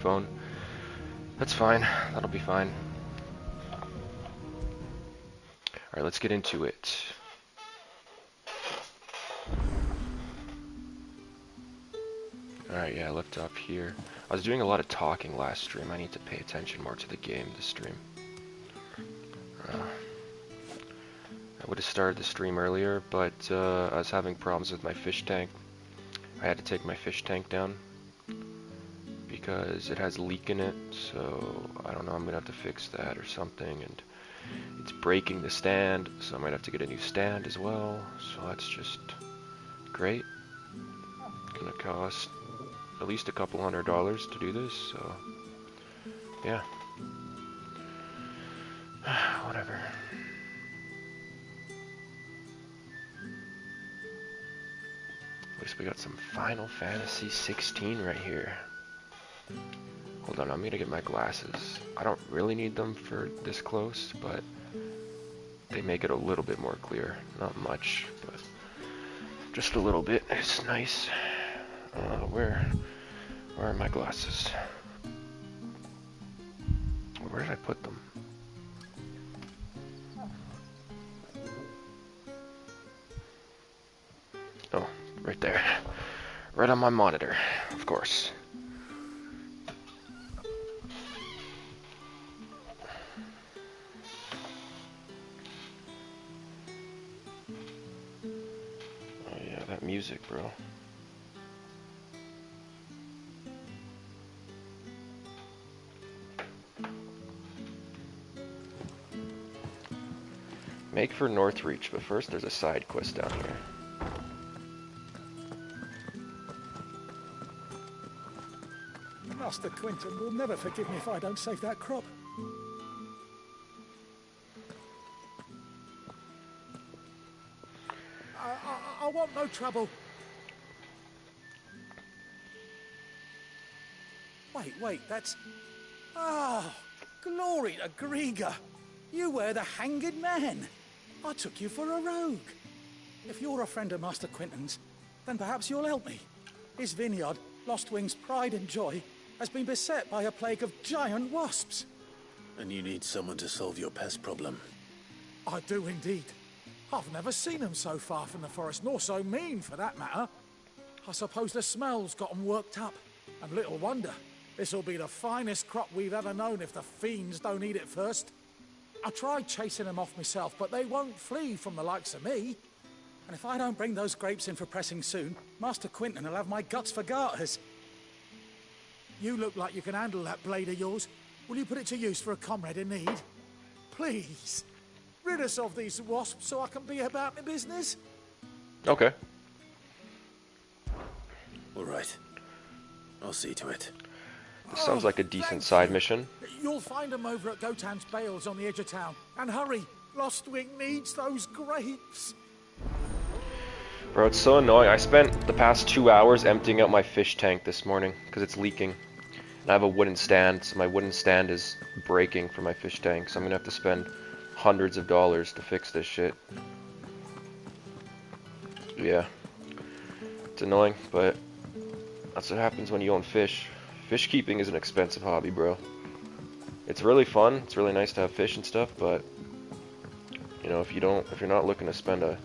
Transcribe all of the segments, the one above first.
phone. That's fine. That'll be fine. Alright, let's get into it. Alright, yeah, I left off here. I was doing a lot of talking last stream. I need to pay attention more to the game this stream. I would have started the stream earlier, but I was having problems with my fish tank. I had to take my fish tank down because it has a leak in it, so I don't know, I'm gonna have to fix that or something, and it's breaking the stand, so I might have to get a new stand as well, so that's just great. It's gonna cost at least a couple $100 to do this, so yeah. Whatever. At least we got some Final Fantasy 16 right here. Hold on, I'm gonna get my glasses. I don't really need them for this close, but they make it a little bit more clear. Not much, but just a little bit. It's nice. Where are my glasses? Where did I put them? Oh, right there. Right on my monitor, of course. Oh yeah, that music, bro. Make for Northreach, but first there's a side quest down here. Master Quentin will never forgive me if I don't save that crop. I want no trouble. Wait, that's... Oh, glory to Griga. You were the hanged man. I took you for a rogue. If you're a friend of Master Quentin's, then perhaps you'll help me. His vineyard, Lostwing's pride and joy, has been beset by a plague of giant wasps. And you need someone to solve your pest problem. I do indeed. I've never seen them so far from the forest, nor so mean for that matter. I suppose the smell's got them worked up. And little wonder. This'll be the finest crop we've ever known if the fiends don't eat it first. I tried chasing them off myself, but they won't flee from the likes of me. And if I don't bring those grapes in for pressing soon, Master Quentin will have my guts for garters. You look like you can handle that blade of yours. Will you put it to use for a comrade in need? Please. Rid us of these wasps so I can be about my business. Okay. All right. I'll see to it. This sounds like a decent side mission. You'll find them over at Gotan's bales on the edge of town. And hurry, Lostwing needs those grapes. Bro, it's so annoying. I spent the past 2 hours emptying out my fish tank this morning because it's leaking. And I have a wooden stand, so my wooden stand is breaking for my fish tank, so I'm gonna have to spend hundreds of dollars to fix this shit. Yeah. It's annoying, but that's what happens when you own fish. Fish keeping is an expensive hobby, bro. It's really fun. It's really nice to have fish and stuff, but you know, if you're not looking to spend a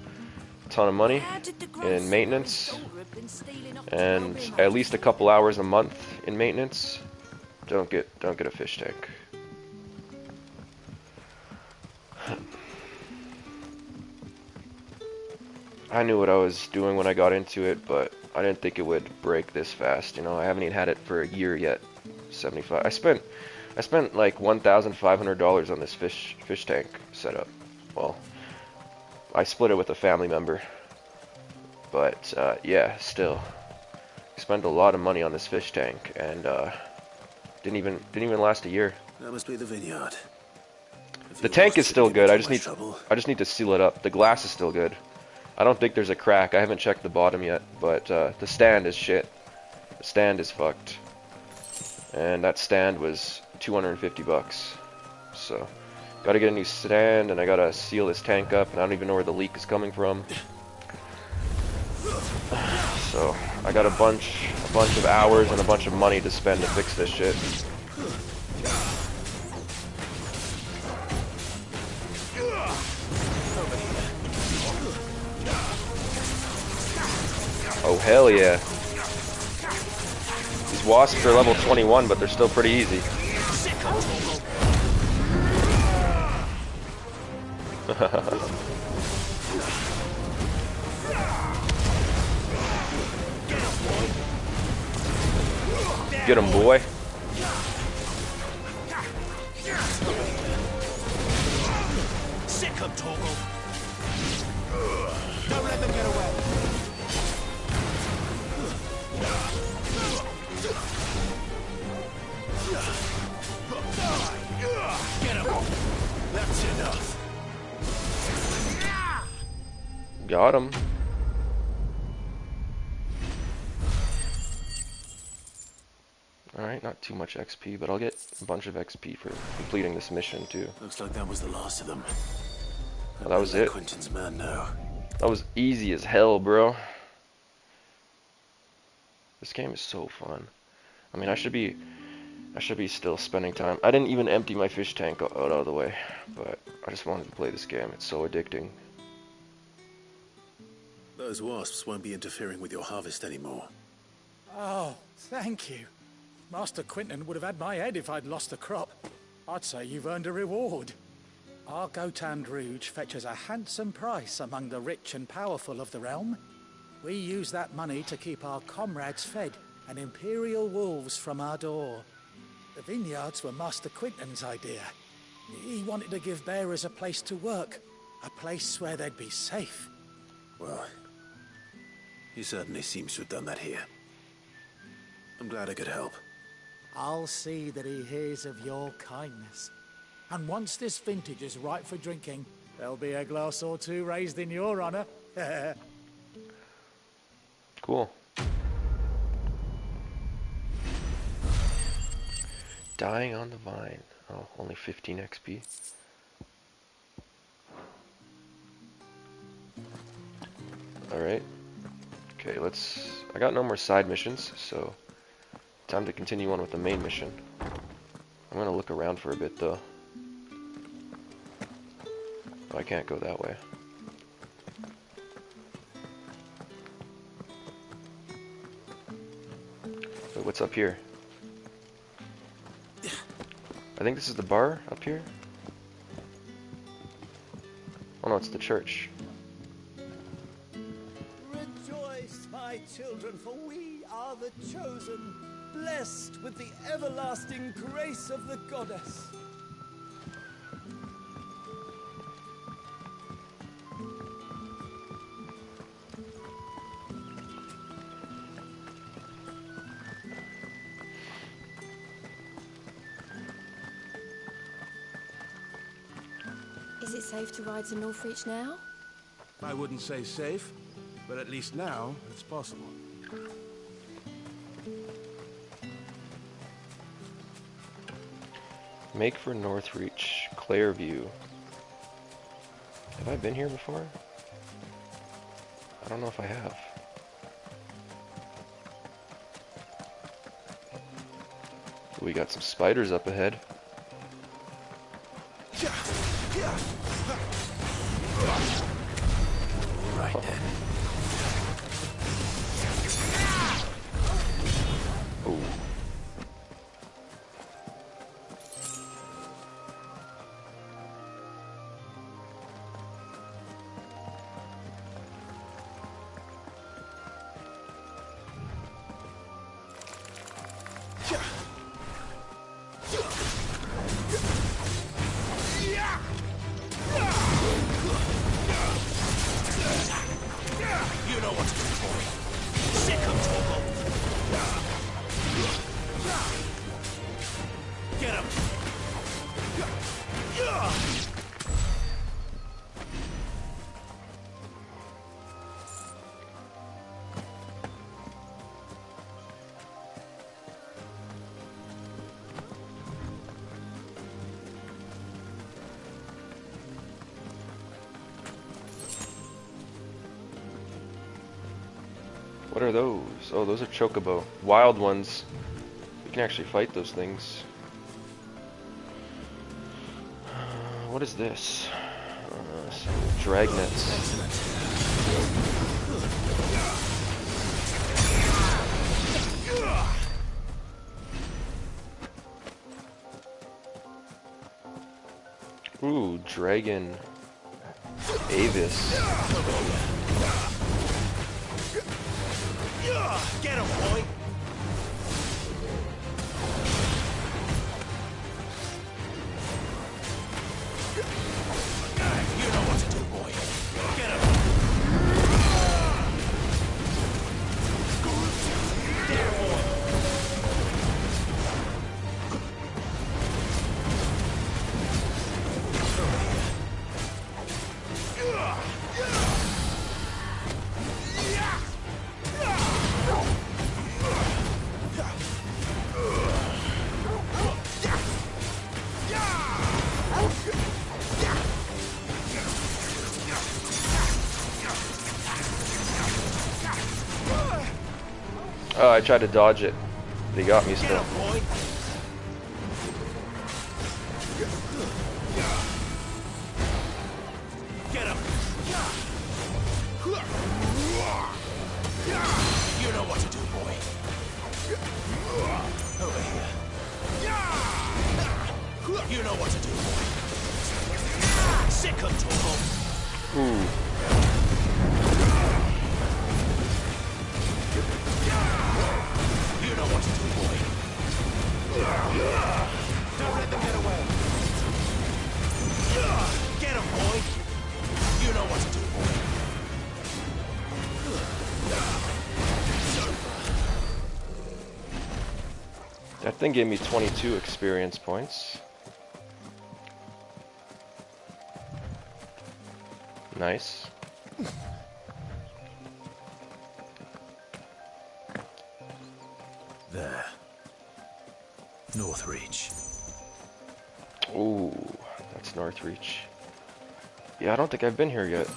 ton of money in maintenance and at least a couple hours a month in maintenance, don't get a fish tank. I knew what I was doing when I got into it, but I didn't think it would break this fast. You know, I haven't even had it for a year yet. 75. I spent like $1,500 on this fish tank setup. Well, I split it with a family member, but yeah, still, I spent a lot of money on this fish tank, and didn't even last a year. That must be the vineyard. The tank is still good. I just need to seal it up. The glass is still good. I don't think there's a crack. I haven't checked the bottom yet, but the stand is shit. The stand is fucked. And that stand was 250 bucks. So, gotta get a new stand, and I gotta seal this tank up, and I don't even know where the leak is coming from. So I got a bunch of hours and a bunch of money to spend to fix this shit. Oh hell yeah. These wasps are level 21, but they're still pretty easy. Get him, boy. Sick him, Torgal. Don't let them get away. Get him. That's enough. Got him. Alright, not too much XP, but I'll get a bunch of XP for completing this mission too. Looks like that was the last of them. Well, that was it. Quentin's man now. That was easy as hell, bro. This game is so fun. I mean, I should be still spending time. I didn't even empty my fish tank out of the way, but I just wanted to play this game. It's so addicting. Those wasps won't be interfering with your harvest anymore. Oh, thank you. Master Quentin would have had my head if I'd lost the crop. I'd say you've earned a reward. Our Gotand Rouge fetches a handsome price among the rich and powerful of the realm. We use that money to keep our comrades fed and imperial wolves from our door. The vineyards were Master Quentin's idea. He wanted to give bearers a place to work, a place where they'd be safe. Well, he certainly seems to have done that here. I'm glad I could help. I'll see that he hears of your kindness. And once this vintage is ripe for drinking, there'll be a glass or two raised in your honor. Cool. Dying on the vine. Oh, only 15 XP. Alright. Okay, I got no more side missions, so time to continue on with the main mission. I'm gonna look around for a bit though. Oh, I can't go that way. Wait, what's up here? I think this is the bar up here. Oh no, it's the church. Rejoice, my children, for we are the chosen, blessed with the everlasting grace of the goddess. Is it safe to ride to Northreach now? I wouldn't say safe, but at least now it's possible. Make for Northreach, Clairview. Have I been here before? I don't know if I have. We got some spiders up ahead. Right then. Oh. You know what's good for me. Sick him, Torgal. Get him. What are those? Oh, those are chocobo. Wild ones. You can actually fight those things. What is this? Some dragnets. Ooh, dragon. Avis. Get him, boy! You know what to do, boy. Get him! There, boy! Oh, I tried to dodge it. They got me still. Boy. Get him! You know what to do, boy. Over here. You know what to do, boy. Sick of Torgal. Ooh. You know what to do, boy. Don't let them get away. Get him, boy. You know what to do, boy. That thing gave me 22 experience points. Nice. There. Northreach. Ooh, that's Northreach. Yeah, I don't think I've been here yet.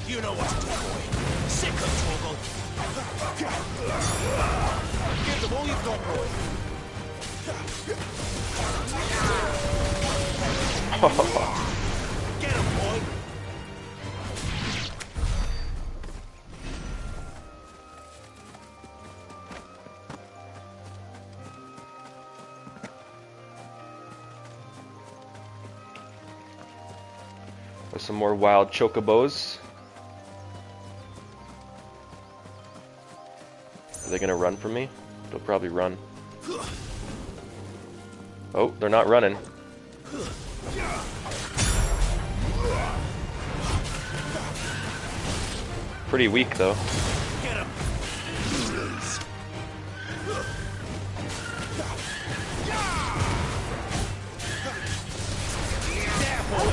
You know what to do, boy. Sick of Torgal. Give them all you've got, boy. Get him, boy. With some more wild chocobos. Are they gonna run from me? They'll probably run. Oh, they're not running. Pretty weak though. Get him. There, boy.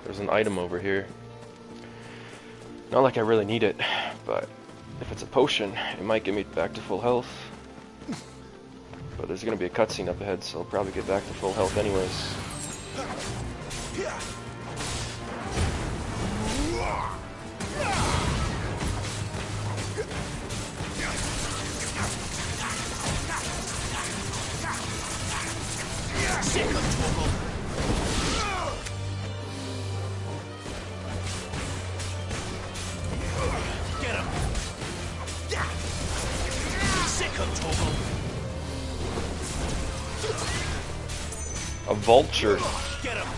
There's an item over here. Not like I really need it, but if it's a potion, it might get me back to full health. But there's gonna be a cutscene up ahead, so I'll probably get back to full health anyways. Sick of Torgal. Get him. Sick of Torgal. A vulture. Get him.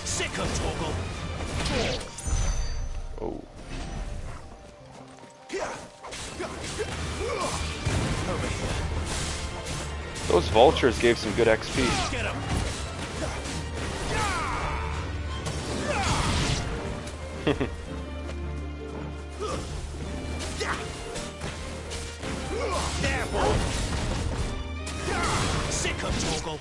Sick of Torgal. Oh. Over here. Those vultures gave some good XP. Get him. There, boy! Sick of Torgal!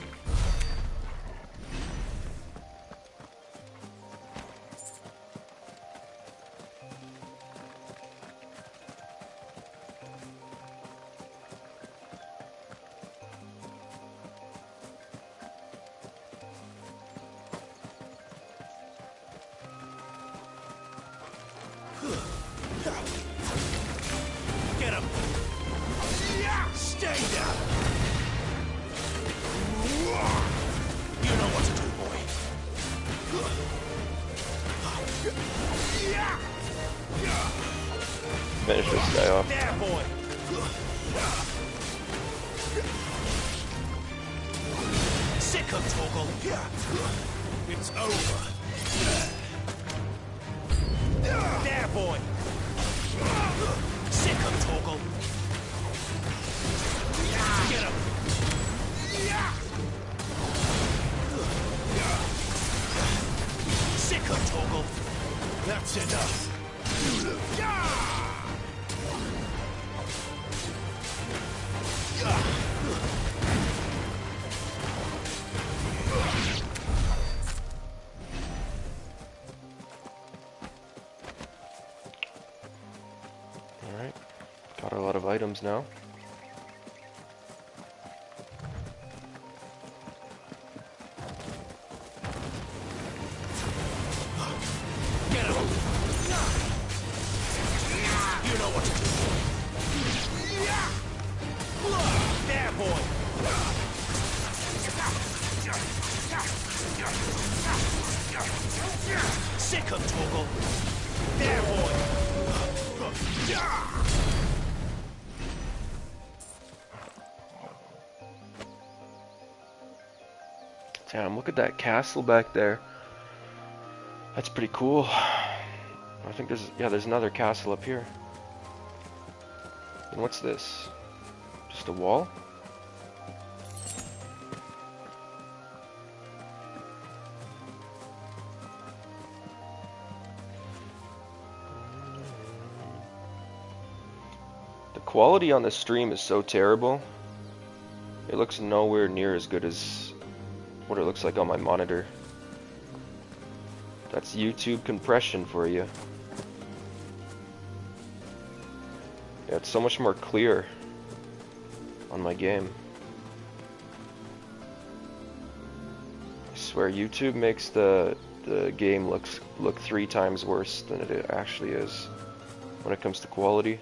Get him! Stay down! You know what to do, boy. Finish this guy off. There, boy! Sick of Torgal! It's over! There, boy! Sick of Torgal! Get him! Sick of Torgal! That's enough! Alright. Got a lot of items now. Get him! You know what to do. There, boy! Sick of Torgal! There, boy! Damn, look at that castle back there. That's pretty cool. I think there's another castle up here. And what's this? Just a wall? The quality on the stream is so terrible. It looks nowhere near as good as what it looks like on my monitor. That's YouTube compression for you. Yeah, it's so much more clear on my game. I swear YouTube makes the game look 3 times worse than it actually is when it comes to quality.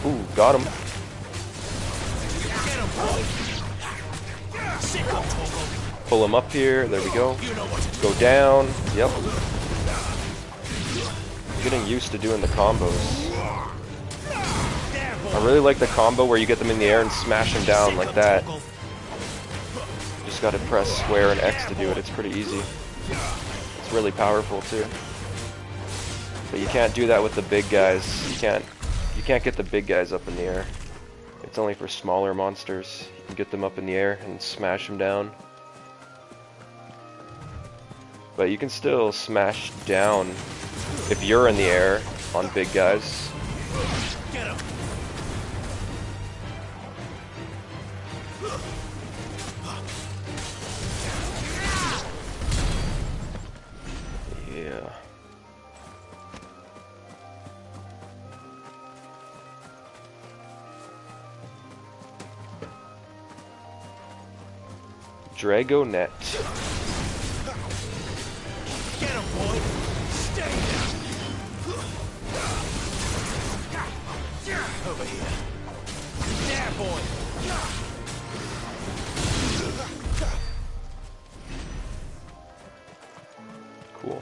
Ooh, got him. Pull him up here. There we go. Go down. Yep. Getting used to doing the combos. I really like the combo where you get them in the air and smash them down like that. Just gotta press square and X to do it. It's pretty easy. It's really powerful too. But you can't do that with the big guys. You can't get the big guys up in the air. It's only for smaller monsters. You can get them up in the air and smash them down. But you can still smash down if you're in the air on big guys. Get him. Yeah. Dragonet. Get him, boy. Stay down. Over here. There, boy. Cool.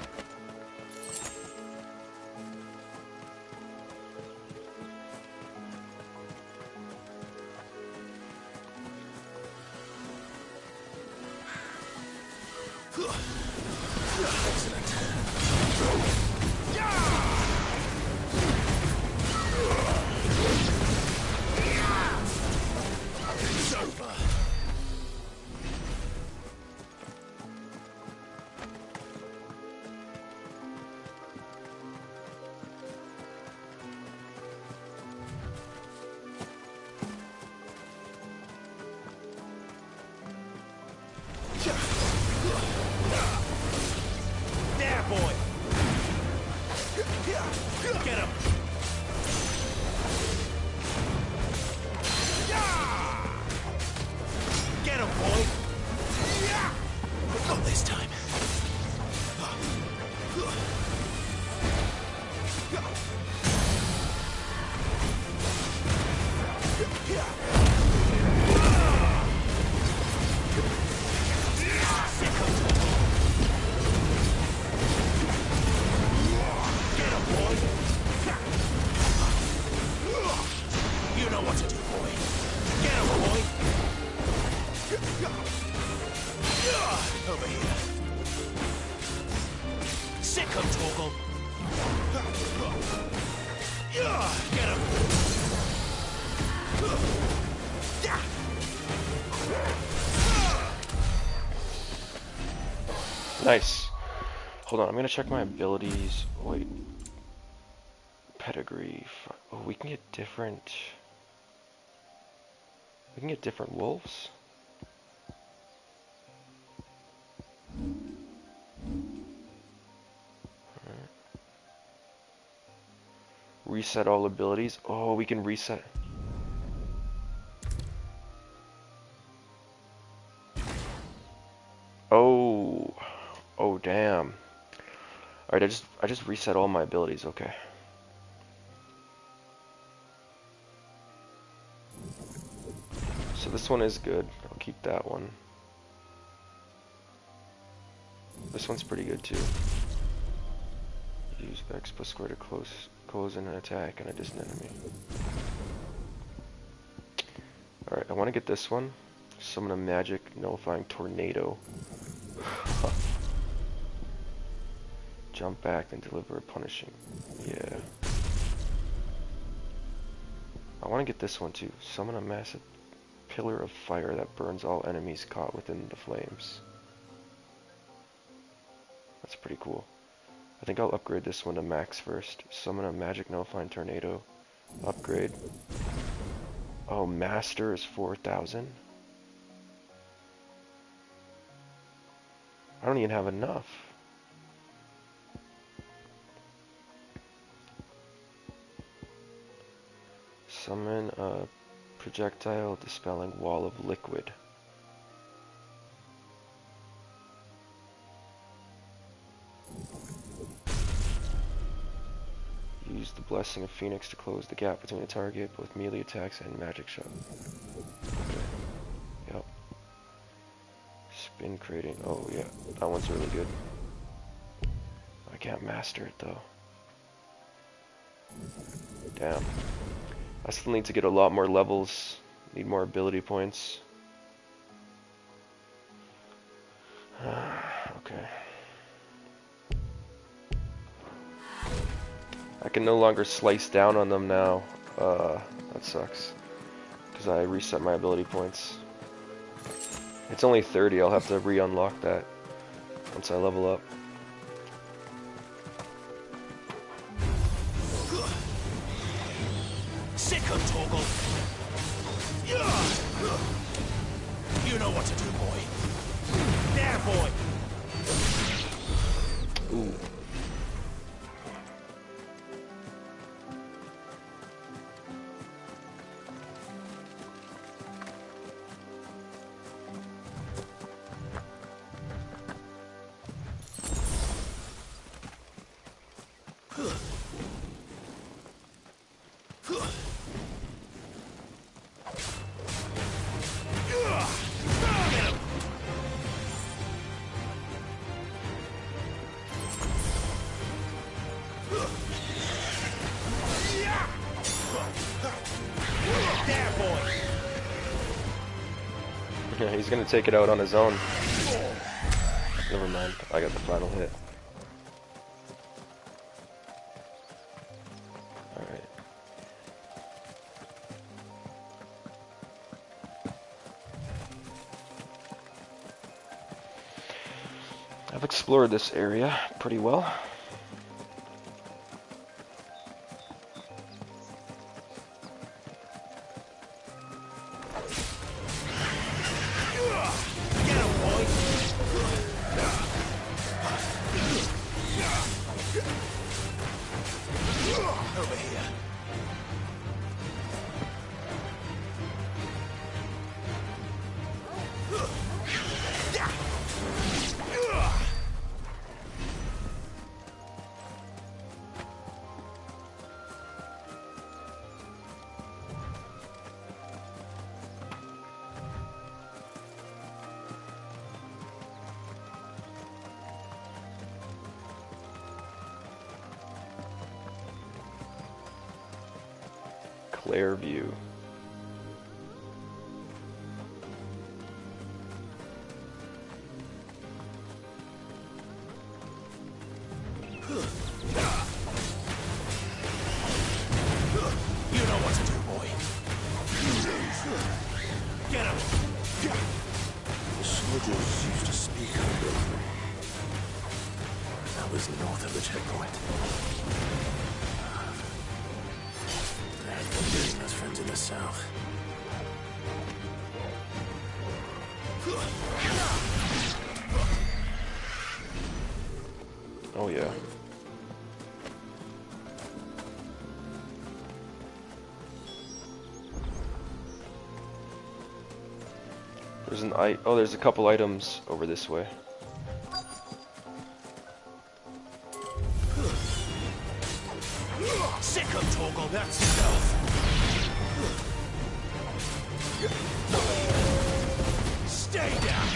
know what to do, boy. Get him, boy. Over here. Sick him, Torgal. Get him. Nice. Hold on, I'm gonna check my abilities. Wait. Pedigree. Oh, we can get different. We can get different wolves. Alright. Reset all abilities. Oh, we can reset. Oh. Oh, damn. Alright, I just reset all my abilities. Okay. So this one is good. I'll keep that one. This one's pretty good too. Use X plus square to close in an attack on a distant enemy. Alright, I want to get this one. Summon a magic nullifying tornado. Jump back and deliver a punishing. Yeah. I want to get this one too. Summon a massive pillar of fire that burns all enemies caught within the flames. That's pretty cool. I think I'll upgrade this one to max first. Summon a magic nullifying tornado. Upgrade. Oh, master is 4,000. I don't even have enough. Summon a projectile dispelling wall of liquid. Use the Blessing of Phoenix to close the gap between the target, both melee attacks and magic shot. Okay. Yep. Spin creating. Oh yeah, that one's really good. I can't master it though. Damn. I still need to get a lot more levels. Need more ability points. Okay. I can no longer slice down on them now. That sucks. Because I reset my ability points. It's only 30, I'll have to re-unlock that once I level up. Sick him, Torgal. You know what to do, boy. There, boy. Ooh. Yeah, he's gonna take it out on his own. Never mind, I got the final hit. Alright. I've explored this area pretty well. Over here. Clairview. Soldiers used to speak of them. That was north of the checkpoint. I had been visiting those friends in the south. Oh yeah. There's there's a couple items over this way. Sick of Torgal, that's enough. Stay down.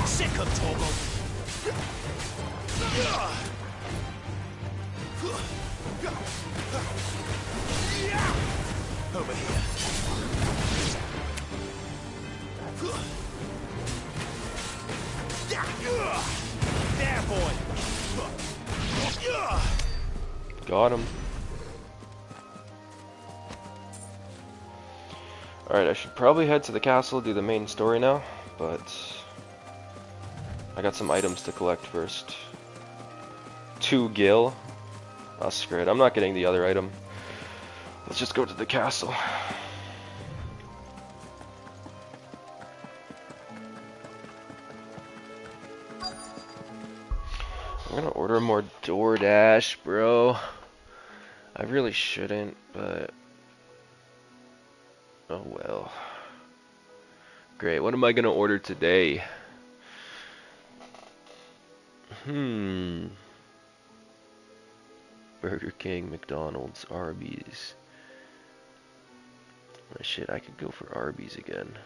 Sick of Torgal. Over here. There, boy. Got him. Alright, I should probably head to the castle, do the main story now, but I got some items to collect first. 2 gil. Oh, screw it. I'm not getting the other item. Let's just go to the castle. I'm gonna order more DoorDash, bro. I really shouldn't, but oh well. Great. What am I gonna order today? Burger King, McDonald's, Arby's. Oh, shit, I could go for Arby's again.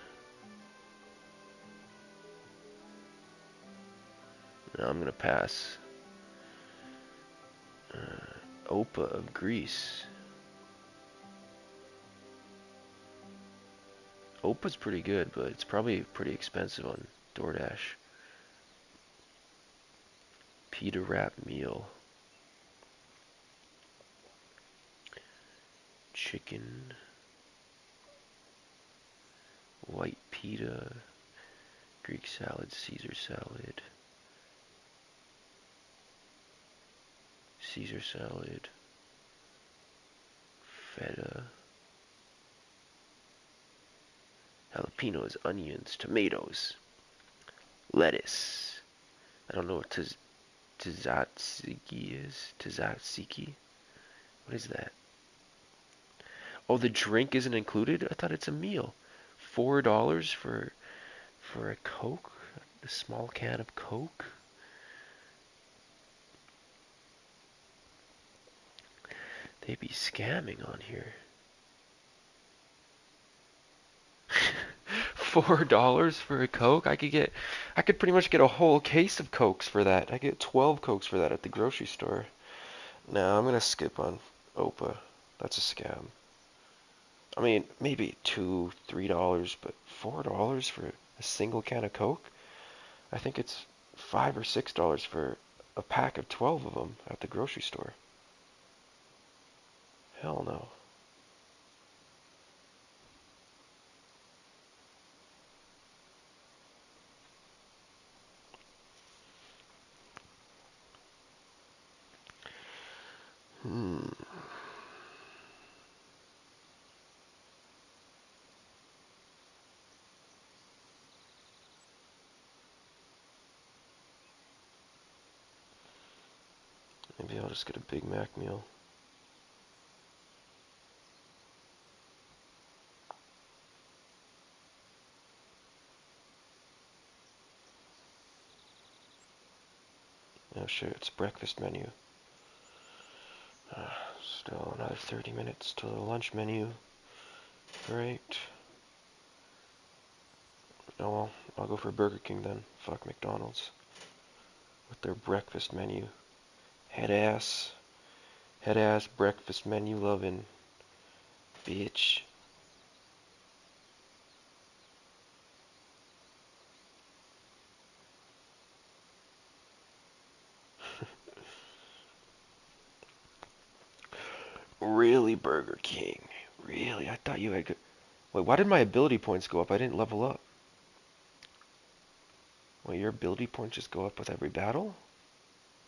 No, I'm gonna pass. Opa of Greece. Opa's pretty good, but it's probably pretty expensive on DoorDash. Pita wrap meal. Chicken. White pita. Greek salad, Caesar salad. Caesar salad. Feta. Jalapenos, onions, tomatoes. Lettuce. I don't know what tzatziki is. Tzatziki? What is that? Oh, the drink isn't included? I thought it's a meal. $4 for a Coke? A small can of Coke? They be scamming on here. $4 for a Coke? I could pretty much get a whole case of Cokes for that. I get 12 Cokes for that at the grocery store. No, I'm gonna skip on Opa. That's a scam. I mean, maybe $2, $3, but $4 for a single can of Coke? I think it's $5 or $6 for a pack of 12 of them at the grocery store. Hell no. Maybe I'll just get a Big Mac meal. Oh shit, it's breakfast menu. Still another 30 minutes till the lunch menu. Great. Oh well, I'll go for Burger King then. Fuck McDonald's. With their breakfast menu. Head ass breakfast menu loving. bitch. Really, Burger King? Really? I thought you had good... Wait, why did my ability points go up? I didn't level up. Wait, your ability points just go up with every battle?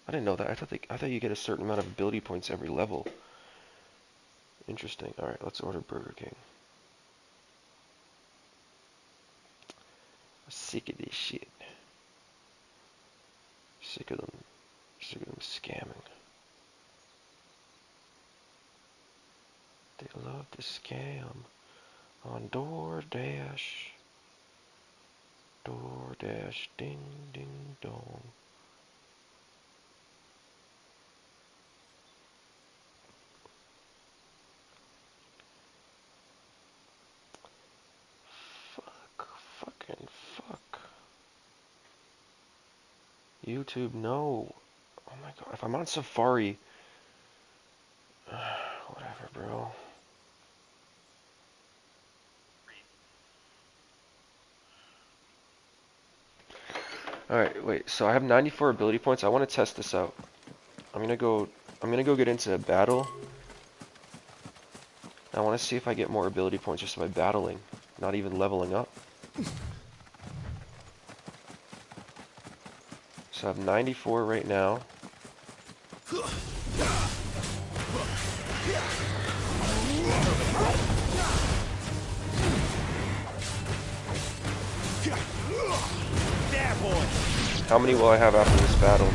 I didn't know that. I thought you get a certain amount of ability points every level. Interesting. Alright, let's order Burger King. I'm sick of this shit. Sick of them scamming. They love to scam on DoorDash. DoorDash, ding, ding, dong. Fucking fuck. YouTube, no. Oh my god, if I'm on Safari... whatever, bro. Alright, wait, so I have 94 ability points. I want to test this out. I'm gonna go get into a battle. I want to see if I get more ability points just by battling, not even leveling up. So I have 94 right now. There, boy. How many will I have after this battle?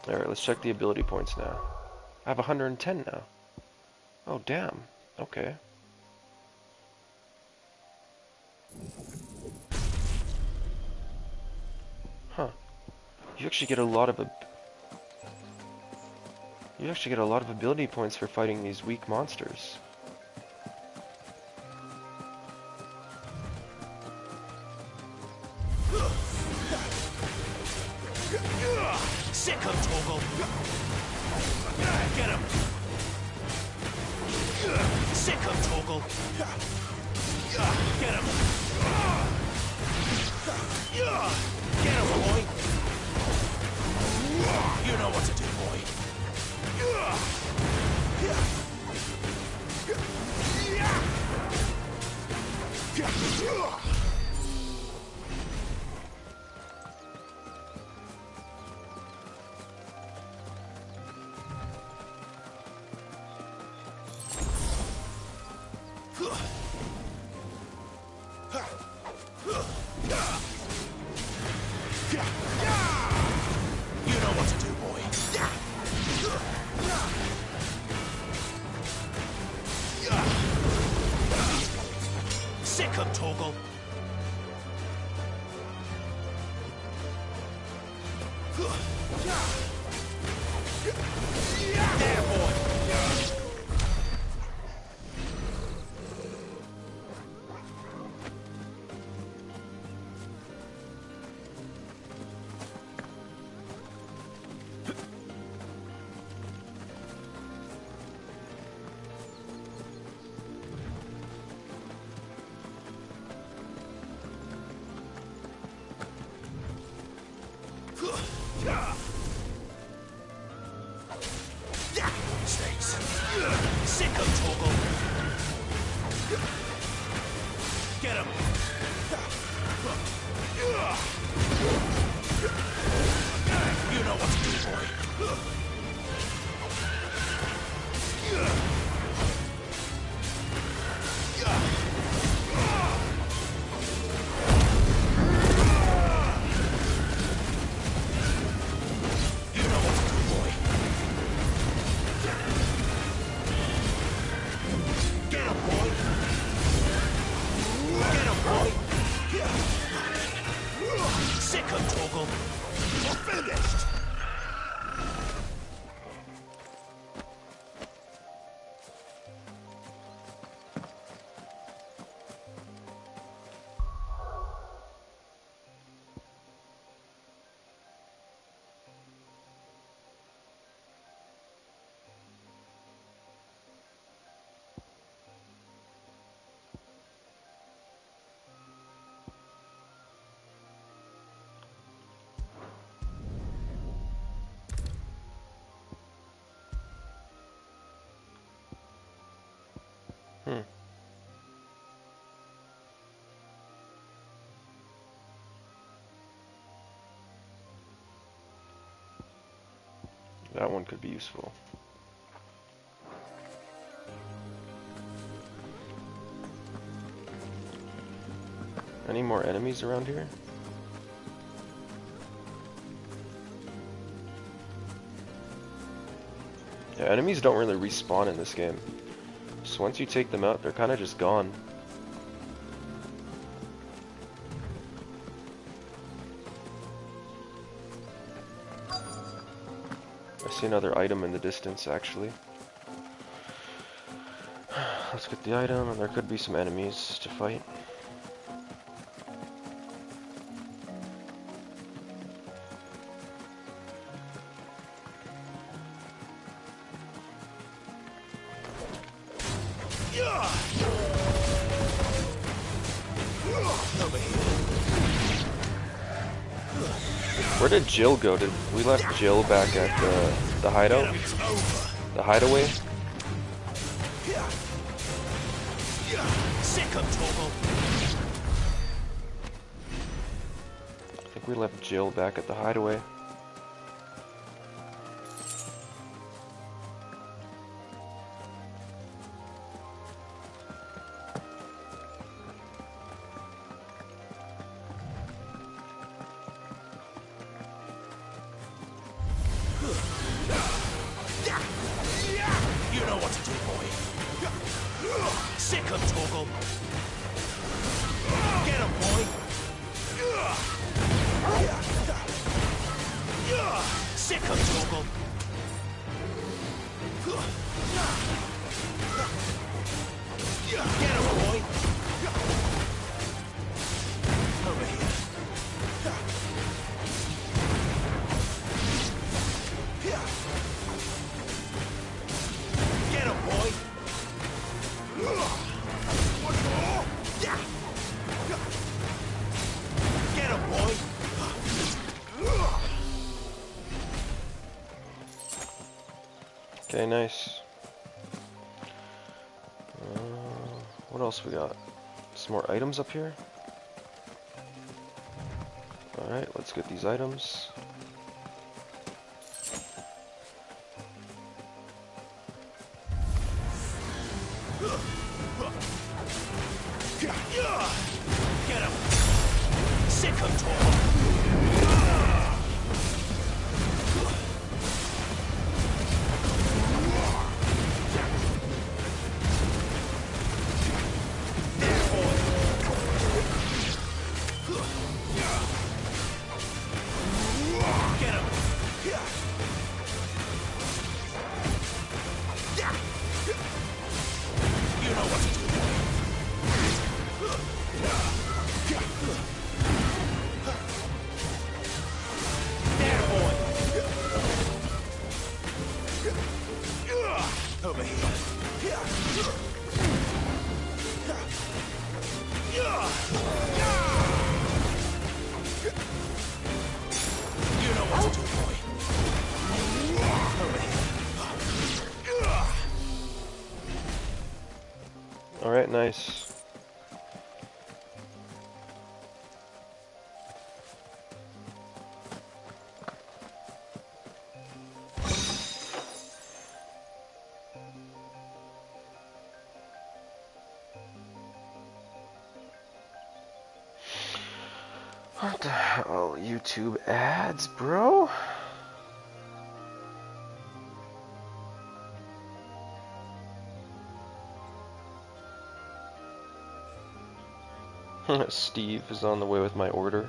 Alright, let's check the ability points now. I have 110 now. Oh, damn. Okay. Huh. You actually get a lot of ability points for fighting these weak monsters. Sick him, Toggle. Get him. Sick him, Toggle. Get him. Get him, boy. You know what to do, boy. You know what to do, boy. Sick him, Toggle. There, boy. Sick him, Toggle. Get him. You know what to do, boy. Sick him, Toggle. We're finished. Hmm. That one could be useful. Any more enemies around here? Yeah, enemies don't really respawn in this game. So once you take them out, they're kind of just gone. I see another item in the distance, actually. Let's get the item, and there could be some enemies to fight. Where did Jill go? Did we left Jill back at the hideout? The hideaway? I think we left Jill back at the hideaway. You know what to do, boy. Sick of Toggle. Get him, boy. Sick of Toggle. Get him, boy. Over here. Get him, boy. Get him, boy. Okay, nice. What else we got? Some more items up here? Alright, let's get these items. Get him. Sick of Toggle. Over here. You know what to do, boy. Over here. Alright, nice. What the hell? YouTube ads, bro? Steve is on the way with my order.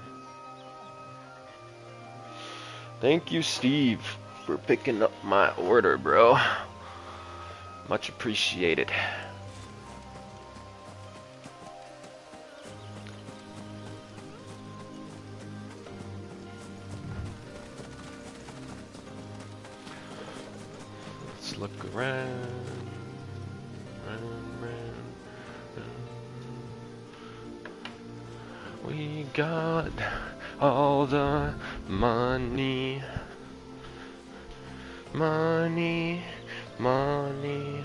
Thank you, Steve, for picking up my order, bro. Much appreciated. Let's look around. We got all the money. Money, money.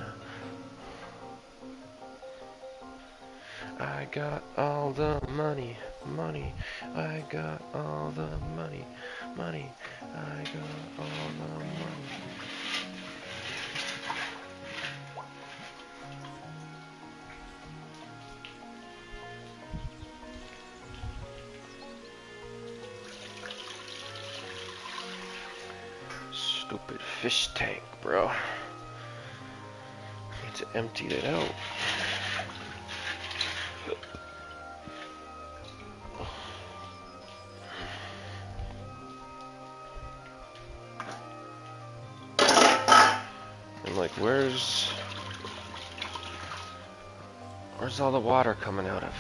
I got all the money, money. I got all the money, money. I got all the money. Stupid fish tank, bro. Need to empty it out. And like, where's all the water coming out of?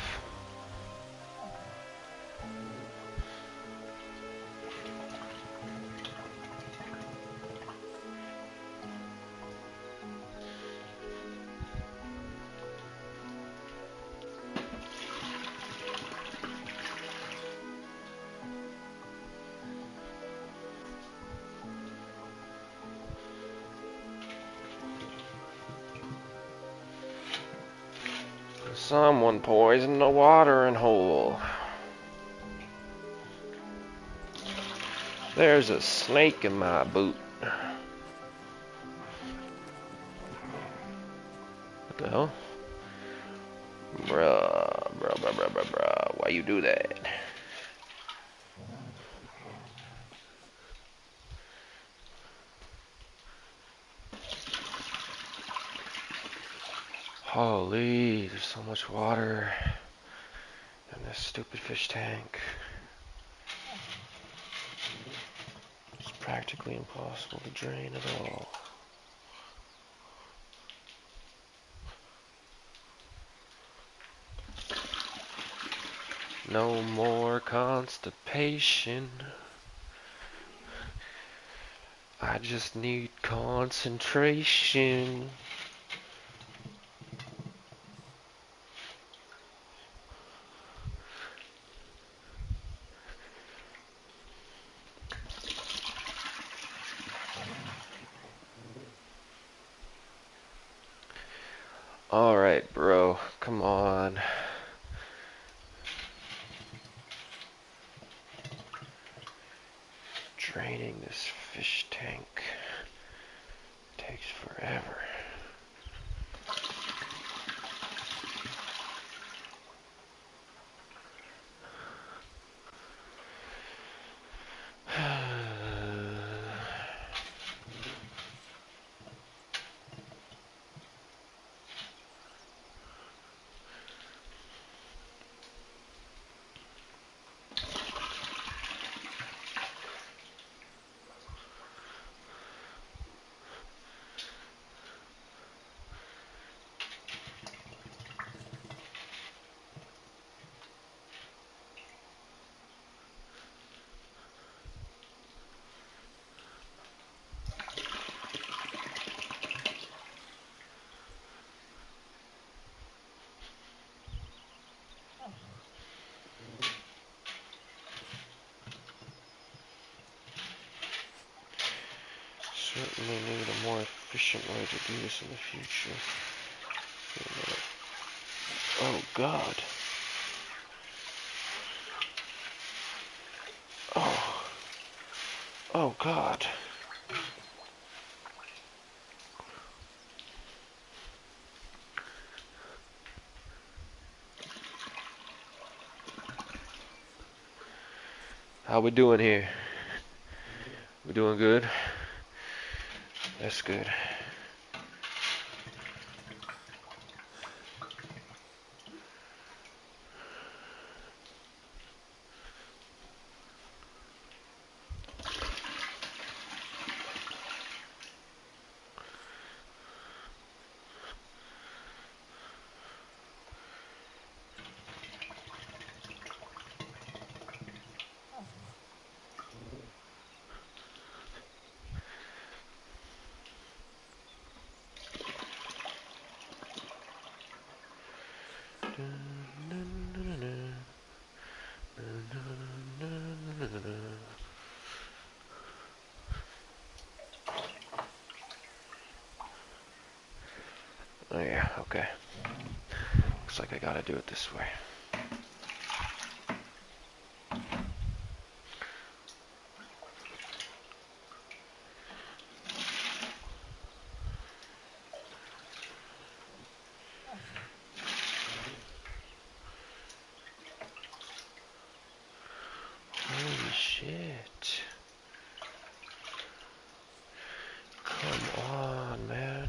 Someone poisoned the watering hole. There's a snake in my boot. What the hell? Bruh. Why you do that? Holy, there's so much water in this stupid fish tank. It's practically impossible to drain at all. No more constipation. I just need concentration. Alright, bro. Come on. Draining this fish tank takes forever. Certainly need a more efficient way to do this in the future. Oh God. Oh. Oh God. How we doing here? We doing good? That's good. Oh yeah, okay. Looks like I gotta do it this way. Holy shit. Come on, man.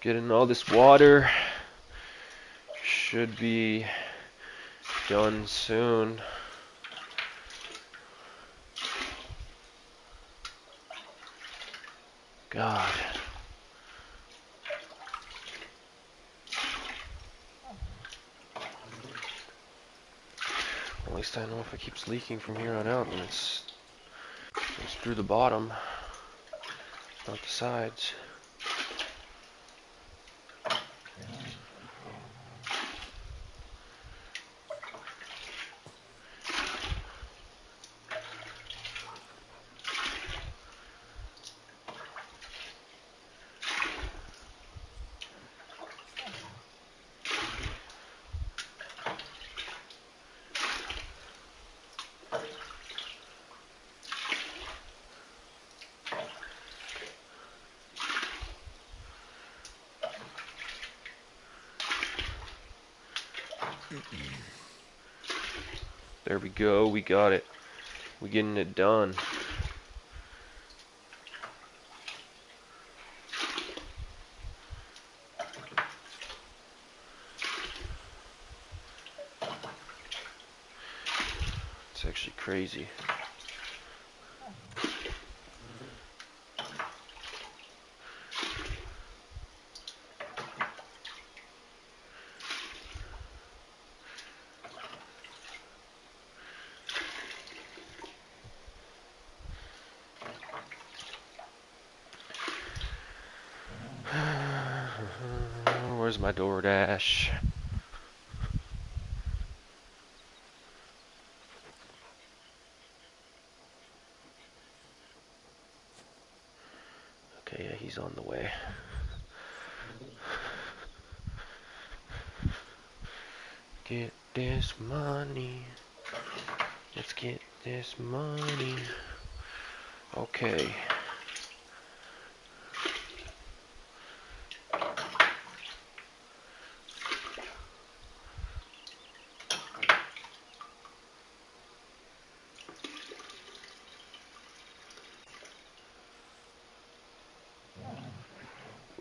Getting all this water. Should be done soon. God. At least I know if it keeps leaking from here on out, and it's through the bottom, not the sides. There we go, we got it. We're getting it done. It's actually crazy. Where's my DoorDash? Okay, yeah, he's on the way. Get this money. Let's get this money. Okay.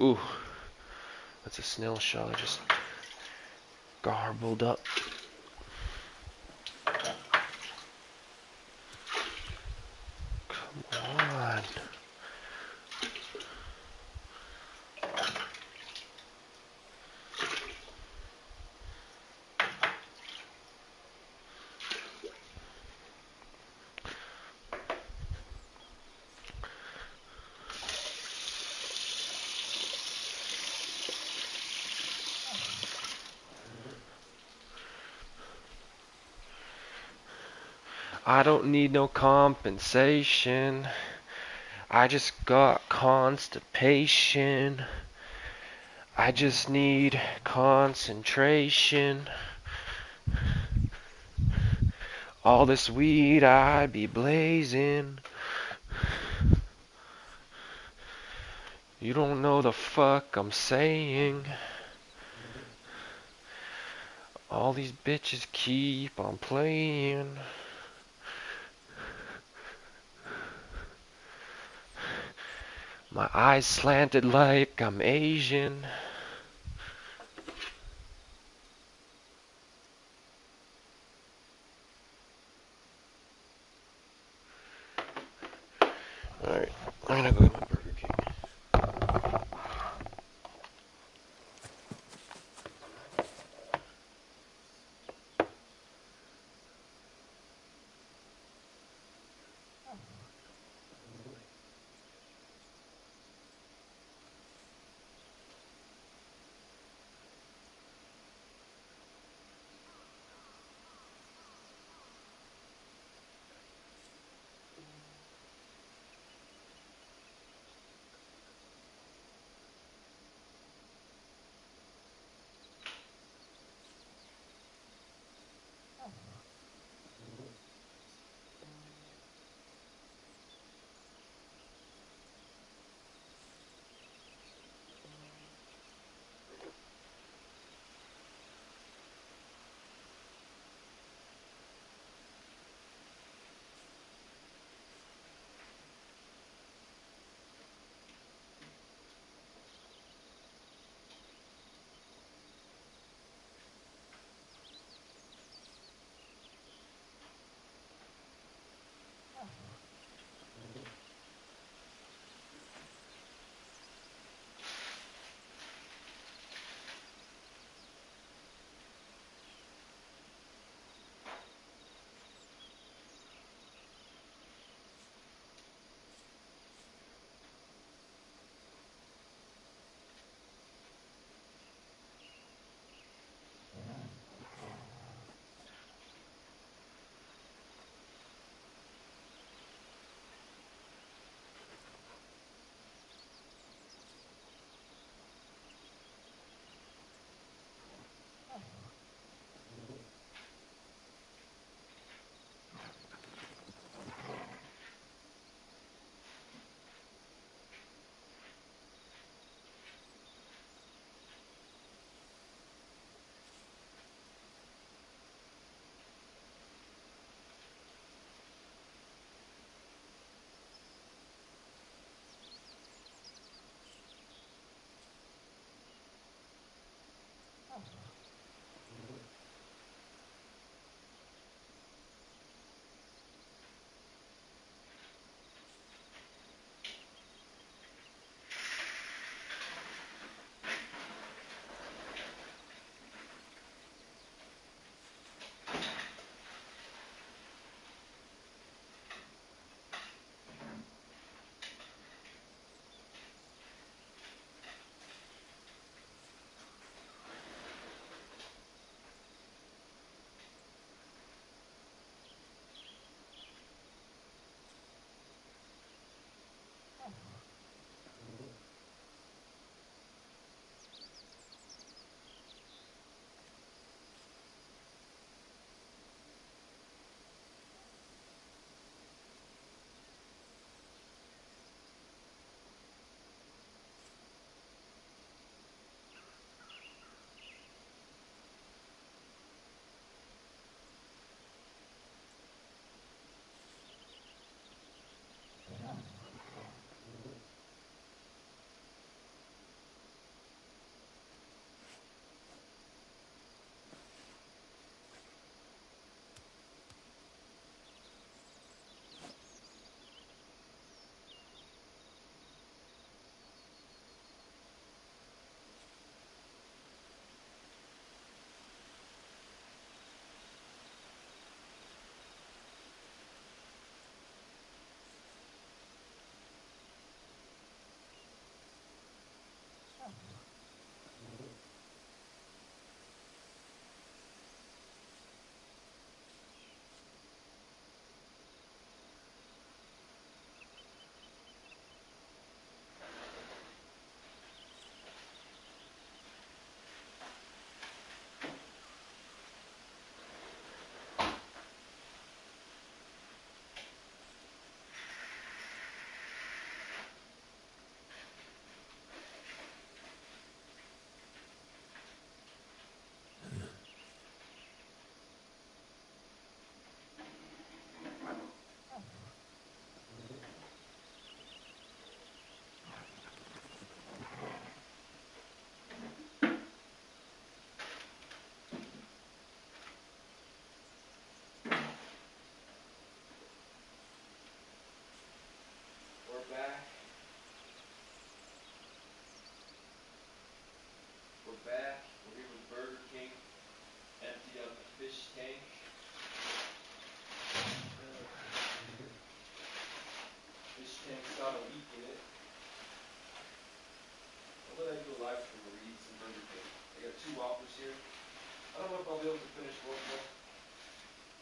Ooh, that's a snail shell I just garbled up. Come on. I don't need no compensation. I just got constipation. I just need concentration. All this weed I be blazing. You don't know the fuck I'm saying. All these bitches keep on playing. My eyes slanted like I'm Asian. 2 offers here. I don't know if I'll be able to finish both of them.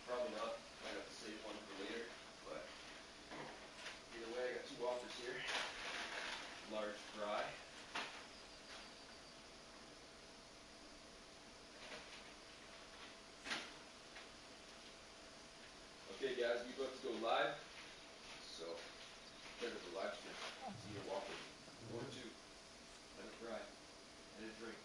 Probably not. I got to save one for later. But either way, I got 2 offers here. Large fry. Okay guys, we about to go live. So, check out the live stream. See you walking. Or 2. And a fry. And a drink.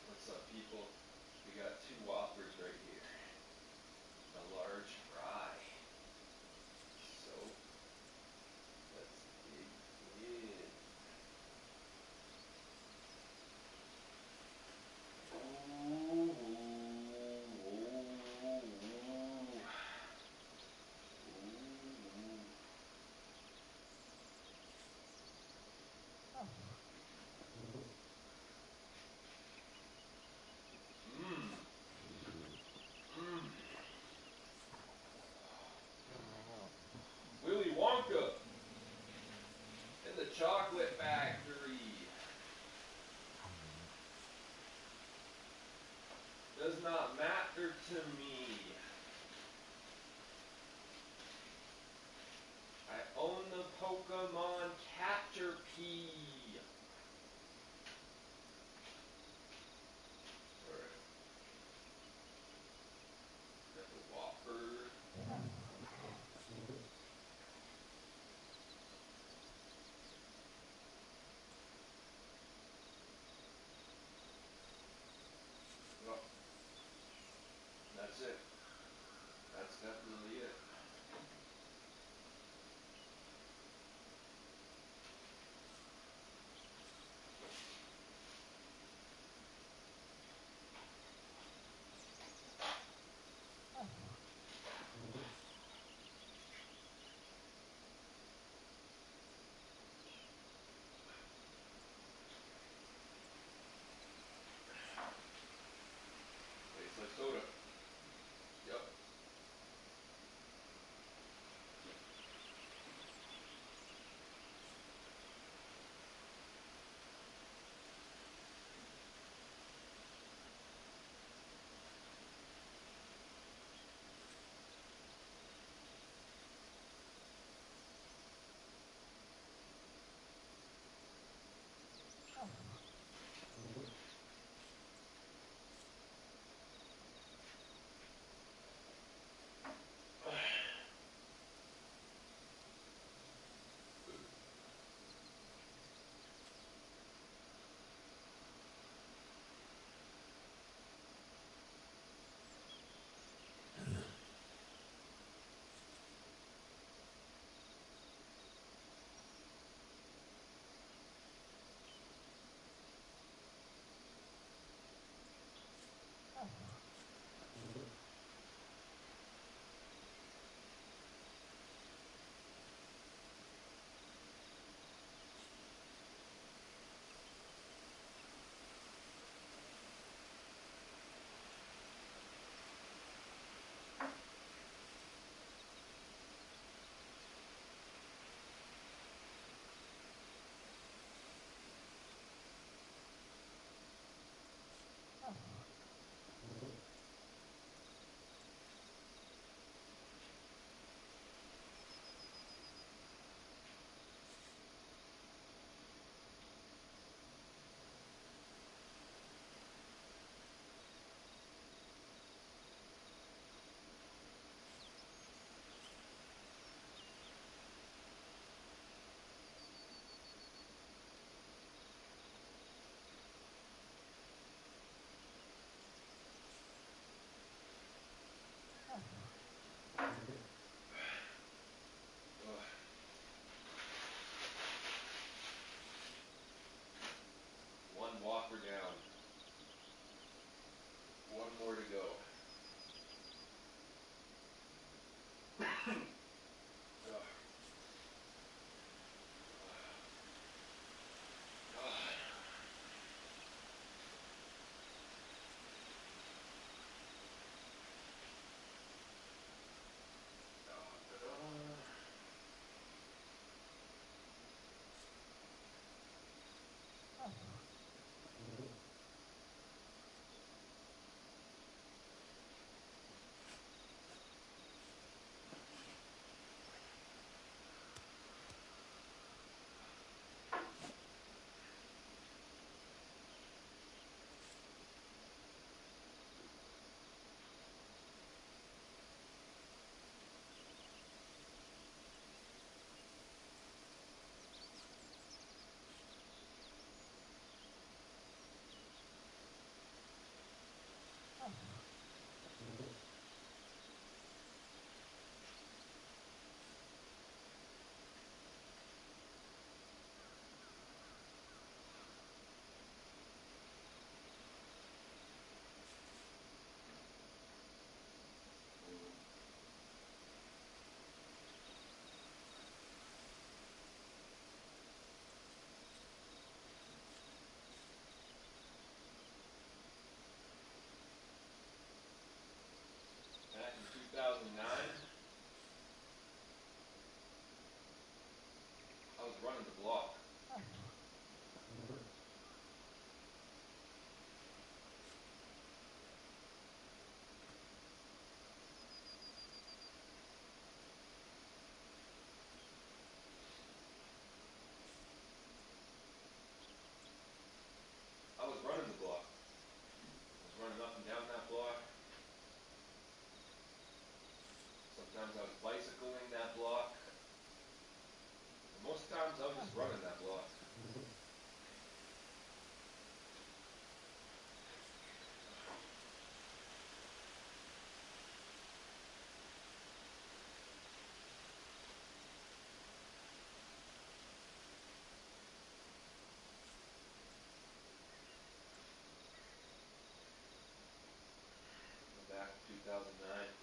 What's up, people? We got 2 Whoppers right here. A large fry. So, let's dig in. Ooh, ooh, ooh, ooh. Willy Wonka in the chocolate factory. Does not matter to me. I own the Pokemon Caterpie. Alright. Got the Whopper. Oh. That's it. That's definitely it. Tastes like soda. Yep. more to go. Back in 2009, I was running the block. I was running the block. I was running up and down that block. Sometimes I was bicycling that block. And most times I was just running that block. Back in 2009.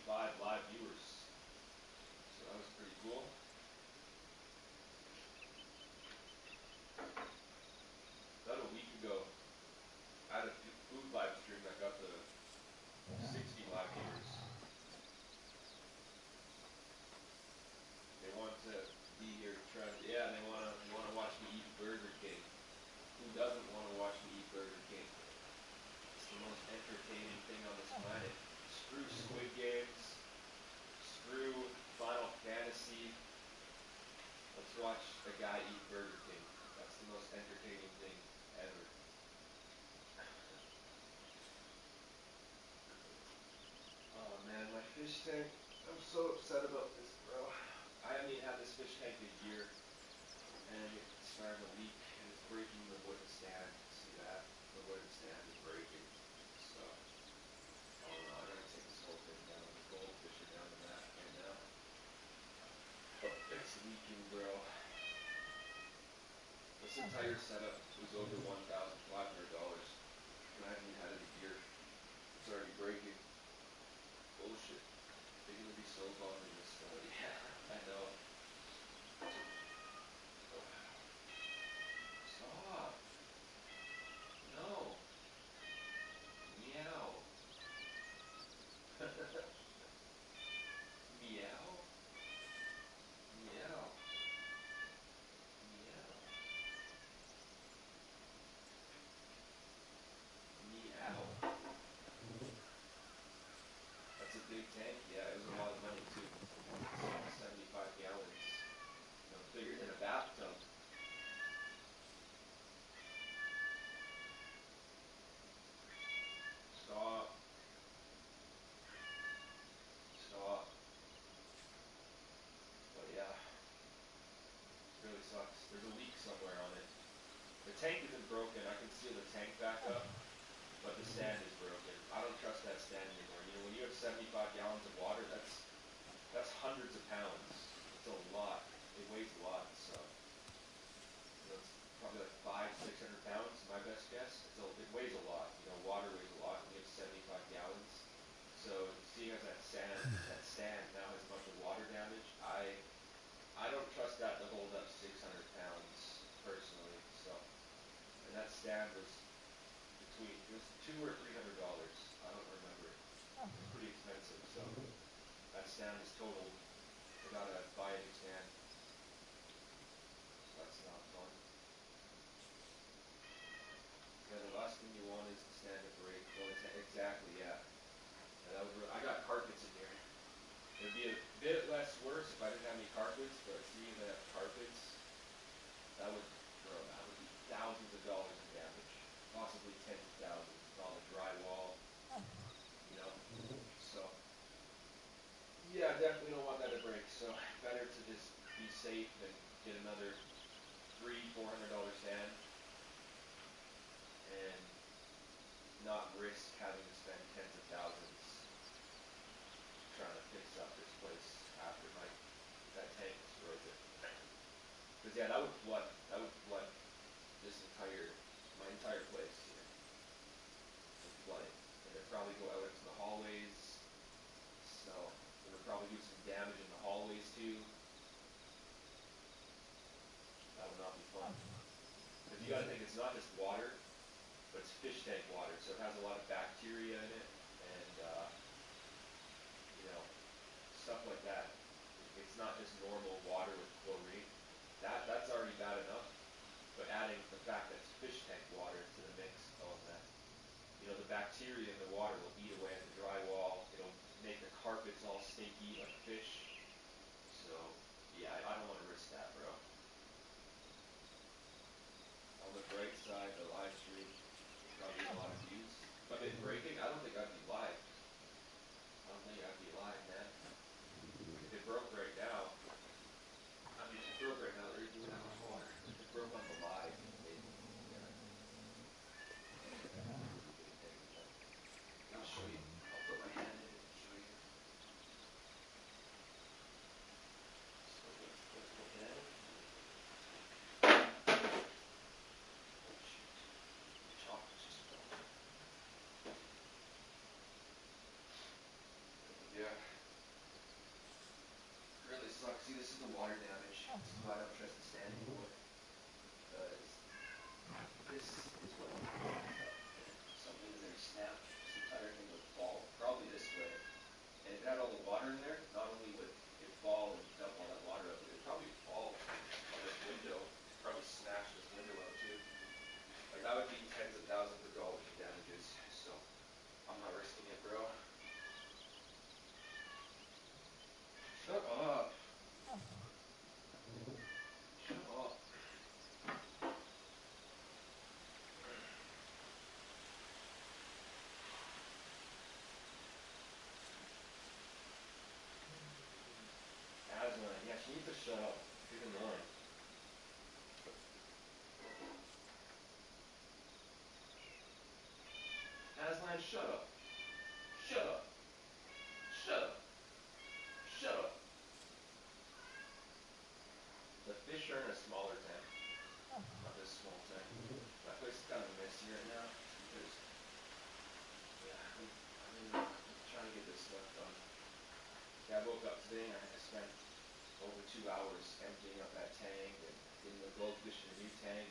75 live viewers. So that was pretty cool. About a week ago, I had a food live stream that got to 60 live viewers. They want to be here trying. Yeah, they wanna watch me eat Burger King. Who doesn't want to watch me eat Burger King? It's the most entertaining thing on this planet. Screw Squid Games. Screw Final Fantasy. Let's watch a guy eat Burger King. That's the most entertaining thing ever. Oh man, my fish tank. I'm so upset about this, bro. I haven't even had this fish tank a year, and it's starting to leak, and it's breaking the wooden stand. See that? The wooden stand is breaking. So, oh no, I gotta take this whole thing down. The goldfish are down in that right now. It's leaking, bro. This entire setup was over $1,500, and I haven't even had it a year. It's already breaking. Bullshit. They're gonna be so bummed in this stuff. Yeah, I know. Stop. No. Meow. Meow. Meow. Meow. Meow. That's a big tank. Yeah, it was a lot of money too. 75 gallons. You know, bigger than a bathtub. Stop. Stop. But yeah, it really sucks. There's a leak somewhere on it. The tank isn't broken. I can seal the tank back up, but the stand is broken. I don't trust that stand anymore. You know, when you have 75 gallons of water, that's hundreds of pounds. It's a lot. It weighs a lot, so you know, it's probably like 500-600 pounds. My best guess. It weighs a lot. You know, water weighs a lot. And you have 75 gallons. So seeing as that stand now has a bunch of water damage, I don't trust that to hold up 600 pounds personally. So, and that stand was it was $200 or $300. I don't remember. It's pretty expensive. So that stand is totaled. I gotta buy a new stand. So that's not fun. Yeah, the last thing you want is the stand to break. Well, exactly, yeah. Yeah, I got carpets in here. It'd be a bit less worse if I didn't have any carpets, but seeing that carpets, that would be thousands of dollars in damage. Possibly tens of thousands. All the drywall, you know. So, yeah, definitely don't want that to break. So, better to just be safe and get another $300-400 stand and not risk having to spend tens of thousands trying to fix up this place after that tank destroys it. Because yeah, that would flood my entire place here. Would flood it. And it'd probably go out into the hallways. So it would probably do some damage in the hallways too. That would not be fun. Because you gotta think it's not just water, but it's fish tank water, so it has a lot of bacteria in it and you know, stuff like that. It's not just normal water with chlorine. That's already bad enough. But adding the fact that it's fish tank water to the mix, oh man. You know, the bacteria in the water will eat away at the drywall. It'll make the carpets all stinky like fish. So, yeah, I don't want to risk that, bro. On the bright side, the live stream will probably get a lot of views. If it breaking, I don't think I'd be live. I don't think I'd be live, man. If it broke right now, if it broke right now, there isn't that much water. If it broke on the live, maybe, yeah. I'll show you. I'll put my hand in it and show you. So let's go down. Oh shoot. The chocolate just fell. See, this is the water damage. This is why I don't trust the stand anymore. Because this is what something in there snapped. This entire thing would fall, probably this way. And if it had all the water in there, not only would it fall and dump all that water out, but it would probably fall on this window, probably smash this window out too. Like that would be tens of thousands of dollars in damages. So I'm not risking it, bro. Shut up. Shut up. Aslan, yeah, she needs to shut up. She's annoying. Aslan, shut up. Shut up. Shut up. Shut up. The fish are in a smaller tank. Not this small tank. My place is kind of messy right now because, yeah, I've been trying to get this stuff done. Yeah, I woke up today and I spent over 2 hours emptying up that tank and getting the goldfish in a new tank.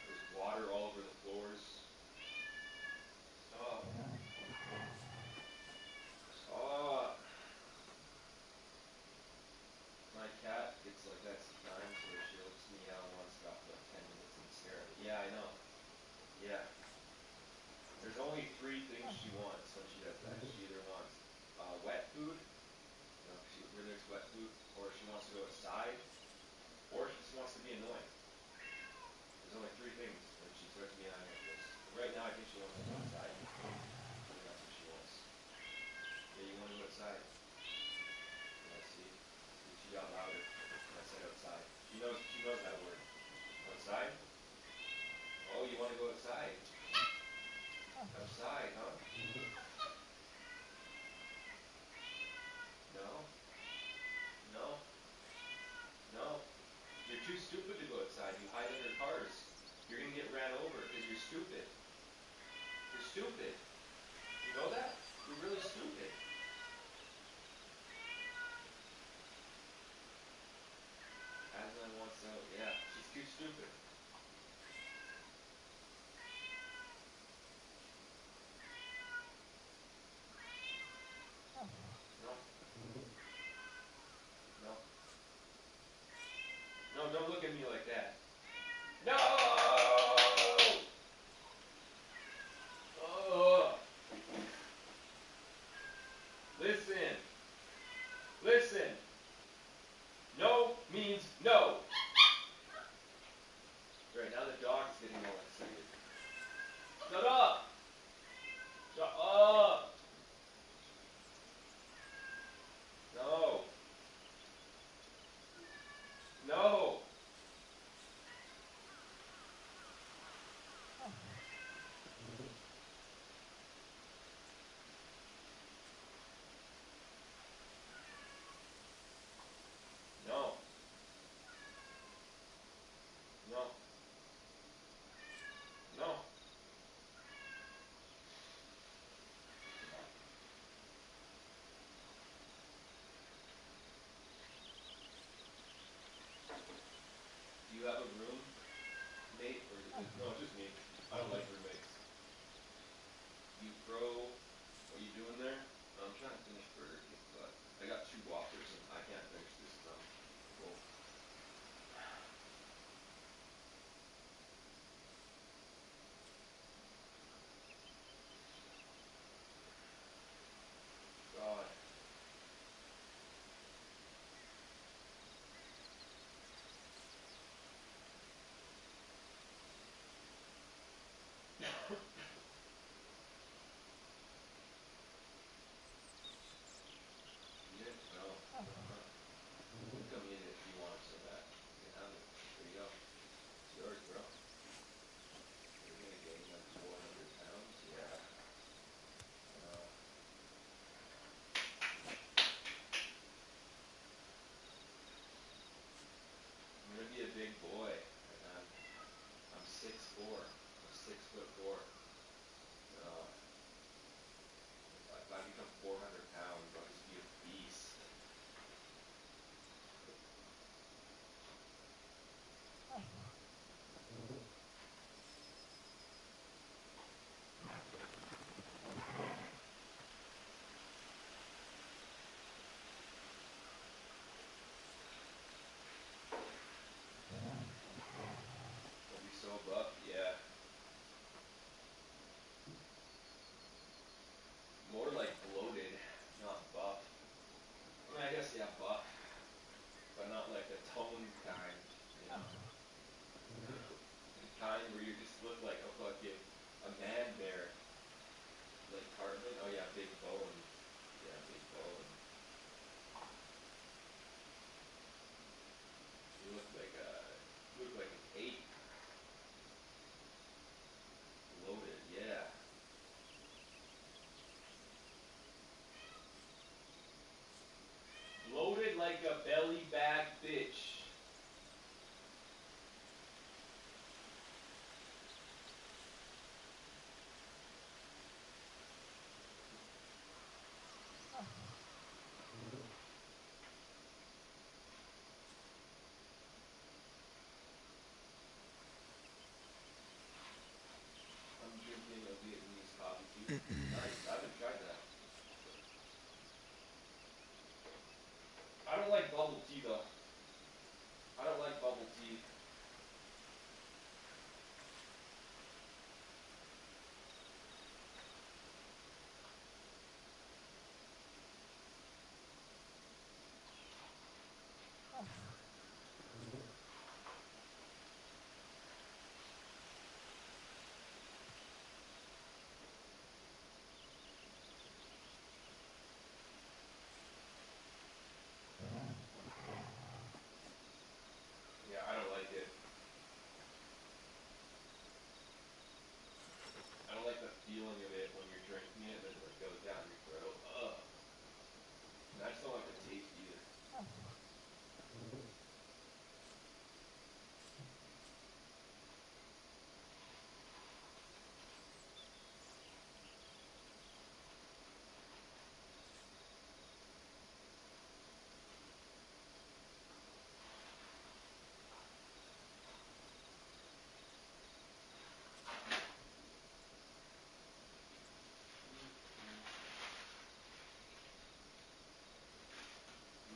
There's water all over the floors. Stop. Stop. My cat gets like that sometimes where she'll just meow non-stop for like 10 minutes and stare at me. Yeah, I know. Yeah. There's only 3 things she wants when she does that. She either wants wet food, you know, she really likes wet food, or she wants to go outside, or she just wants to be annoying. There's only 3 things when she starts meowing like this. Right now, I think she wants to go outside. I think that's what she wants. Yeah, you want to go outside? Yeah, see? She got louder when I said outside. She knows that word. Outside? Oh, you want to go outside? Outside, huh? No? No? No? You're too stupid to go outside. You hide under cars. You're going to get ran over because you're stupid. You're stupid. You know that? You're really stupid. Aslan wants out. Yeah, she's too stupid. No. No. No, don't look at me like that. No! Oh! Listen. Listen. No means no. Right, now the dog's getting all excited. Shut up! Shut up! No. No. No. No. No. Do you have a room, mate? Or no, it's just me. I don't like roommates. You pro, what are you doing there? I'm trying to finish Burger King, but I got 2 Whoppers and I can't finish this stuff. Well, God. You didn't? No. Huh. You can come eat it if you want so bad. You can have it. There you go. It's yours, bro. You're gonna gain like 400 pounds? Yeah. I know. I'm gonna be a big boy. And I'm 6'4". I'm 6'4". If I become 400 Nice. I haven't tried that. I don't like bubble tea though. I don't like bubble tea. Yeah, I don't like it. I don't like the feeling of it when you're drinking it and then it goes down your throat. Ugh. And I just don't like the taste either.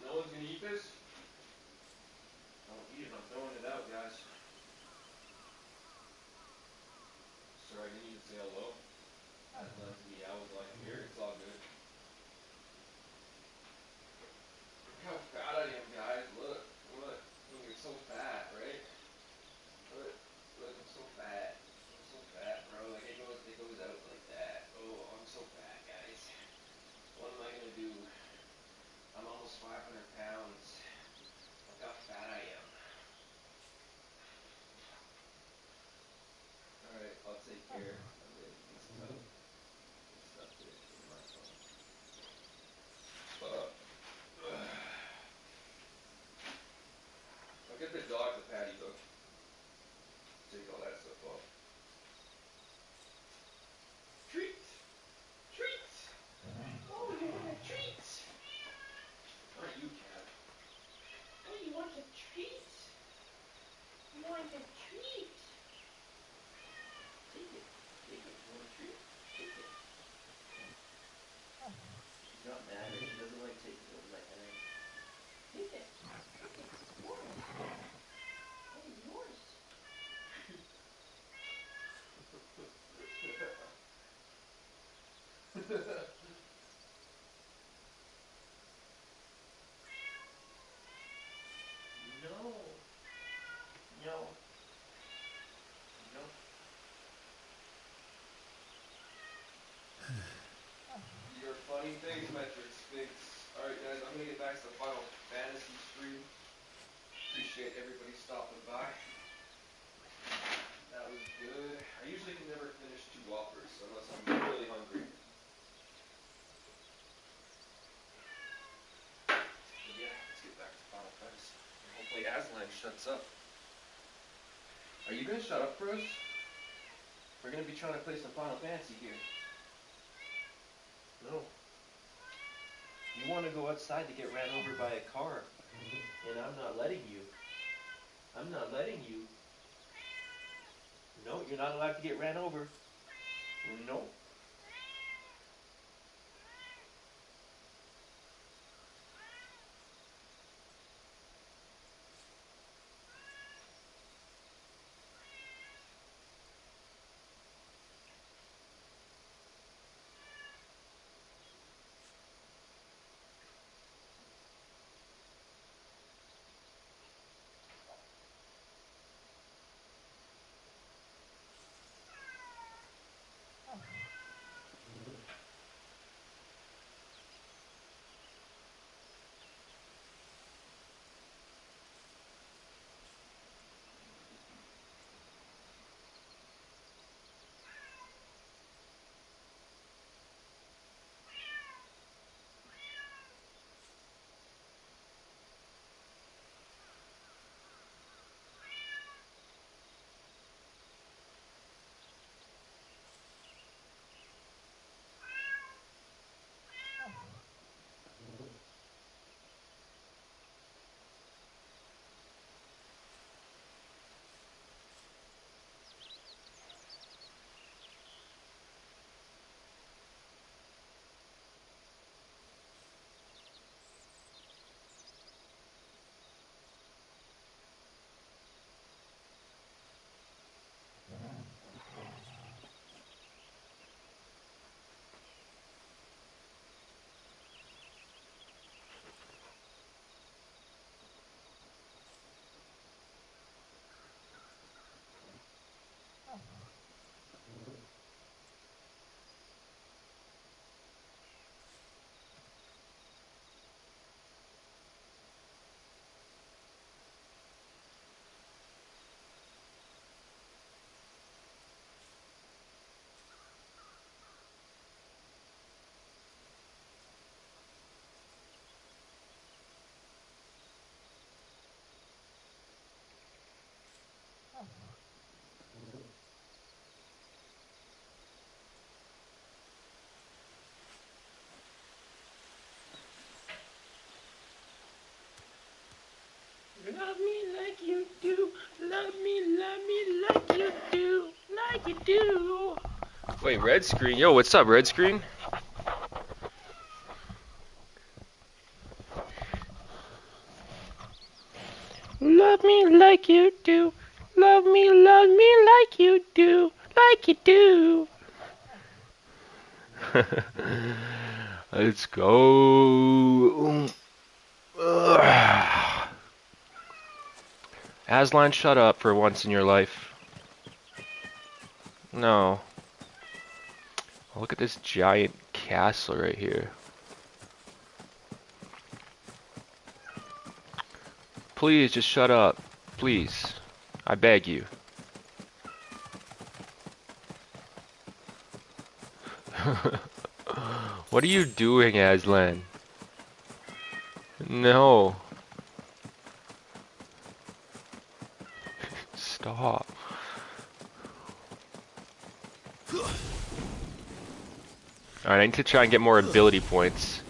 No one's gonna eat this? Don't eat it. I'm throwing it out, guys. Sorry, I didn't even say hello. Aslan's meows like here. It's all good. Look how fat I am, guys. Look. Look. Look, it's so fat, right? Look. Look, I'm so fat. I'm so fat, bro. Like, it goes out like that. Oh, I'm so fat, guys. What am I gonna do? I'm almost 500 pounds. Look how fat I am. Alright, I'll take care of it. It's tough. It's tough to in my phone. I'll get the dog the patty hook. Take all that stuff off. Treat! Treat! Oh, you want a treat! Not you, cat. Oh, you want a treat? You want a treat? Take it. Take it. You want a treat? Take it. She's not mad, but she doesn't like taking it over my head. Take it. Take it. It's yours. That is yours. No. No. No. Your funny face metrics, Sphinx. Alright guys, I'm gonna get back to the Final Fantasy stream. Appreciate everybody stopping by. That was good. I usually can never finish 2 Whoppers unless I'm really hungry. But yeah, let's get back to Final Fantasy. And hopefully Aslan shuts up. Are you gonna shut up for us? We're gonna be trying to play some Final Fantasy here. No. You want to go outside to get ran over by a car. And I'm not letting you. I'm not letting you. No, you're not allowed to get ran over. No. do. Wait, red screen? Yo, what's up, red screen? Love me like you do. Love me like you do. Like you do. Let's go. Aslan, shut up for once in your life. No. Look at this giant castle right here. Please, just shut up. Please. I beg you. What are you doing, Aslan? No. Stop. Alright, I need to try and get more ability points.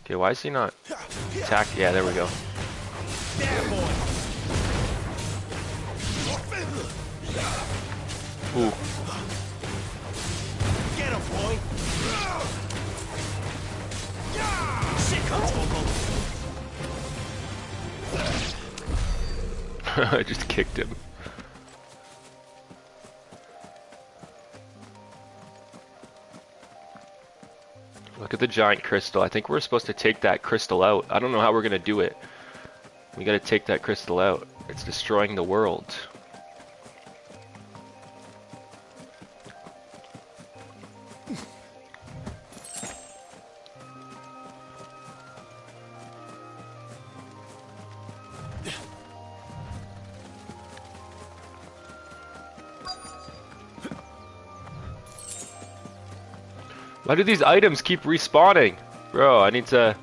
Okay, why is he not attack? Yeah, there we go. Ooh. Get him, boy. Sick of I just kicked him. Look at the giant crystal. I think we're supposed to take that crystal out. I don't know how we're gonna do it. We gotta take that crystal out. It's destroying the world. Why do these items keep respawning? Bro, I need to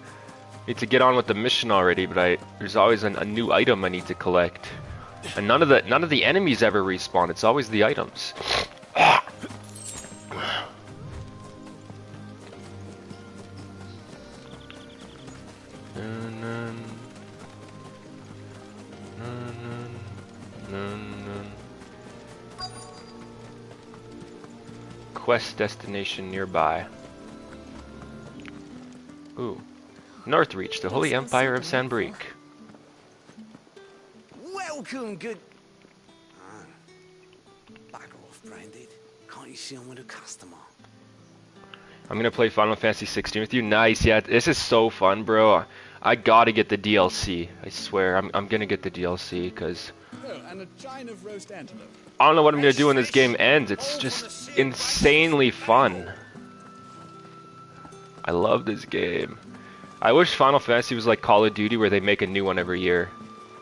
get on with the mission already, but there's always a new item I need to collect. And none of the enemies ever respawn. It's always the items. Quest destination nearby. Ooh. Northreach, the Holy Empire of Sanbreek. Welcome, good... Back off, Branded. Can't you see I'm with a customer? I'm gonna play Final Fantasy 16 with you. Nice, yeah, this is so fun, bro. I gotta get the DLC. I swear, I'm gonna get the DLC, because... Oh, and a chine of roast antelope. I don't know what I'm gonna do when this game ends. It's just insanely fun. I love this game. I wish Final Fantasy was like Call of Duty where they make a new one every year.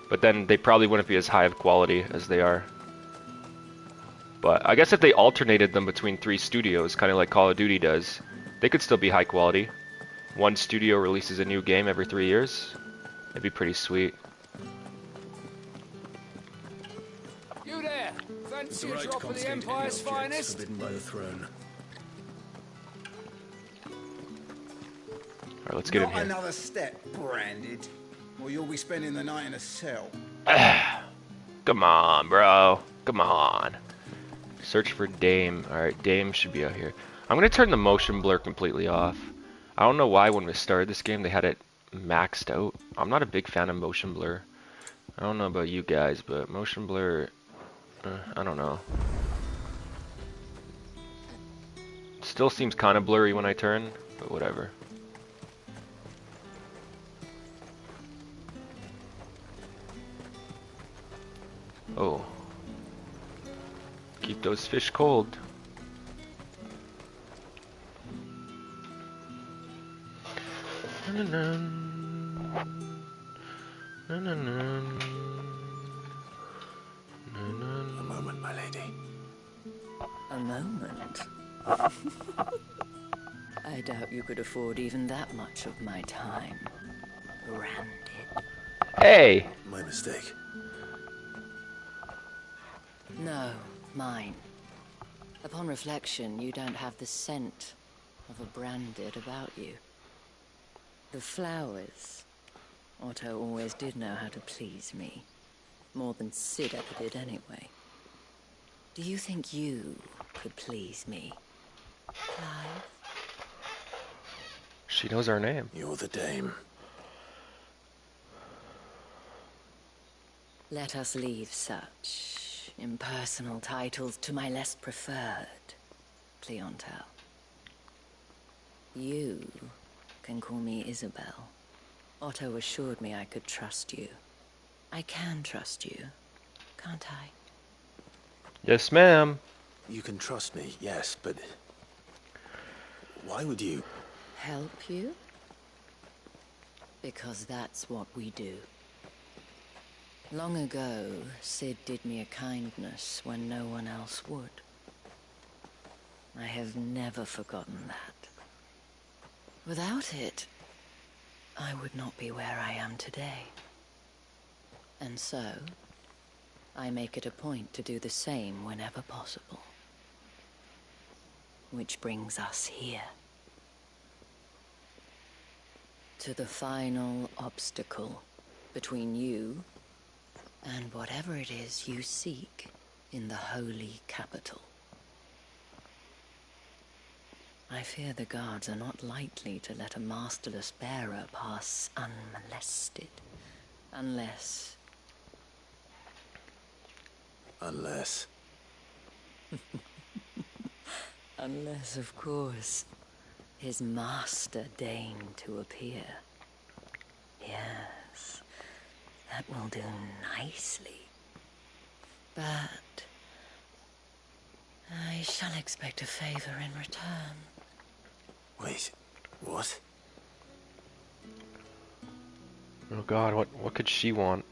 But then they probably wouldn't be as high of quality as they are. But I guess if they alternated them between 3 studios, kind of like Call of Duty does, they could still be high quality. One studio releases a new game every 3 years. It'd be pretty sweet. You there! Fancy a drop of the Empire's finest? Forbidden by the throne. Alright, let's get in here. Another step, Branded, or you'll be spending the night in a cell. Come on, bro. Come on. Search for Dame. Alright, Dame should be out here. I'm gonna turn the motion blur completely off. I don't know why when we started this game they had it maxed out. I'm not a big fan of motion blur. I don't know about you guys, but motion blur... I don't know. Still seems kind of blurry when I turn, but whatever. Oh. Keep those fish cold. A moment, my lady. A moment? I doubt you could afford even that much of my time. Branded. Hey! My mistake. No, mine. Upon reflection, you don't have the scent of a Branded about you. The flowers. Otto always did know how to please me. More than Sid ever did anyway. Do you think you could please me, Clive? She knows our name. You're the dame. Let us leave such impersonal titles to my less preferred clientele. You can call me Isabel. Otto assured me I could trust you. I can trust you, can't I? Yes, ma'am. You can trust me, yes, but... why would you? Help you? Because that's what we do. Long ago, Sid did me a kindness when no one else would. I have never forgotten that. Without it, I would not be where I am today. And so, I make it a point to do the same whenever possible. Which brings us here. To the final obstacle between you and whatever it is you seek in the holy capital. I fear the guards are not likely to let a masterless bearer pass unmolested. Unless... Unless... Unless, of course, his master deigned to appear. Yes, that will do nicely. But I shall expect a favor in return. Wait, what? Oh God, what could she want?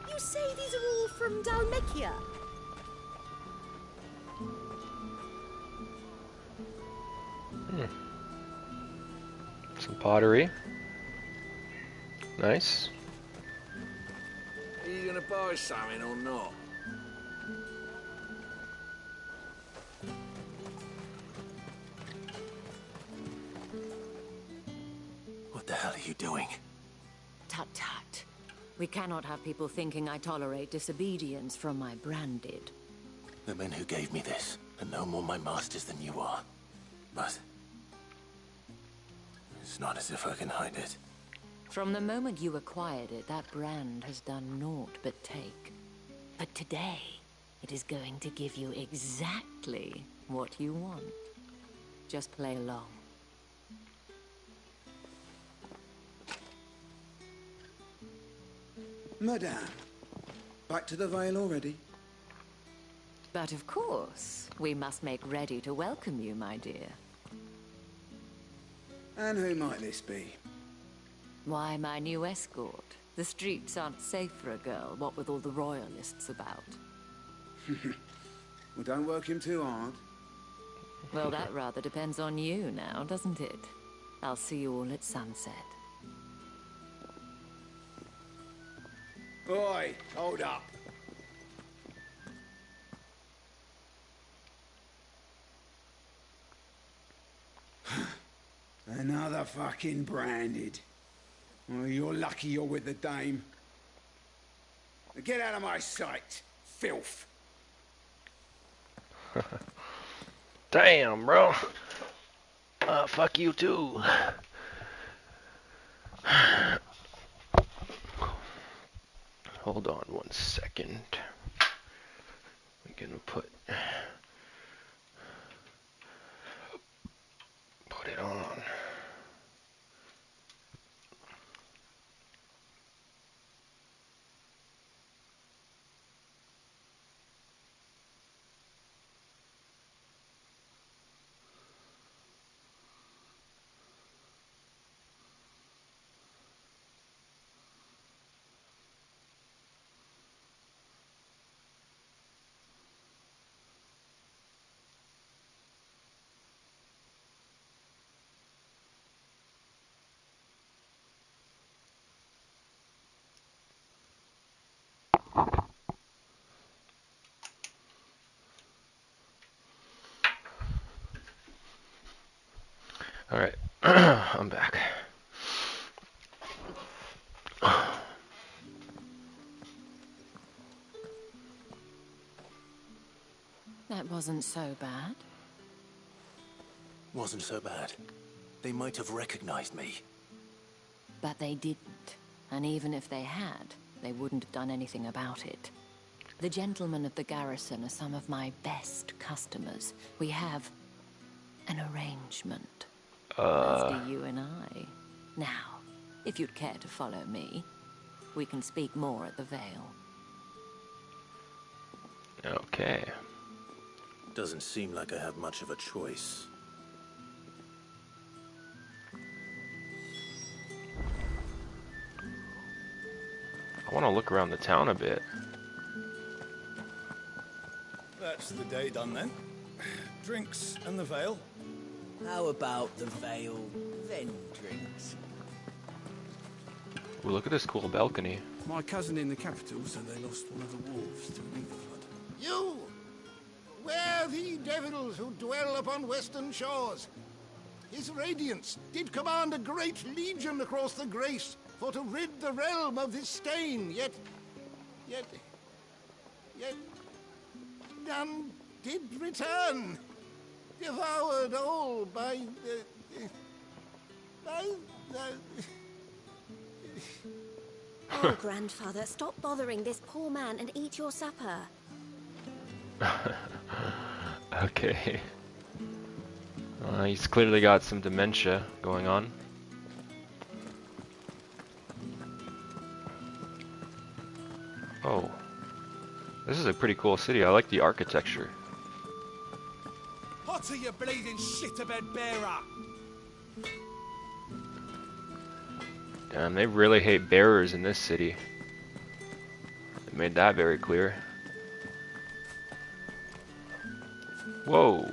You say these are all from Dalmekia? Some pottery. Nice. Are you gonna buy something or not? What the hell are you doing? Tut tut. We cannot have people thinking I tolerate disobedience from my branded. The men who gave me this are no more my masters than you are. But... it's not as if I can hide it. From the moment you acquired it, that brand has done naught but take. But today, it is going to give you exactly what you want. Just play along. Madame, back to the Vale already? But of course, we must make ready to welcome you, my dear. And who might this be? Why, my new escort. The streets aren't safe for a girl, what with all the royalists about. Well, don't work him too hard. Well, that rather depends on you now, doesn't it? I'll see you all at sunset. Oi, hold up. Another fucking branded. Well, you're lucky you're with the dame. Now get out of my sight, filth. Damn, bro. Fuck you too. Hold on 1 second. We can put it on. Alright, I'm back. That wasn't so bad. Wasn't so bad. They might have recognized me. But they didn't. And even if they had, they wouldn't have done anything about it. The gentlemen of the garrison are some of my best customers. We have an arrangement. As do you and I. Now, if you'd care to follow me, we can speak more at the Vale. Okay. Doesn't seem like I have much of a choice. I want to look around the town a bit. That's the day done then. Drinks and the Vale. How about the Vale, then drinks? Ooh, look at this cool balcony. My cousin in the capital said they lost one of the wolves to an eagle flood. You! Where the devils who dwell upon western shores? His radiance did command a great legion across the grace for to rid the realm of this stain, yet none did return, devoured all by the... Oh, grandfather, stop bothering this poor man and eat your supper. Okay. He's clearly got some dementia going on. Oh. This is a pretty cool city. I like the architecture. What are you bleeding shit-a-bed bearer? Damn, they really hate bearers in this city. They made that very clear. Whoa.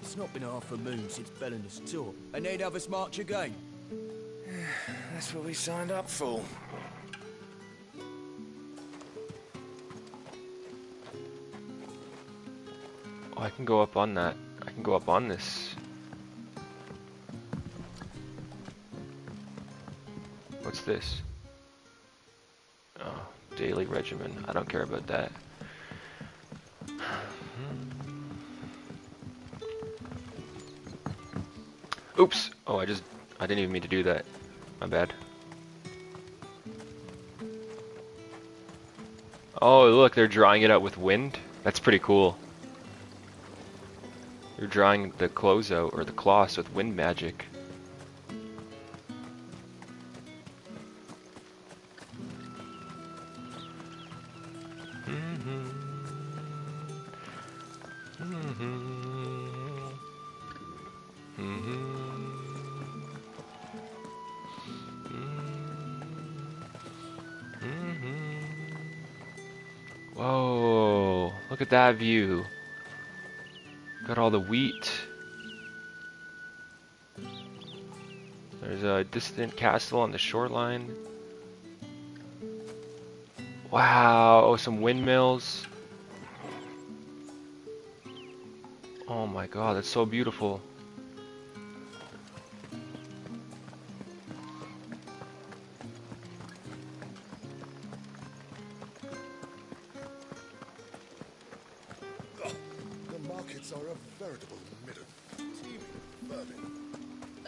It's not been half a moon since Bellinger's tour, and they'd have us march again. That's what we signed up for. Oh, I can go up on that. I can go up on this. What's this? Oh, daily regimen. I don't care about that. Oops! Oh, I didn't even mean to do that. My bad. Oh, look, they're drawing it out with wind. That's pretty cool. They're drawing the clothes out, or the cloths, with wind magic. Whoa, look at that view. Got all the wheat. There's a distant castle on the shoreline. Wow, some windmills. Oh my god, that's so beautiful. The markets are a veritable middle, teeming with vermin.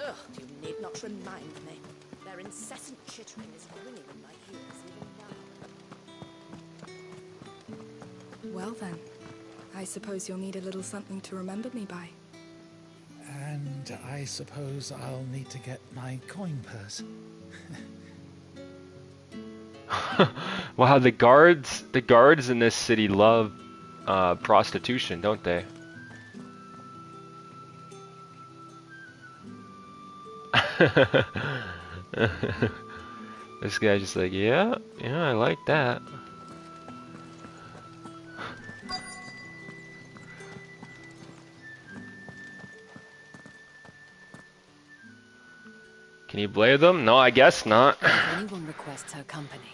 Ugh, you need not remind me. Their incessant chittering is ringing in my ears even now. Well then, I suppose you'll need a little something to remember me by. And I suppose I'll need to get my coin purse. Wow, the guards in this city love prostitution, don't they? This guy's just like, yeah, I like that. Can you blame them? No, I guess not. If anyone requests her company,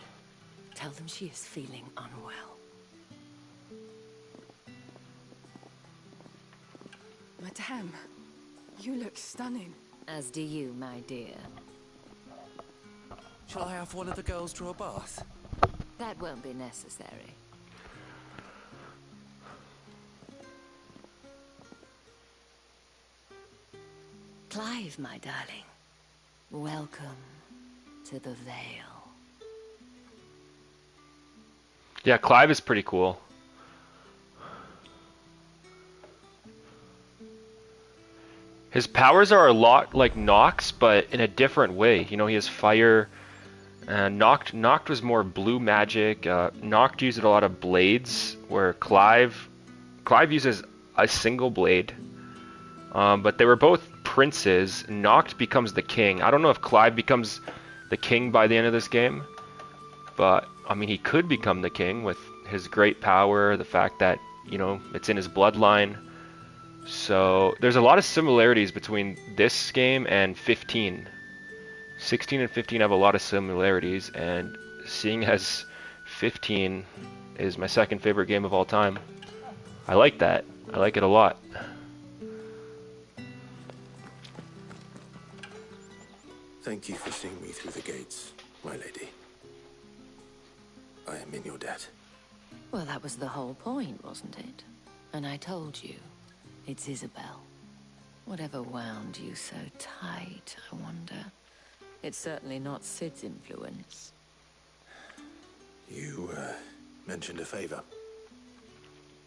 tell them she is feeling unwell. Madame, you look stunning. As do you, my dear. Shall I have one of the girls draw a bath? That won't be necessary. Clive, my darling. Welcome to the Vale. Yeah, Clive is pretty cool. His powers are a lot like Nox, but in a different way. You know, he has fire. Noct was more blue magic. Noct used a lot of blades, where Clive uses a single blade. But they were both princes. Noct becomes the king. I don't know if Clive becomes the king by the end of this game, but I mean, he could become the king with his great power, the fact that, you know, it's in his bloodline. So there's a lot of similarities between this game and 15. 16 and 15 have a lot of similarities, and seeing as 15 is my second favorite game of all time, I like that. I like it a lot. Thank you for seeing me through the gates, my lady. I am in your debt. Well, that was the whole point, wasn't it? And I told you, it's Isabel. Whatever wound you so tight, I wonder. It's certainly not Sid's influence. You, mentioned a favor.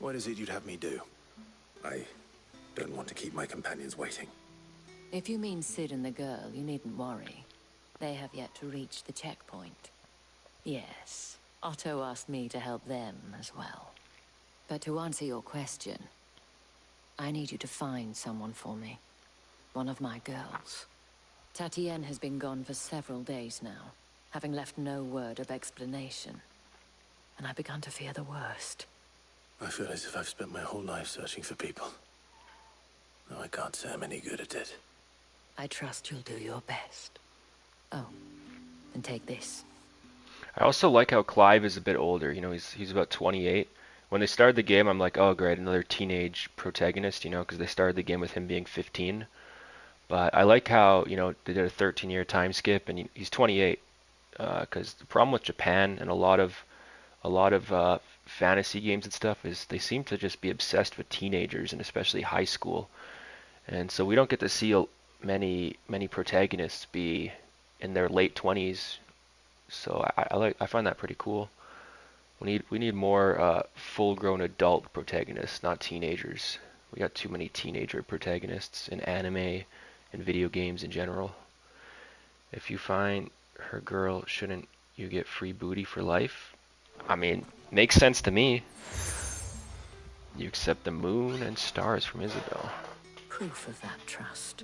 What is it you'd have me do? I don't want to keep my companions waiting. If you mean Sid and the girl, you needn't worry. They have yet to reach the checkpoint. Yes, Otto asked me to help them as well. But to answer your question, I need you to find someone for me. One of my girls. Tatienne has been gone for several days now, having left no word of explanation. And I've begun to fear the worst. I feel as if I've spent my whole life searching for people. No, I can't say I'm any good at it. I trust you'll do your best. Oh, and take this. I also like how Clive is a bit older. You know, he's about 28. When they started the game, I'm like, oh great, another teenage protagonist, you know, because they started the game with him being 15. But I like how, you know, they did a 13-year time skip, and he's 28. Because the problem with Japan and a lot of fantasy games and stuff is they seem to just be obsessed with teenagers, and especially high school. And so we don't get to see many protagonists be in their late 20s. So I find that pretty cool. We need more full-grown adult protagonists, not teenagers. We got too many teenager protagonists in anime and video games in general. If you find her girl, shouldn't you get free booty for life? I mean, makes sense to me. You accept the moon and stars from Isabel. Proof of that trust.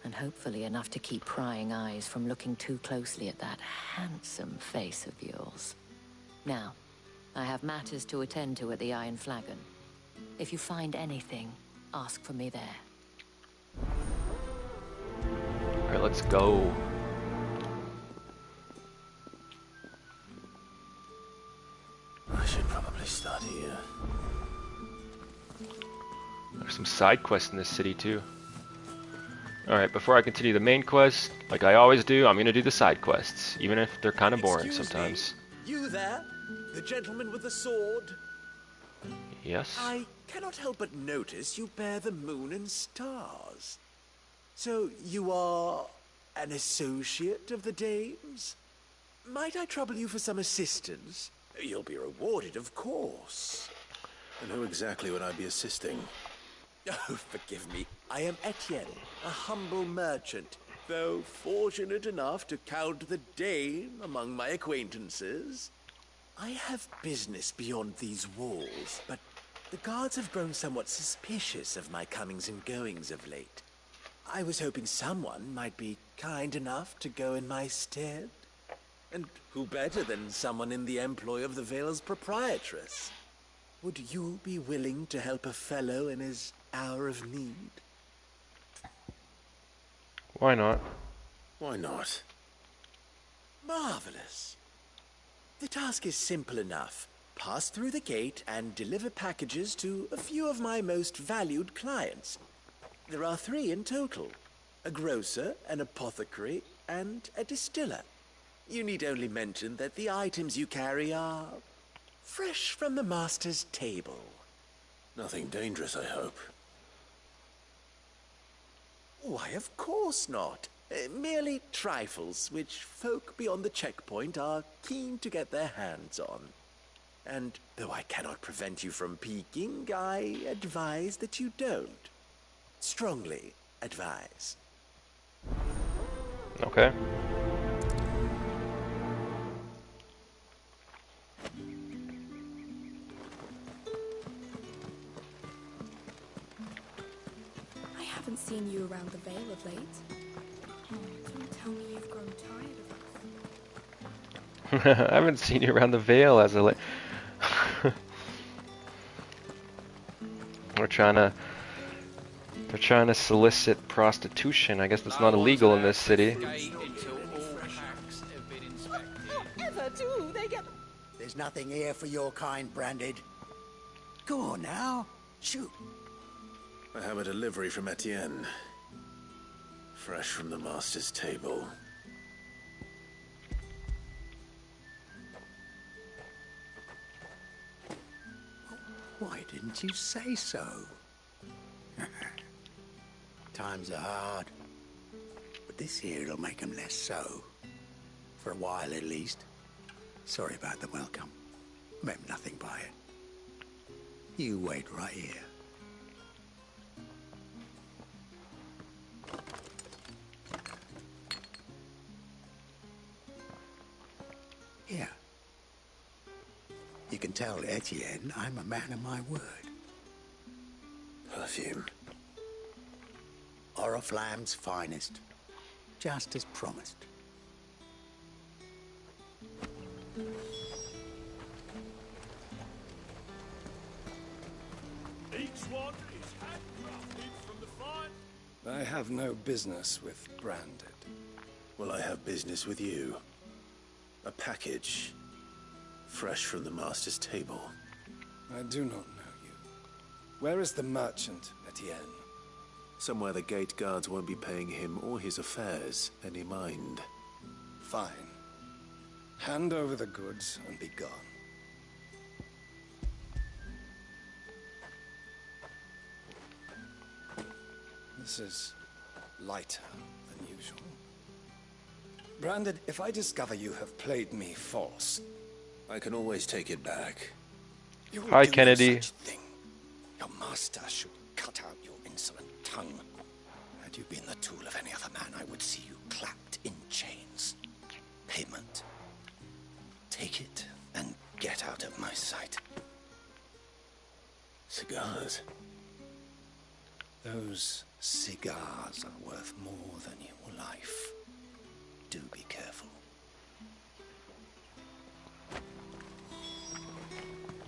And hopefully enough to keep prying eyes from looking too closely at that handsome face of yours. Now, I have matters to attend to at the Iron Flagon. If you find anything, ask for me there. Alright, let's go. I should probably start here. There's some side quests in this city too. Alright, before I continue the main quest, like I always do, I'm gonna do the side quests, even if they're kind of boring sometimes. You there? The gentleman with the sword? Yes? I cannot help but notice you bear the moon and stars. So you are an associate of the dames? Might I trouble you for some assistance? You'll be rewarded, of course. And who exactly would I be assisting? Oh, forgive me. I am Etienne, a humble merchant, though fortunate enough to count the dame among my acquaintances. I have business beyond these walls, but the guards have grown somewhat suspicious of my comings and goings of late. I was hoping someone might be kind enough to go in my stead. And who better than someone in the employ of the Vale's proprietress? Would you be willing to help a fellow in his hour of need? Why not? Why not? Marvelous. The task is simple enough. Pass through the gate and deliver packages to a few of my most valued clients. There are 3 in total. A grocer, an apothecary, and a distiller. You need only mention that the items you carry are fresh from the master's table. Nothing dangerous, I hope. Why, of course not. Merely trifles which folk beyond the checkpoint are keen to get their hands on. And though I cannot prevent you from peeking, I advise that you don't. Strongly advise. Okay. I haven't seen you around the Vale of late. Oh, don't tell me you've grown tired of us. I haven't seen you around the Vale as a late. They're trying to solicit prostitution. I guess that's not illegal in this city. Whatever do they get? There's nothing here for your kind, Branded. Go on now. Shoot. I have a delivery from Etienne. Fresh from the master's table. Why didn't you say so? Times are hard. But this here'll make 'em less so. For a while, at least. Sorry about the welcome. Meant nothing by it. You wait right here. Here. You can tell Etienne I'm a man of my word. Perfume. Oriflamme's finest. Just as promised. Each one is handcrafted from the fine. I have no business with Branded. Well, I have business with you. A package. Fresh from the master's table. I do not know you. Where is the merchant, Etienne? Somewhere the gate guards won't be paying him or his affairs any mind. Fine. Hand over the goods and be gone. This is lighter than usual. Branded, if I discover you have played me false... I can always take it back. You will Hi, do no Kennedy. such thing. Your master should cut out your insolent tongue. Had you been the tool of any other man, I would see you clapped in chains. Payment. Take it and get out of my sight. Cigars? Those cigars are worth more than your life. Do be careful.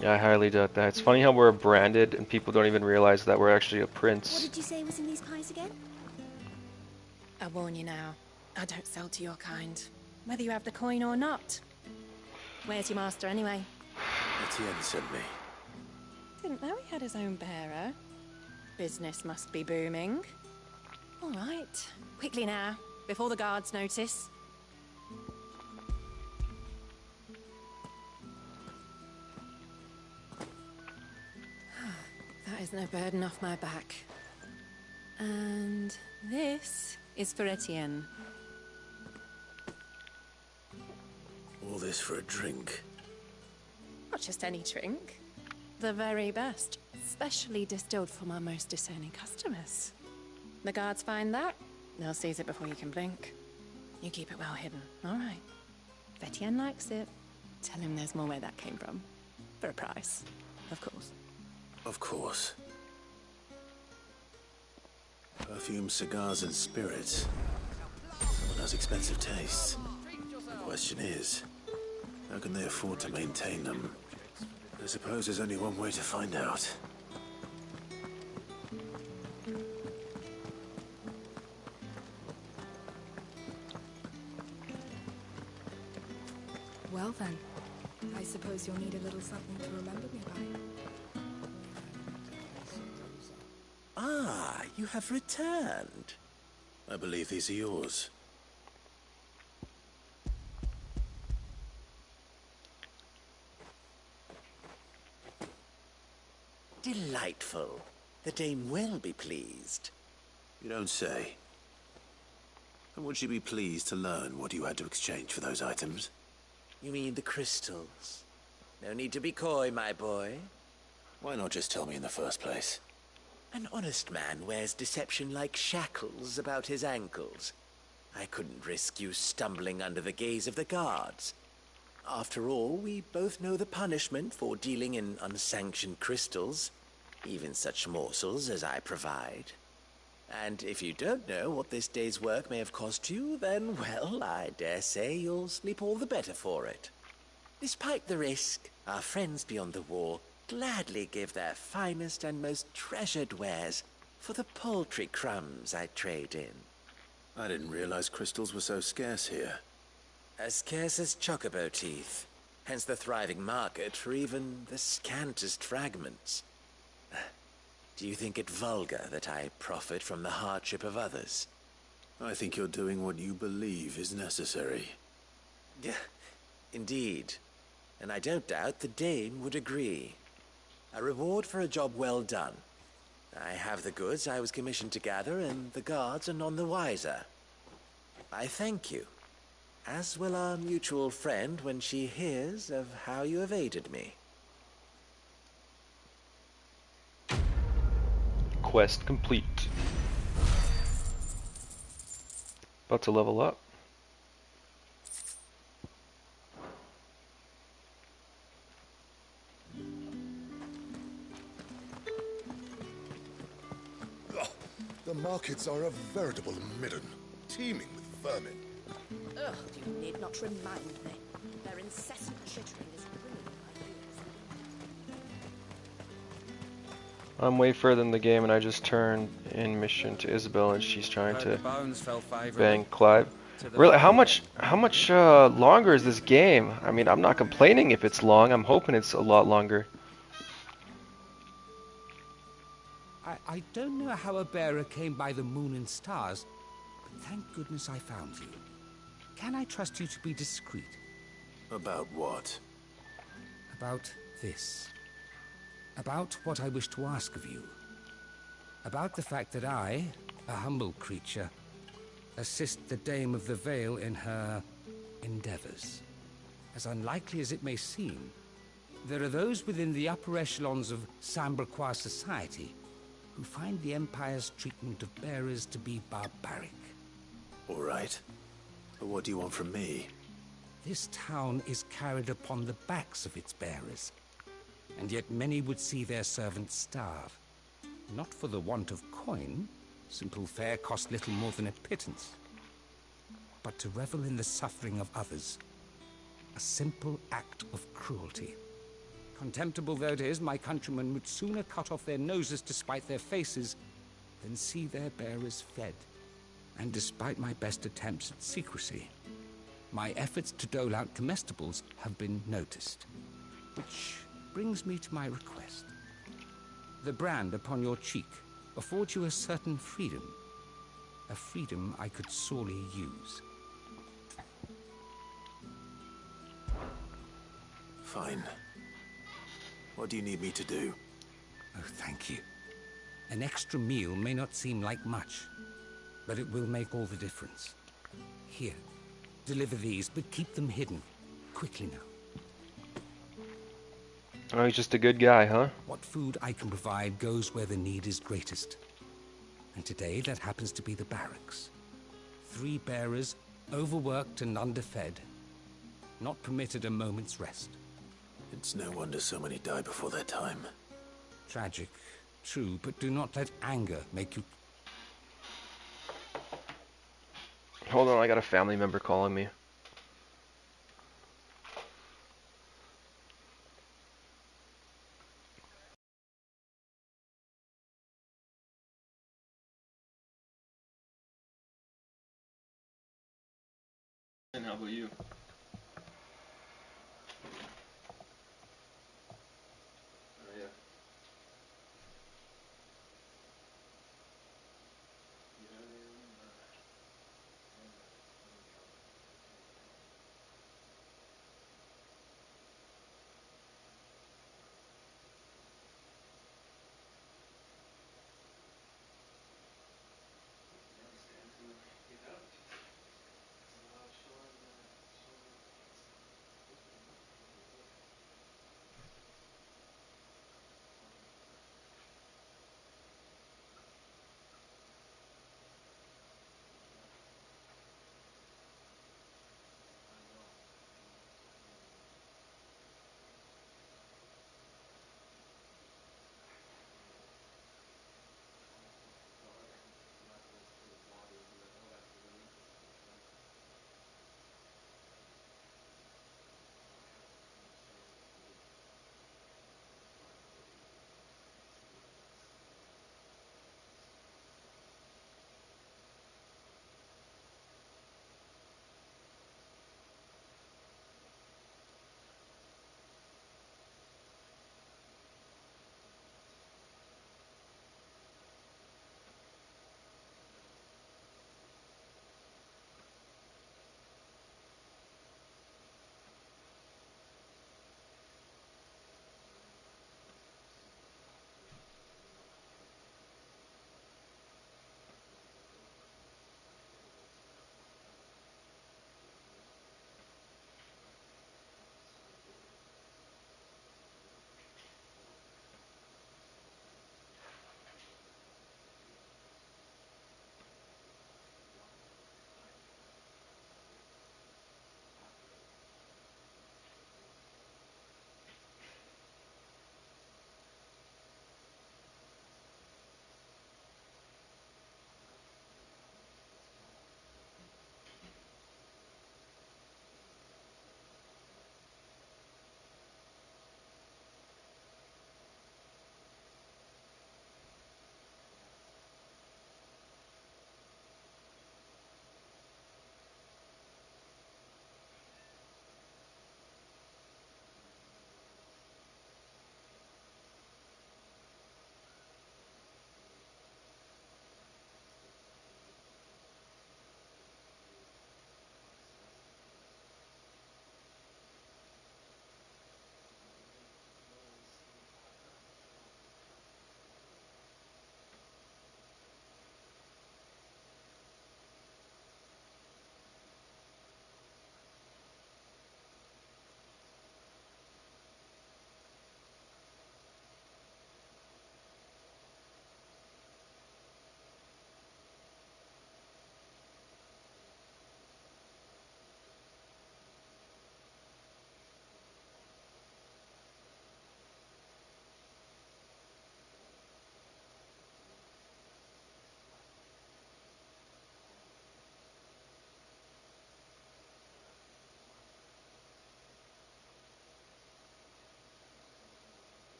Yeah, I highly doubt that. It's funny how we're branded and people don't even realize that we're actually a What prince. did you say was in these pies again? I warn you now, I don't sell to your kind, whether you have the coin or not. Where's your master anyway? Etienne sent me. Didn't know he had his own bearer. Business must be booming. All right, quickly now, before the guards notice. That is no burden off my back. And this is for Etienne. All this for a drink. Not just any drink. The very best. Specially distilled for my most discerning customers. The guards find that, they'll seize it before you can blink. You keep it well hidden, all right? If Etienne likes it, tell him there's more where that came from. For a price, of course. Of course. Perfume, cigars, and spirits. Someone has expensive tastes. The question is, how can they afford to maintain them? I suppose there's only one way to find out. Well then, I suppose you'll need a little something to remember me by. Ah, you have returned. I believe these are yours. Delightful. The dame will be pleased. You don't say. And would she be pleased to learn what you had to exchange for those items? You mean the crystals? No need to be coy, my boy. Why not just tell me in the first place? An honest man wears deception like shackles about his ankles. I couldn't risk you stumbling under the gaze of the guards. After all, we both know the punishment for dealing in unsanctioned crystals, even such morsels as I provide. And if you don't know what this day's work may have cost you, then, well, I dare say you'll sleep all the better for it. Despite the risk, our friends beyond the wall gladly give their finest and most treasured wares for the paltry crumbs I trade in. I didn't realize crystals were so scarce here. As scarce as chocobo teeth, hence the thriving market for even the scantest fragments. Do you think it vulgar that I profit from the hardship of others? I think you're doing what you believe is necessary. Yeah, indeed. And I don't doubt the Dame would agree. A reward for a job well done. I have the goods I was commissioned to gather, and the guards are none the wiser. I thank you, as will our mutual friend when she hears of how you have aided me. Quest complete. About to level up. The markets are a veritable midden, teeming with vermin. Ugh, you need not remind me. Their incessant chittering is ringing in my ears. I'm way further in the game and I just turned in mission to Isabel and she's trying to bang Clive. Really, how much longer is this game? I mean, I'm not complaining if it's long. I'm hoping it's a lot longer. I don't know how a bearer came by the moon and stars, but thank goodness I found you. Can I trust you to be discreet? About what? About this. About what I wish to ask of you. About the fact that I, a humble creature, assist the Dame of the Vale in her endeavors. As unlikely as it may seem, there are those within the upper echelons of Samberquois society who find the Empire's treatment of bearers to be barbaric. All right. But what do you want from me? This town is carried upon the backs of its bearers, and yet many would see their servants starve. Not for the want of coin, simple fare cost little more than a pittance, but to revel in the suffering of others, a simple act of cruelty. Contemptible though it is, my countrymen would sooner cut off their noses to spite their faces than see their bearers fed. And despite my best attempts at secrecy, my efforts to dole out comestibles have been noticed. Which brings me to my request. The brand upon your cheek affords you a certain freedom. A freedom I could sorely use. Fine. What do you need me to do? Oh, thank you. An extra meal may not seem like much, but it will make all the difference. Here, deliver these, but keep them hidden. Quickly now. Oh, he's just a good guy, huh? What food I can provide goes where the need is greatest. And today, that happens to be the barracks. 3 bearers, overworked and underfed, not permitted a moment's rest. It's no wonder so many die before their time. Tragic, true, but do not let anger make you... Hold on, I got a family member calling me. And how about you? Oh, yeah. Get out.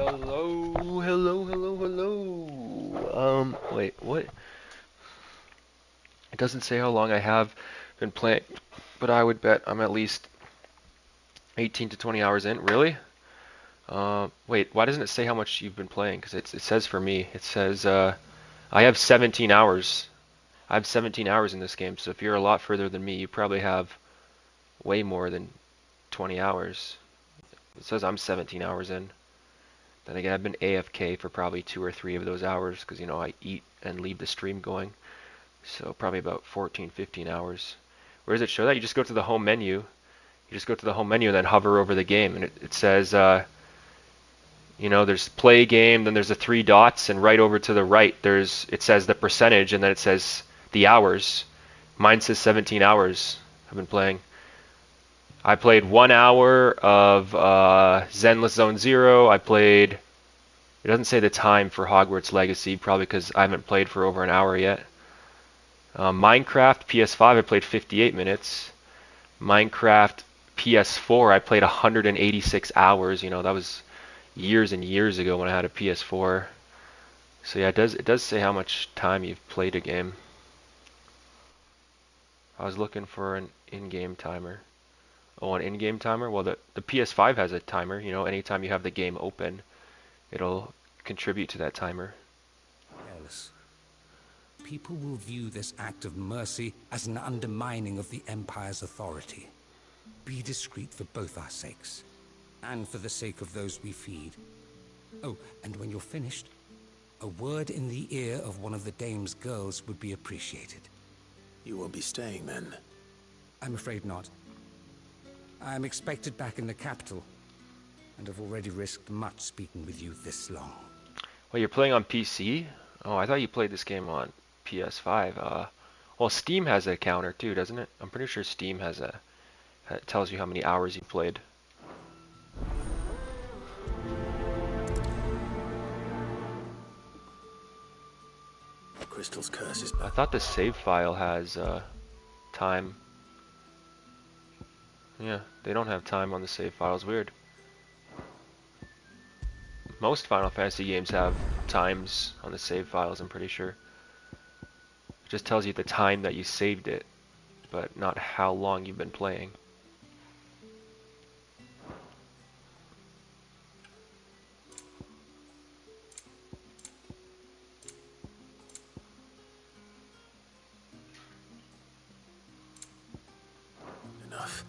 hello. Wait, what? It doesn't say how long I have been playing, but I would bet I'm at least 18 to 20 hours in. Really? Wait, why doesn't it say how much you've been playing? Because it says for me, it says I have 17 hours. I have 17 hours in this game, so if you're a lot further than me, you probably have way more than 20 hours. It says I'm 17 hours in. Then again, I've been AFK for probably 2 or 3 of those hours because, you know, I eat and leave the stream going. So probably about 14, 15 hours. Where does it show that? You just go to the home menu. You just go to the home menu and then hover over the game. And it says, you know, there's play game, then there's the 3 dots, and right over to the right, it says the percentage, and then it says the hours. Mine says 17 hours I've been playing. I played 1 hour of Zenless Zone Zero. It doesn't say the time for Hogwarts Legacy, probably because I haven't played for over an hour yet. Minecraft PS5, I played 58 minutes. Minecraft PS4, I played 186 hours. You know, that was years and years ago when I had a PS4. So yeah, it does say how much time you've played a game. I was looking for an in-game timer. Oh, an in-game timer? Well, the PS5 has a timer. You know, anytime you have the game open, it'll contribute to that timer. Careless. People will view this act of mercy as an undermining of the Empire's authority. Be discreet for both our sakes, and for the sake of those we feed. Oh, and when you're finished, a word in the ear of one of the dame's girls would be appreciated. You won't be staying then? I'm afraid not. I'm expected back in the capital, and have already risked much speaking with you this long. Well, you're playing on PC? Oh, I thought you played this game on PS5. Well, Steam has a counter too, doesn't it? I'm pretty sure Steam has it tells you how many hours you played. Crystal's curse is... I thought the save file has time. Yeah, they don't have time on the save files. Weird. Most Final Fantasy games have times on the save files, I'm pretty sure. It just tells you the time that you saved it, but not how long you've been playing. Enough.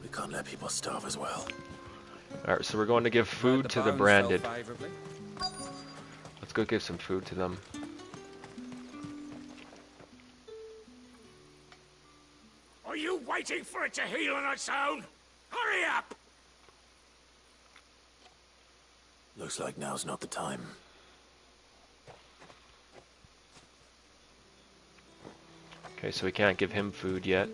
We can't let people starve as well. Alright, so we're going to give food to the branded. Let's go give some food to them. Are you waiting for it to heal on its own? Hurry up! Looks like now's not the time. Okay, so we can't give him food yet.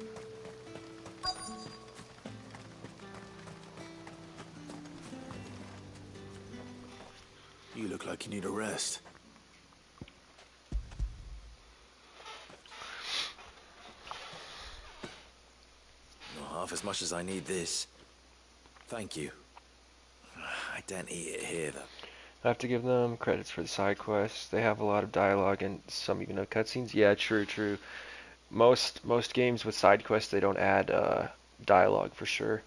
You look like you need a rest. Not half as much as I need this. Thank you. I don't eat it here, though. I have to give them credits for the side quests. They have a lot of dialogue and some even have cutscenes. Yeah, true. Most games with side quests, they don't add dialogue for sure.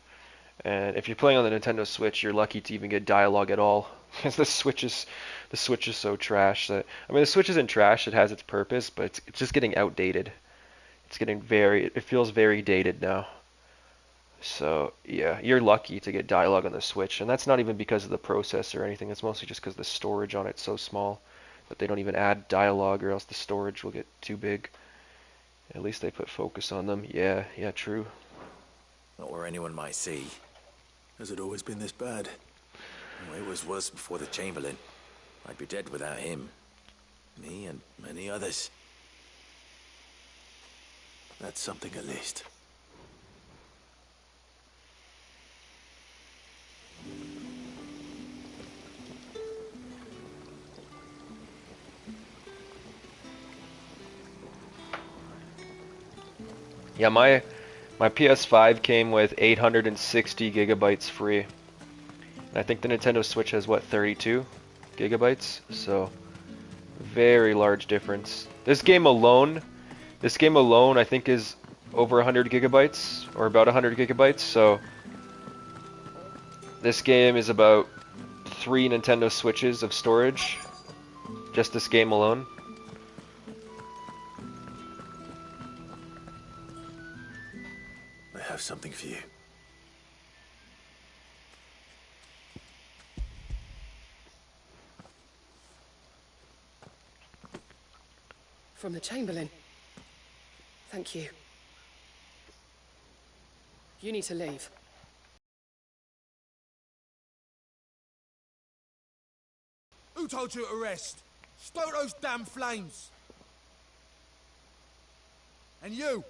And if you're playing on the Nintendo Switch, you're lucky to even get dialogue at all, because the Switch is so trash that, I mean, the Switch isn't trash. It has its purpose, but it's just getting outdated. It feels very dated now. So yeah, you're lucky to get dialogue on the Switch, and that's not even because of the processor or anything. It's mostly just because the storage on it's so small that they don't even add dialogue, or else the storage will get too big. At least they put focus on them. Yeah, true. Not where anyone might see. Has it always been this bad? Oh, it was worse before the Chamberlain. I'd be dead without him. Me and many others. That's something at least. Yeah, my PS5 came with 860 gigabytes free. I think the Nintendo Switch has what, 32 gigabytes? So very large difference. This game alone I think is over 100 gigabytes or about 100 gigabytes. So this game is about 3 Nintendo Switches of storage. Just this game alone. I have something for you. From the Chamberlain. Thank you. You need to leave. Who told you to rest? Stoke those damn flames! And you!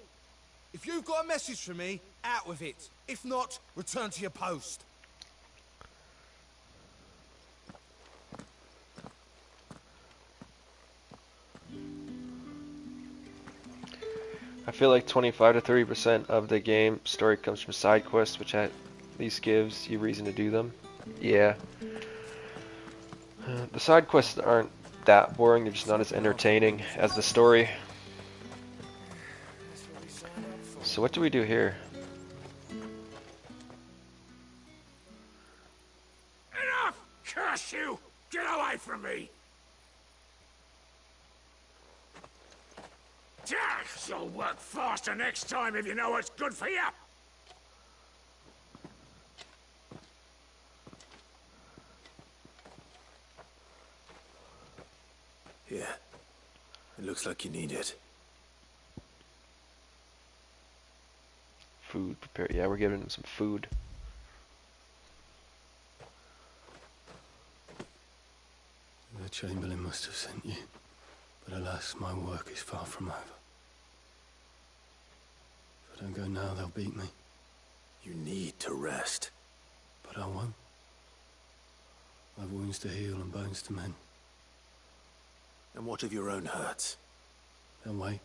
If you've got a message for me, out with it. If not, return to your post. I feel like 25 to 30% of the game story comes from side quests, which at least gives you reason to do them. Yeah. The side quests aren't that boring, they're just not as entertaining as the story. So what do we do here? Enough! Curse you! Get away from me! You'll work faster next time if you know what's good for you! Here. It looks like you need it. Food prepared. Yeah, we're giving him some food. The Chamberlain must have sent you, but alas, my work is far from over. If I don't go now, they'll beat me. You need to rest. But I won't. I've wounds to heal and bones to mend. And what of your own hurts? They'll wait.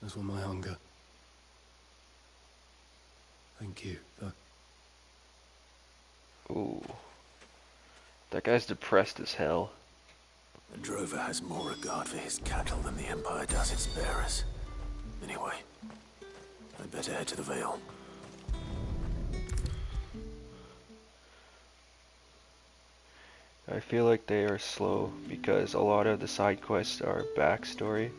As will my hunger. Thank you, though. Ooh. That guy's depressed as hell. A drover has more regard for his cattle than the Empire does its bearers. Anyway, I'd better head to the Vale. I feel like they are slow because a lot of the side quests are backstory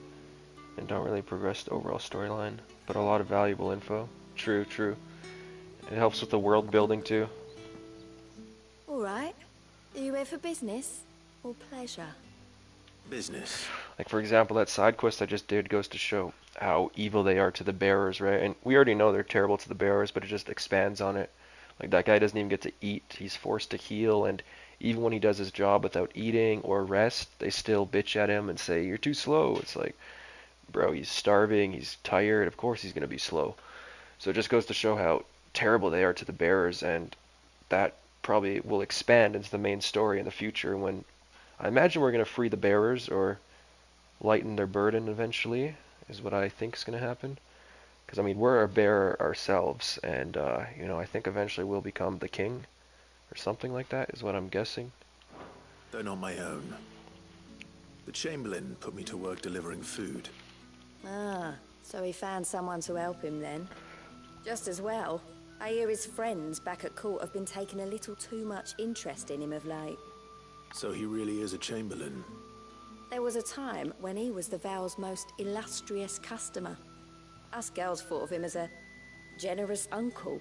and don't really progress the overall storyline, but a lot of valuable info. True, true. It helps with the world building too. Alright. Are you here for business or pleasure? Business. Like for example, that side quest I just did goes to show how evil they are to the bearers, right? And we already know they're terrible to the bearers, but it just expands on it. Like that guy doesn't even get to eat, he's forced to heal, and even when he does his job without eating or rest, they still bitch at him and say, you're too slow. It's like, bro, he's starving, he's tired, of course he's going to be slow. So it just goes to show how terrible they are to the bearers, and that probably will expand into the main story in the future when I imagine we're going to free the bearers or lighten their burden eventually, is what I think is going to happen. Because, I mean, we're a bearer ourselves, and, you know, I think eventually we'll become the king. Or something like that is what I'm guessing. Though not my own. The Chamberlain put me to work delivering food. Ah, so he found someone to help him then. Just as well. I hear his friends back at court have been taking a little too much interest in him of late. So he really is a Chamberlain? There was a time when he was the Vale's most illustrious customer. Us girls thought of him as a generous uncle.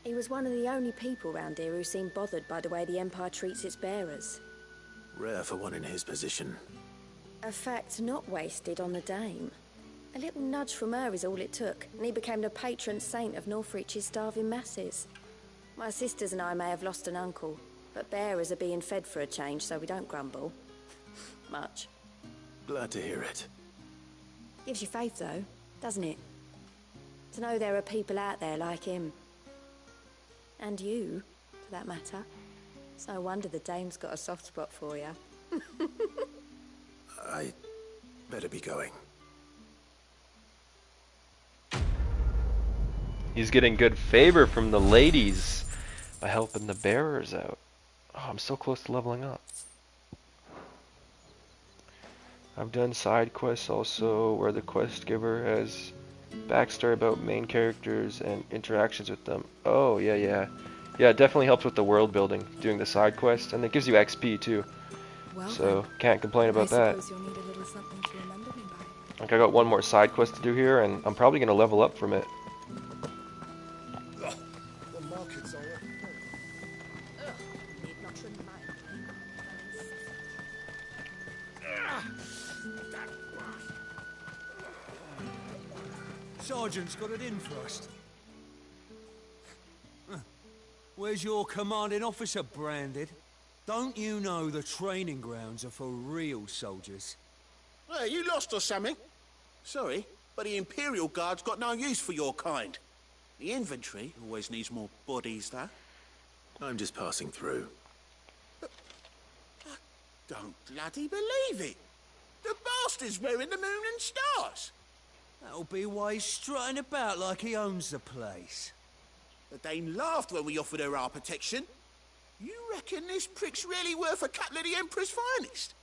He was one of the only people round here who seemed bothered by the way the Empire treats its bearers. Rare for one in his position. A fact not wasted on the dame. A little nudge from her is all it took, and he became the patron saint of Northreach's starving masses. My sisters and I may have lost an uncle, but bearers are being fed for a change, so we don't grumble. Much. Glad to hear it. Gives you faith, though, doesn't it? To know there are people out there like him. And you, for that matter. It's no wonder the dame's got a soft spot for you. I better be going. He's getting good favor from the ladies. by helping the bearers out. Oh, I'm so close to leveling up. I've done side quests also where the quest giver has backstory about main characters and interactions with them. Oh, yeah, yeah. Yeah, it definitely helps with the world building, doing the side quest, and it gives you XP too. Well, So, can't complain about that. I suppose you'll need a little something to remember me by. Like, I got one more side quest to do here, and I'm probably going to level up from it. The markets are Need not remind me. Sergeant's got it in for us. Where's your commanding officer, Branded? Don't you know the training grounds are for real soldiers? Hey, you lost or something? Sorry, but the Imperial Guard's got no use for your kind. The infantry always needs more bodies, though. I'm just passing through. I don't bloody believe it. The bastard's wearing the moon and stars. That'll be why he's strutting about like he owns the place. The Dane laughed when we offered her our protection. You reckon this prick's really worth a couple of the Emperor's finest?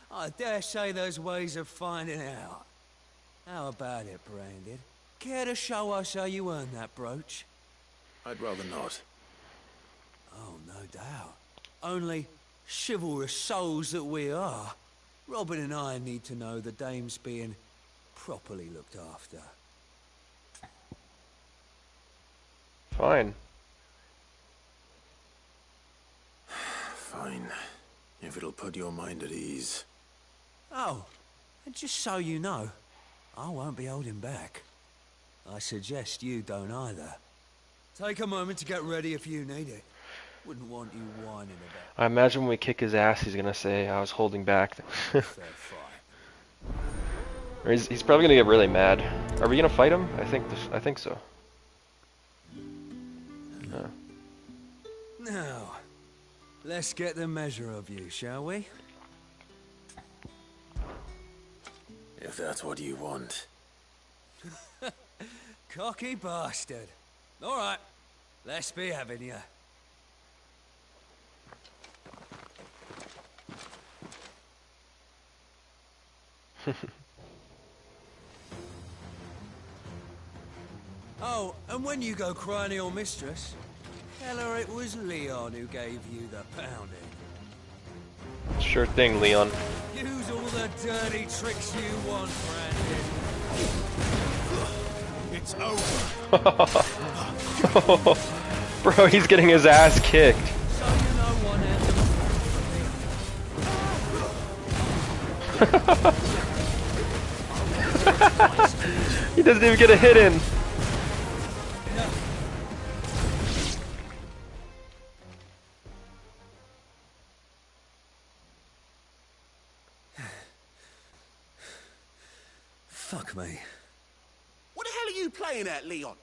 I dare say there's ways of finding out. How about it, Branded? Care to show us how you earned that brooch? I'd rather not. Oh, no doubt. Only chivalrous souls that we are, Robin and I need to know the dame's being properly looked after. Fine. Fine. If it'll put your mind at ease. Oh, and just so you know, I won't be holding back. I suggest you don't either. Take a moment to get ready if you need it. Wouldn't want you whining about. I imagine when we kick his ass, he's gonna say I was holding back. Fair fight. Or he's probably gonna get really mad. Are we gonna fight him? I think so. No. Now, let's get the measure of you, shall we? If that's what you want. Cocky bastard. All right, let's be having you. Oh, and when you go crying to your mistress, tell her it was Leon who gave you the pounding. Sure thing, Leon. Use all the dirty tricks you want, Brandon. It's over. Bro, he's getting his ass kicked. So you know one end. He doesn't even get a hit in. Fuck me. What the hell are you playing at, Leon?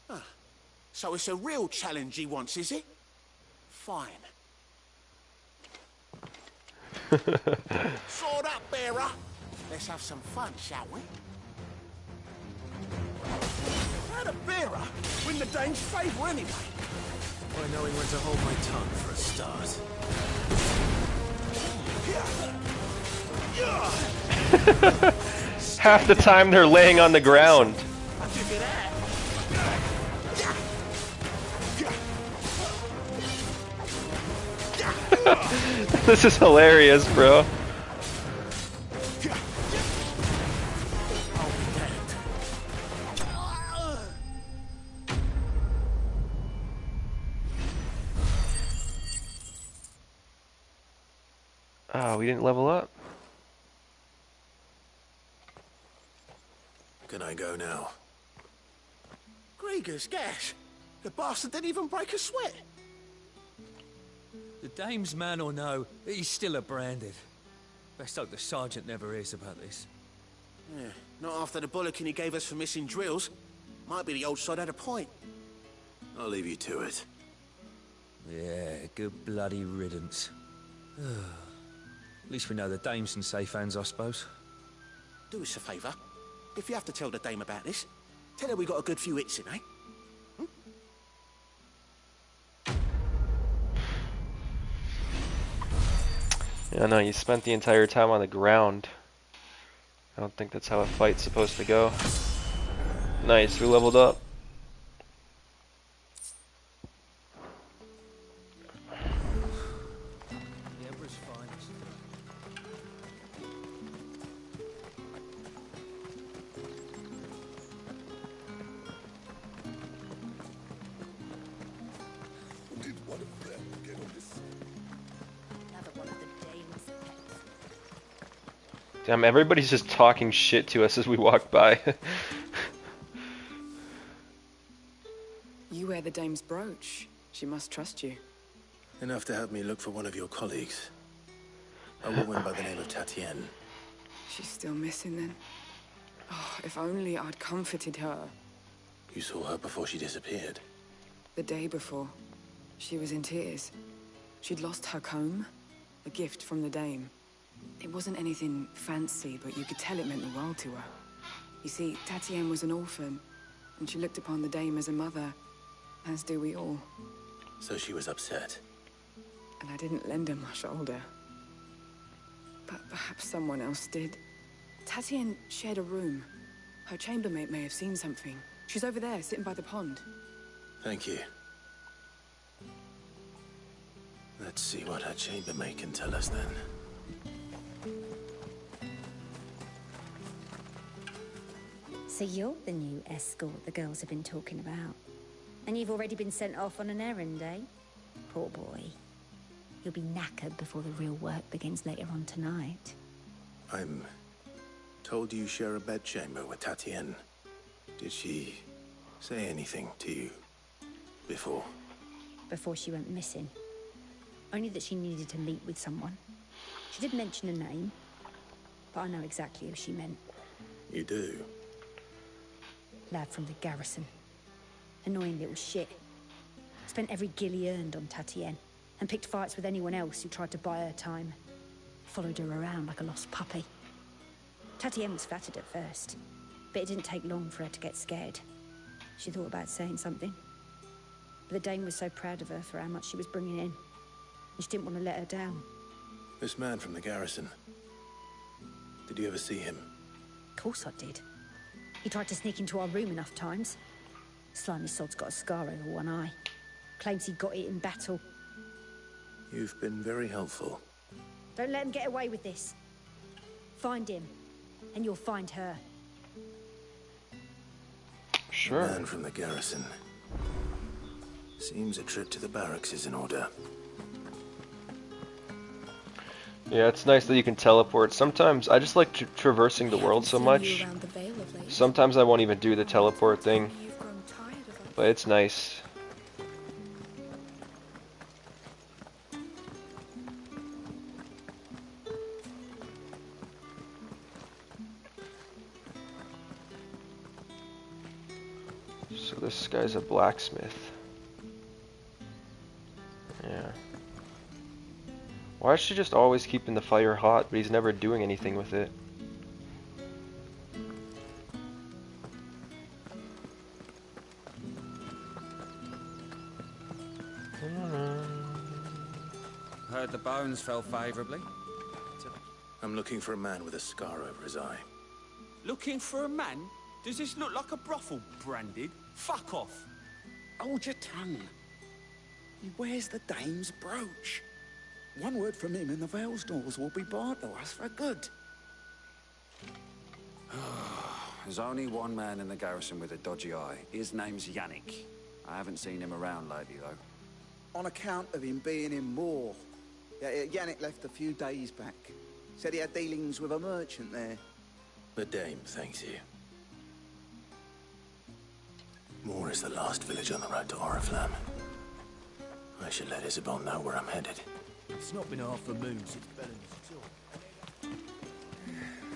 Ah, so it's a real challenge he wants, is it? Fine. Sword up, bearer. Let's have some fun, shall we? How'd a bearer win the Dane's favour anyway? By knowing when to hold my tongue for a start. Half the time they're laying on the ground. This is hilarious, bro. Oh, we didn't level up. Can I go now? Gregor's gas. The bastard didn't even break a sweat. The dame's man or no, he's still a Branded. Best hope the sergeant never hears about this. Yeah, not after the bollocking he gave us for missing drills. Might be the old sod had a point. I'll leave you to it. Yeah, good bloody riddance. At least we know the dame's in safe hands, I suppose. Do us a favour. If you have to tell the dame about this, tell her we got a good few hits in, eh? Yeah, no, you spent the entire time on the ground. I don't think that's how a fight's supposed to go. Nice, we leveled up. Did one of them get on this? Another one of the dame's pets. Damn, everybody's just talking shit to us as we walk by. You wear the dame's brooch. She must trust you. Enough to have me look for one of your colleagues. A woman by the name of Tatienne. She's still missing then. Oh, if only I'd comforted her. You saw her before she disappeared. The day before, she was in tears. She'd lost her comb, a gift from the dame. It wasn't anything fancy, but you could tell it meant the world to her. You see, Tatienne was an orphan, and she looked upon the dame as a mother, as do we all. So she was upset. And I didn't lend her my shoulder. But perhaps someone else did. Tatienne shared a room. Her chambermaid may have seen something. She's over there, sitting by the pond. Thank you. Let's see what her chambermaid can tell us then. So you're the new escort the girls have been talking about. And you've already been sent off on an errand, eh? Poor boy. You'll be knackered before the real work begins later on tonight. I'm told you share a bedchamber with Tatienne. Did she say anything to you before? Before she went missing. Only that she needed to meet with someone. She did mention a name, but I know exactly who she meant. You do? Lad from the garrison. Annoying little shit. Spent every guil he earned on Tatienne, and picked fights with anyone else who tried to buy her time. Followed her around like a lost puppy. Tatienne was flattered at first, but it didn't take long for her to get scared. She thought about saying something. But the dame was so proud of her for how much she was bringing in, and she didn't want to let her down. This man from the garrison. Did you ever see him? Of course I did. He tried to sneak into our room enough times. Slimy sod's got a scar over one eye. Claims he got it in battle. You've been very helpful. Don't let him get away with this. Find him, and you'll find her. Sure. Man from the garrison. Seems a trip to the barracks is in order. Yeah, it's nice that you can teleport. Sometimes I just like traversing the world so much. Sometimes I won't even do the teleport thing. But it's nice. So this guy's a blacksmith. Yeah. Why is she just always keeping the fire hot, but he's never doing anything with it? Heard the bones fell favourably. I'm looking for a man with a scar over his eye. Looking for a man? Does this look like a brothel, Branded? Fuck off. Hold your tongue. He wears the dame's brooch. One word from him and the Vale's doors will be barred to us for good. There's only one man in the garrison with a dodgy eye. His name's Yannick. I haven't seen him around lately, though. On account of him being in Moor. Yeah, Yannick left a few days back. Said he had dealings with a merchant there. The dame thanks you. Moor is the last village on the road to Oriflamme. I should let Isabel know where I'm headed. It's not been half a moon since Belling's at all.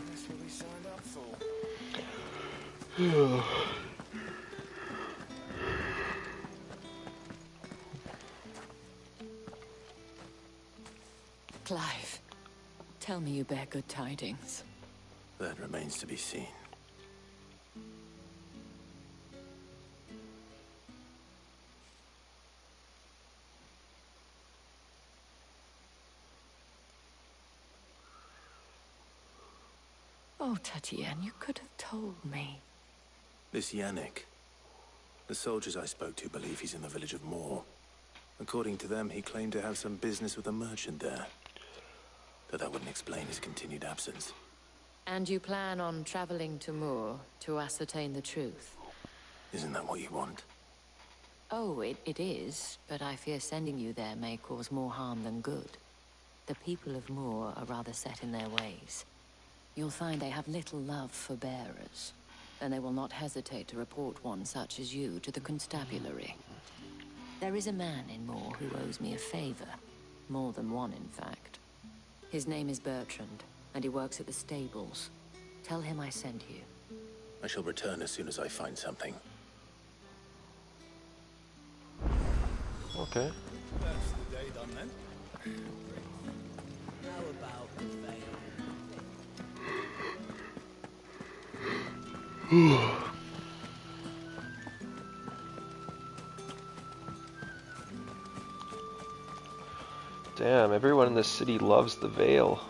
That's what we signed up for. Clive, tell me you bear good tidings. That remains to be seen. Oh, Tatienne, you could have told me. This Yannick. The soldiers I spoke to believe he's in the village of Moor. According to them, he claimed to have some business with a merchant there. Though that wouldn't explain his continued absence. And you plan on traveling to Moor to ascertain the truth? Isn't that what you want? Oh, it is, but I fear sending you there may cause more harm than good. The people of Moor are rather set in their ways. You'll find they have little love for bearers, and they will not hesitate to report one such as you to the constabulary. There is a man in Moor who owes me a favor. More than one, in fact. His name is Bertrand, and he works at the stables. Tell him I sent you. I shall return as soon as I find something. Okay. That's the day done then. How about the veil? Damn, everyone in this city loves the Veil.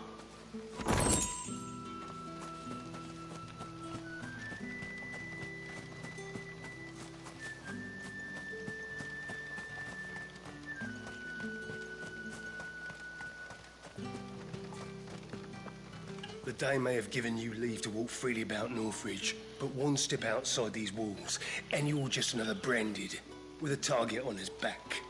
The Dane may have given you leave to walk freely about Northridge, but one step outside these walls, and you're just another branded, with a target on his back.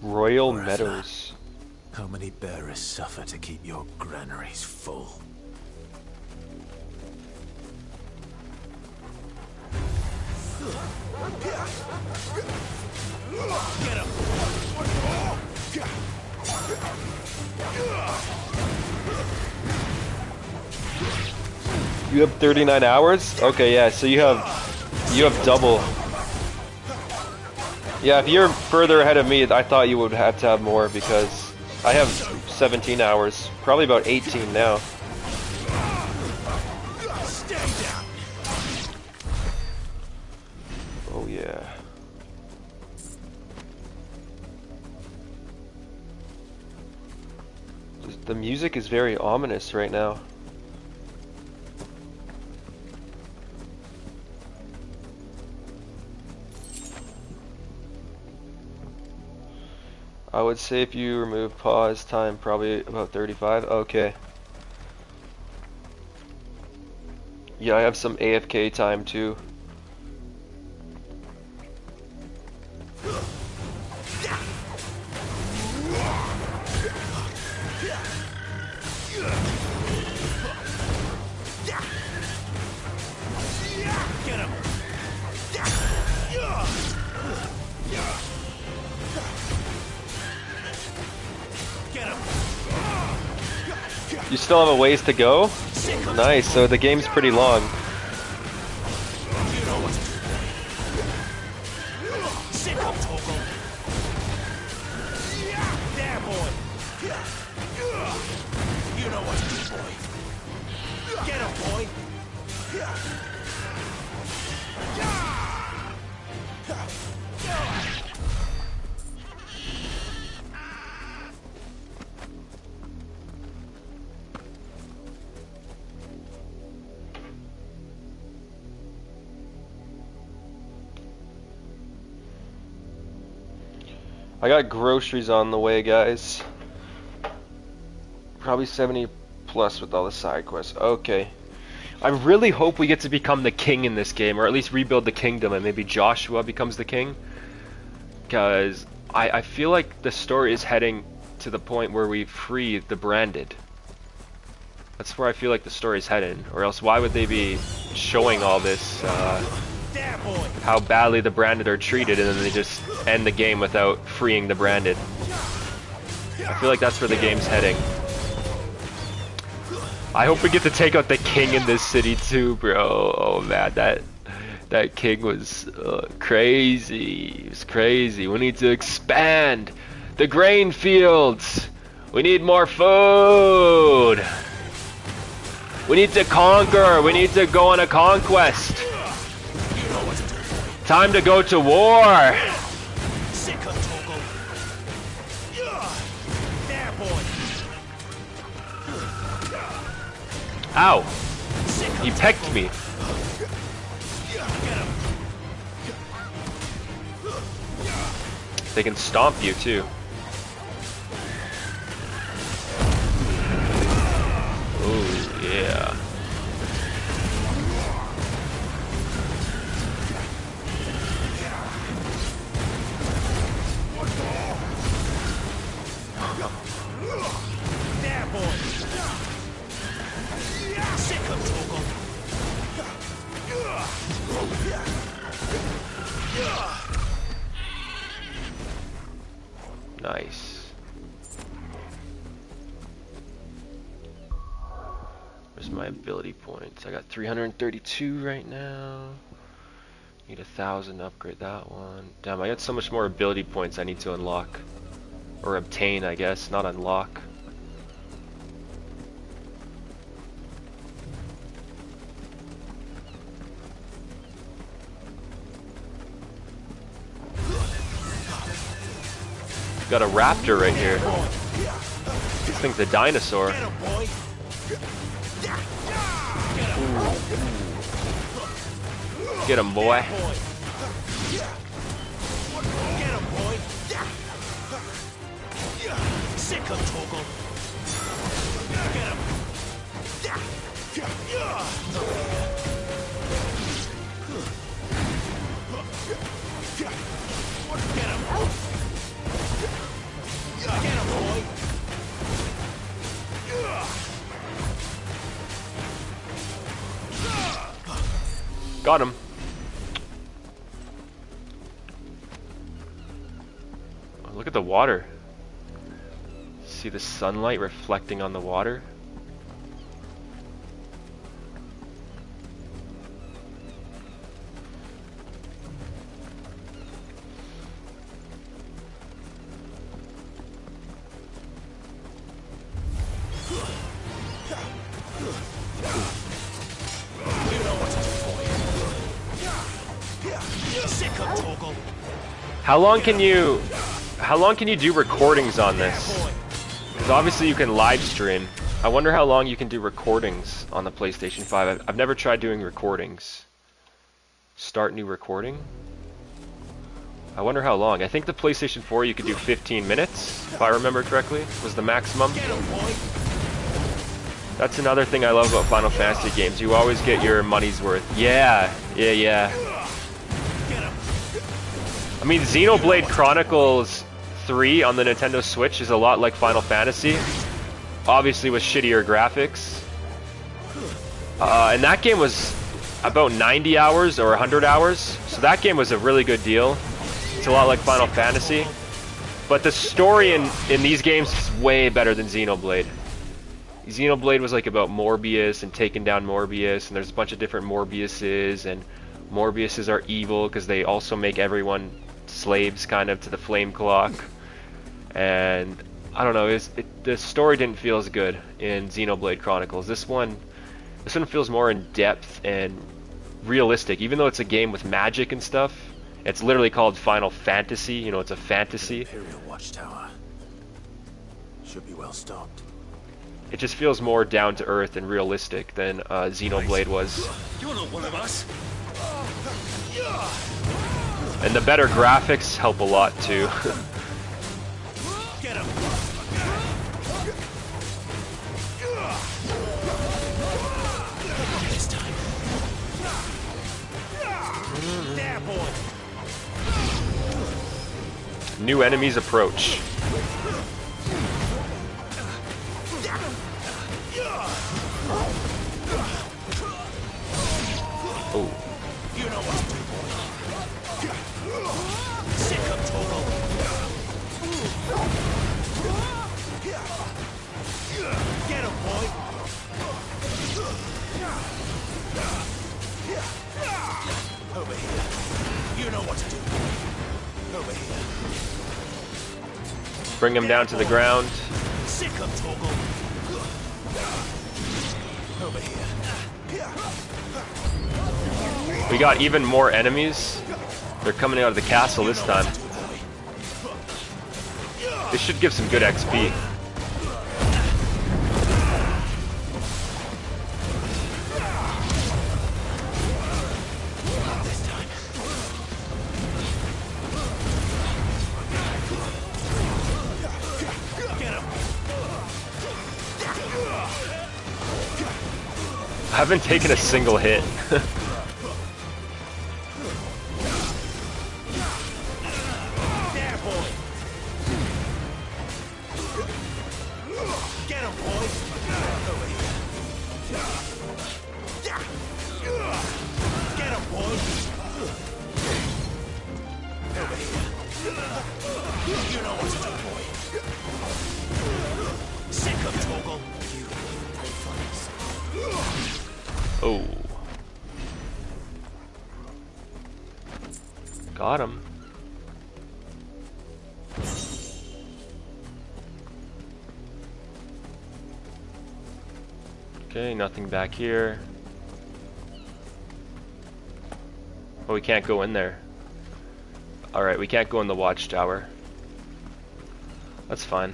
Royal Rattler, Meadows. how many bearers suffer to keep your granaries full? Get him! You have 39 hours? Okay, yeah, so you have double. Yeah, if you're further ahead of me, I thought you would have to have more because I have 17 hours. Probably about 18 now. Oh yeah. The music is very ominous right now. I would say if you remove pause time, probably about 35. Okay. Yeah, I have some AFK time too. Get him! Get him! You still have a ways to go? Nice, so the game's pretty long. You know what to do. Sick of Togo. There, boy. You know what to do, boy. Get him, boy. I got groceries on the way, guys. Probably 70 plus with all the side quests. Okay. I really hope we get to become the king in this game, or at least rebuild the kingdom, and maybe Joshua becomes the king. Because I feel like the story is heading to the point where we free the branded. That's where I feel like the story is headed. Or else why would they be showing all this, how badly the branded are treated, and then they just end the game without freeing the branded. I feel like that's where the game's heading. I hope we get to take out the king in this city too, bro. Oh man, that king was crazy. He was crazy. We need to expand the grain fields. We need more food. We need to conquer. We need to go on a conquest. Time to go to war. Ow! He pecked me. They can stomp you too. Oh yeah. There, boy. Sick of Torgal. Nice. Where's my ability points? I got 332 right now. Need 1,000 to upgrade that one. Damn, I got so much more ability points I need to unlock. Or obtain, I guess, not unlock. Got a raptor right here. This thing's a dinosaur. Get him, boy. Sick of Torgal. Get him. Got him. Oh, look at the water. See the sunlight reflecting on the water? How long can you do recordings on this? Because obviously you can live stream. I wonder how long you can do recordings on the PlayStation 5. I've never tried doing recordings. Start new recording? I wonder how long. I think the PlayStation 4 you could do 15 minutes, if I remember correctly, was the maximum. That's another thing I love about Final Fantasy games. You always get your money's worth. Yeah. I mean, Xenoblade Chronicles 3 on the Nintendo Switch is a lot like Final Fantasy. Obviously with shittier graphics. And that game was about 90 hours or 100 hours. So that game was a really good deal. It's a lot like Final Fantasy. But the story in these games is way better than Xenoblade. Xenoblade was like about Morbius and taking down Morbius, and there's a bunch of different Morbiuses, and Morbiuses are evil because they also make everyone slaves kind of to the flame clock. And I don't know, the story didn't feel as good in Xenoblade Chronicles. This one feels more in depth and realistic, even though it's a game with magic and stuff. It's literally called Final Fantasy, you know, it's a fantasy. Imperial Watchtower should be well stocked. It just feels more down to earth and realistic than Xenoblade was. You're not one of us. And the better graphics help a lot too. Get him. This time. There, boy. New enemies approach. Oh. You know what to do, boy. Sick of Torgal. Get him, boy. Over here. You know what to do. Over here. Bring him down to the ground. Sick of Torgal. Over here. We got even more enemies. They're coming out of the castle this time. This should give some good XP. I haven't taken a single hit. There, boy. Get him, boys. Over here. Get him, boys. Over here. You know what to do, boy. Sick of Toggle. You pay for this. Oh. Got him. Okay, nothing back here. Oh, we can't go in there. Alright, we can't go in the watchtower. That's fine.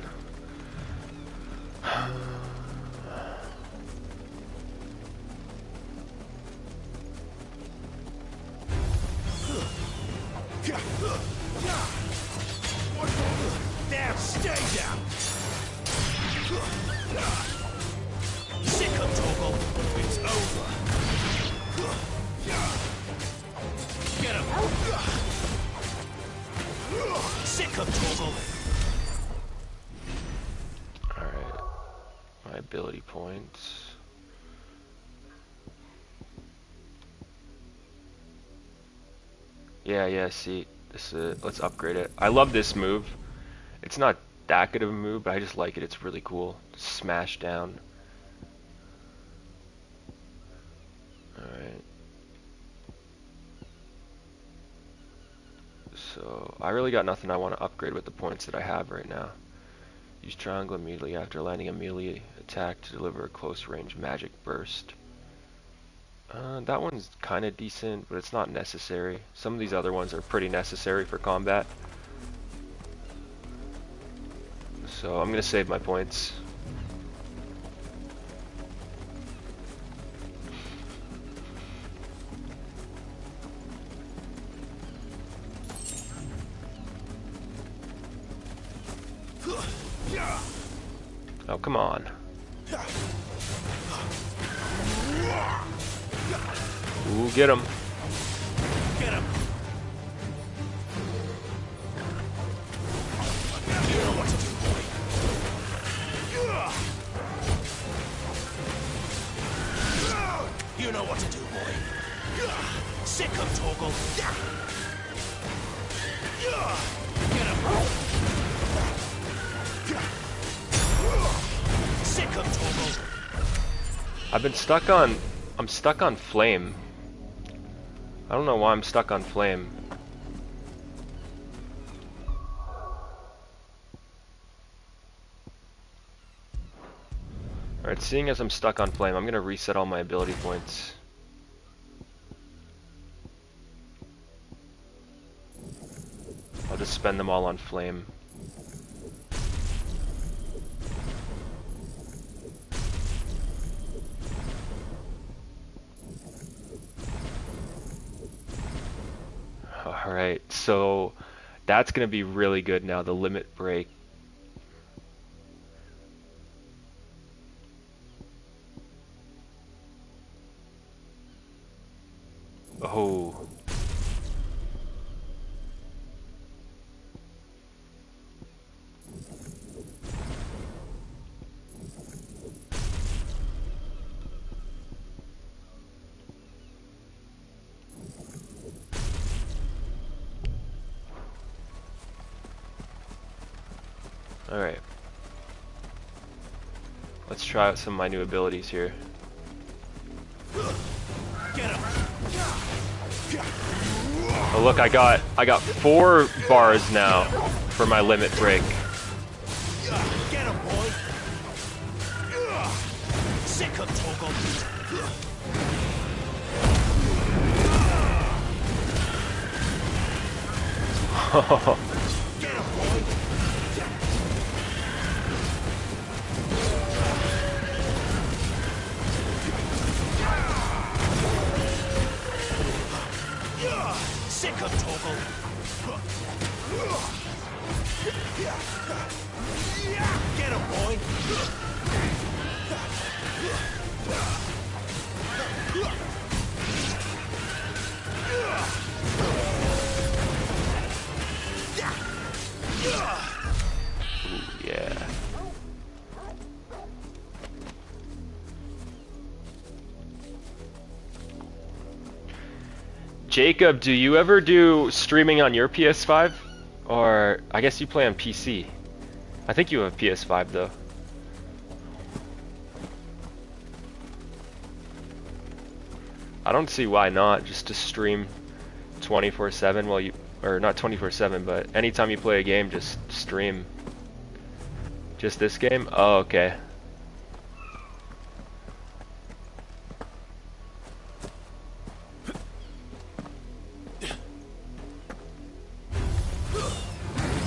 There, stay down. Sick of Toggle. It's over. Get him. Sick of Toggle. Alright. My ability points. Yeah, see. This let's upgrade it. I love this move. It's not that good of a move, but I just like it. It's really cool. Smash down. Alright. So, I really got nothing I want to upgrade with the points that I have right now. Use triangle immediately after landing a melee attack to deliver a close range magic burst. That one's kind of decent, but it's not necessary. Some of these other ones are pretty necessary for combat. So I'm gonna save my points. Oh, come on. Ooh, get him. Get him. You know what to do, boy. You know what to do, boy. Sick of Toggle. Get him. Sick of Toggle. I've been stuck on... I'm stuck on flame. I don't know why I'm stuck on flame. Alright, seeing as I'm stuck on flame, I'm gonna reset all my ability points. I'll just spend them all on flame. Alright, so that's going to be really good now, the limit break. Oh. Alright. Let's try out some of my new abilities here. Oh look, I got 4 bars now for my limit break. Get him, boy. Sick of Toggle. Get him, boy. Sick of Toggle. Get him, boy. Jacob, do you ever do streaming on your PS5? Or I guess you play on PC. I think you have a PS5 though. I don't see why not, just to stream 24/7 while you, or not 24/7, but anytime you play a game, just stream. Just this game? Oh, okay.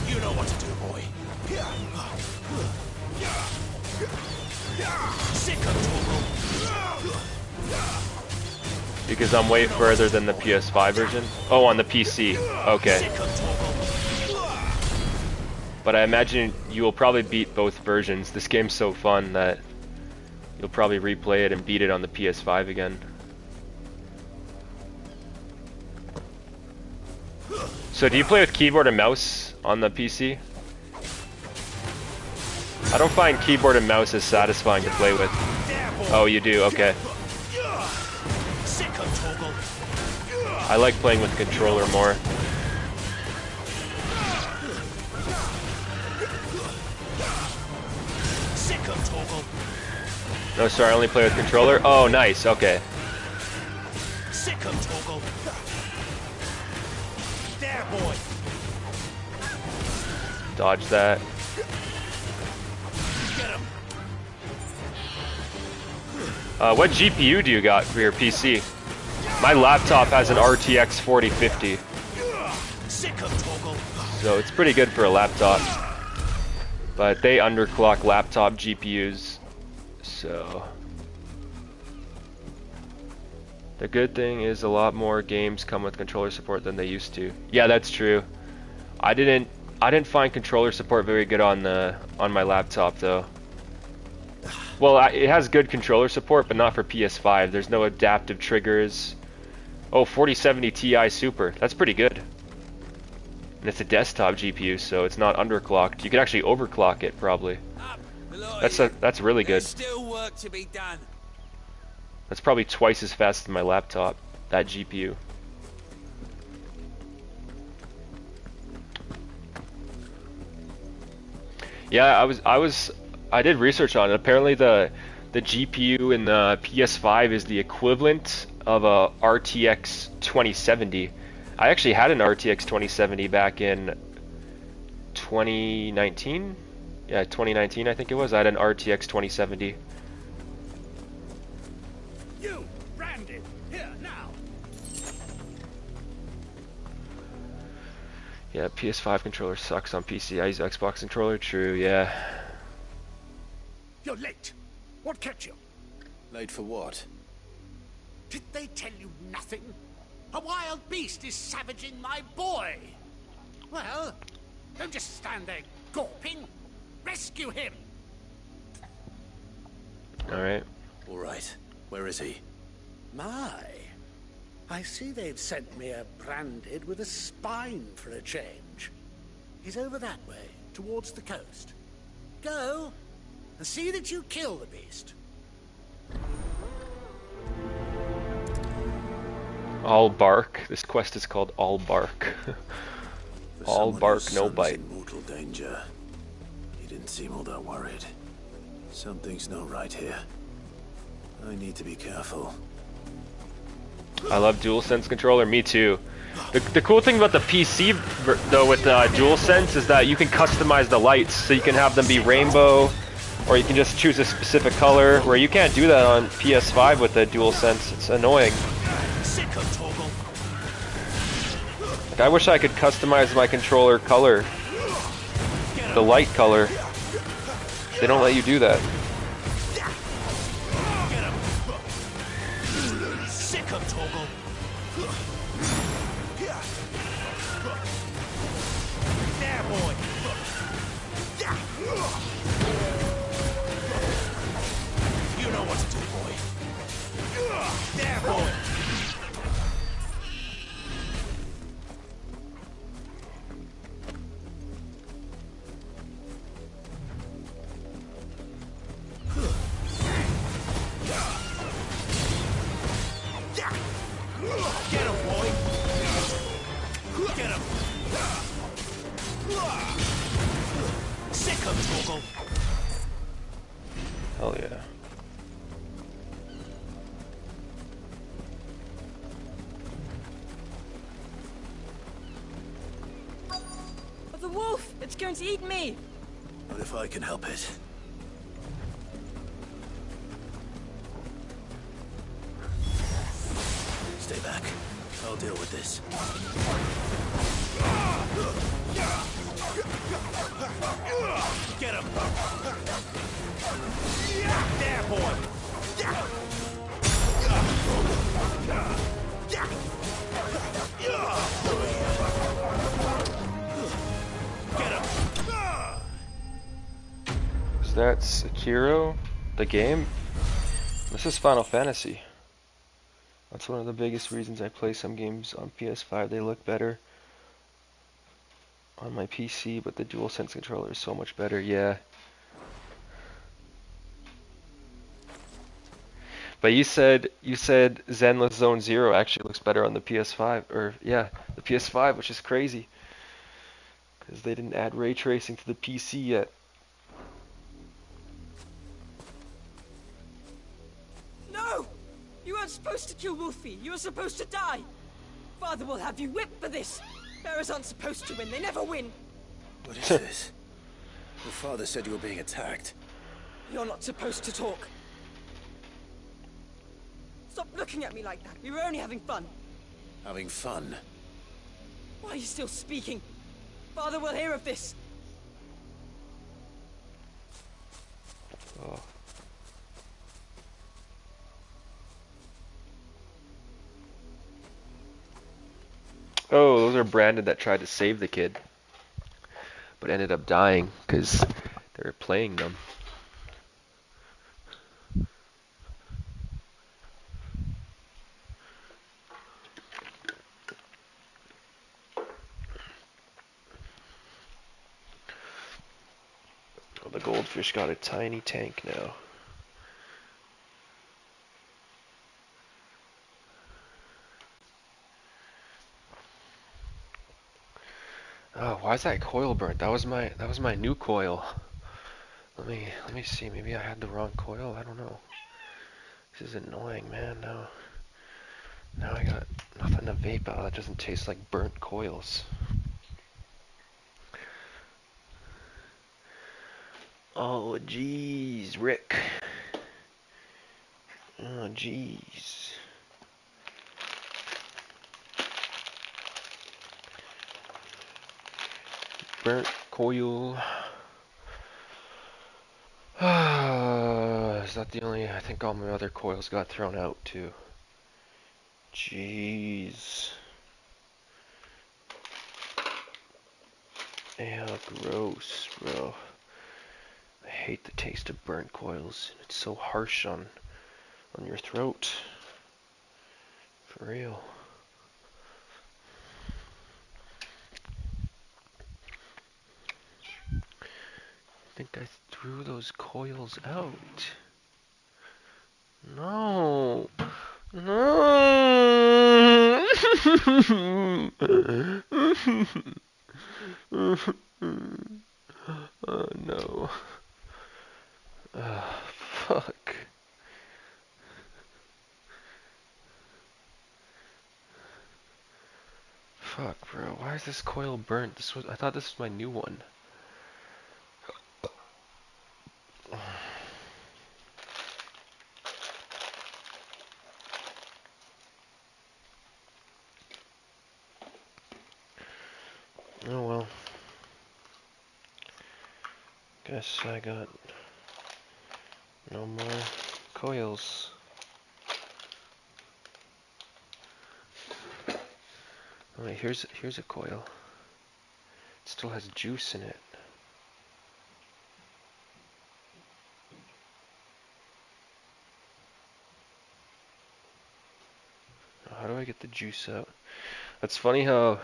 You know what to do, boy. Because I'm way further than the PS5 version. Oh, on the PC. Okay. But I imagine you will probably beat both versions. This game's so fun that you'll probably replay it and beat it on the PS5 again. So do you play with keyboard and mouse on the PC? I don't find keyboard and mouse as satisfying to play with. Oh, you do? Okay. I like playing with controller more. No, sorry, I only play with controller. Oh, nice. Okay. There, boy. Dodge that. What GPU do you got for your PC? My laptop has an RTX 4050. So it's pretty good for a laptop. But they underclock laptop GPUs. So the good thing is a lot more games come with controller support than they used to. Yeah, that's true. I didn't find controller support very good on my laptop though. Well, it has good controller support, but not for PS5. There's no adaptive triggers. Oh, 4070 Ti Super. That's pretty good. And it's a desktop GPU, so it's not underclocked. You could actually overclock it, probably. That's really good. There's still work to be done. That's probably twice as fast as my laptop, that GPU. Yeah, I did research on it. Apparently the GPU in the PS5 is the equivalent of a RTX 2070. I actually had an RTX 2070 back in 2019. Yeah, 2019 I think it was. I had an RTX 2070. You, Brandon, here now. Yeah, PS5 controller sucks on PC. I use Xbox controller. True, yeah. You're late. What kept you? Late for what? Did they tell you nothing? A wild beast is savaging my boy. Well, don't just stand there gawping. Rescue him. Alright. All right. Where is he? My. I see they've sent me a branded with a spine for a change. He's over that way, towards the coast. Go and see that you kill the beast. All bark. This quest is called All Bark. All bark, no bite. In mortal danger. He didn't seem all that worried. Something's not right here. I need to be careful. I love DualSense controller. Me too. The cool thing about the PC though with DualSense is that you can customize the lights, so you can have them be rainbow, or you can just choose a specific color. Where you can't do that on PS5 with the DualSense. It's annoying. Like, I wish I could customize my controller color, the light color. They don't let you do that. You know what to do, boy. There, boy. Get him, boy. It's going to eat me! What if I can help it? Stay back. I'll deal with this. Get him! There, boy! Get him! Is that Sekiro? The game? This is Final Fantasy. That's one of the biggest reasons I play some games on PS5. They look better on my PC, but the DualSense controller is so much better, yeah. But you said Zenless Zone Zero actually looks better on the PS5, or yeah, the PS5, which is crazy, because they didn't add ray tracing to the PC yet. No! You weren't supposed to kill Wolfie. You were supposed to die. Father will have you whipped for this. Bearers aren't supposed to win. They never win. What is this? Your father said you were being attacked. You're not supposed to talk. Stop looking at me like that. We were only having fun. Having fun? Why are you still speaking? Father will hear of this. Oh. Oh, those are Brandon that tried to save the kid, but ended up dying because they were playing them. Oh, the goldfish got a tiny tank now. Oh, why is that coil burnt? That was my new coil. Let me see. Maybe I had the wrong coil. I don't know. This is annoying, man. Now I got nothing to vape out. That doesn't taste like burnt coils. Oh, jeez, Rick. Oh, jeez. Burnt coil. Is that the only... I think all my other coils got thrown out, too. Jeez. Yeah, gross, bro. I hate the taste of burnt coils. It's so harsh on your throat. For real. I think I threw those coils out. No. No. Oh no. Fuck. Fuck, bro. Why is this coil burnt? I thought this was my new one. Oh well. Guess I got no more coils. Oh, wait, here's a coil. It still has juice in it. How do I get the juice out? It's funny how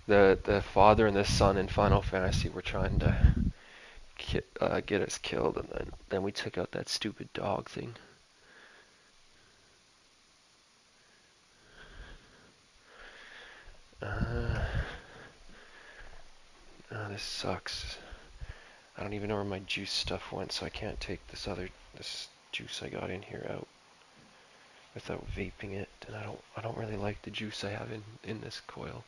the father and the son in Final Fantasy were trying to get us killed, and then we took out that stupid dog thing. Oh, this sucks. I don't even know where my juice stuff went, so I can't take this juice I got in here out without vaping it, and I don't really like the juice I have in this coil.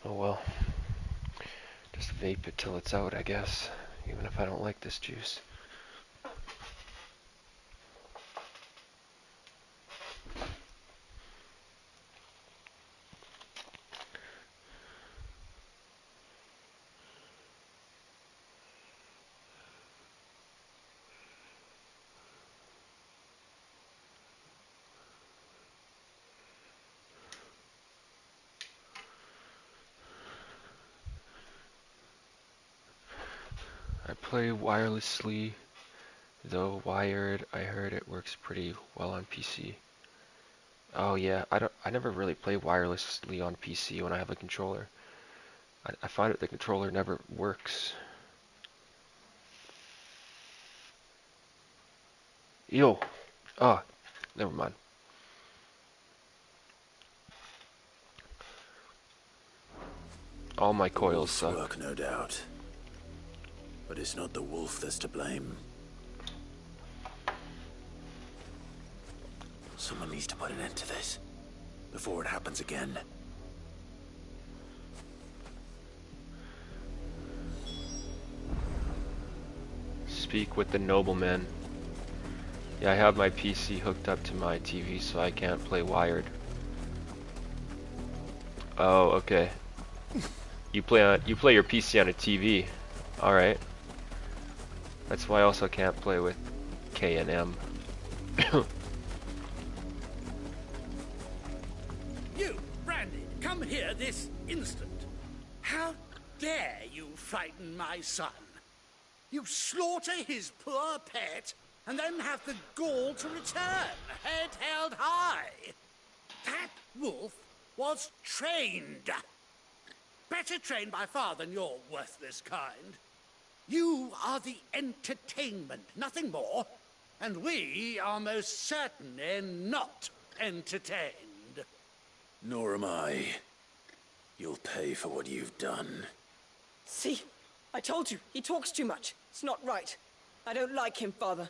Oh well. Just vape it till it's out, I guess. Even if I don't like this juice. I play wirelessly, though wired, I heard it works pretty well on PC. Oh yeah, I never really play wirelessly on PC when I have a controller. I find that the controller never works. Yo! Ah, never mind. All my The coils wolf's suck. work, no doubt. But it's not the wolf that's to blame. Someone needs to put an end to this before it happens again. Speak with the nobleman. Yeah, I have my PC hooked up to my TV, so I can't play wired. Oh, okay. You play your PC on a TV. All right. That's why I also can't play with K&M. You, Brandy, come here this instant. How dare you frighten my son? You slaughter his poor pet and then have the gall to return, head held high. That wolf was trained. Better trained by far than your worthless kind. You are the entertainment, nothing more. And we are most certainly not entertained. Nor am I. You'll pay for what you've done. See? I told you, he talks too much. It's not right. I don't like him, Father.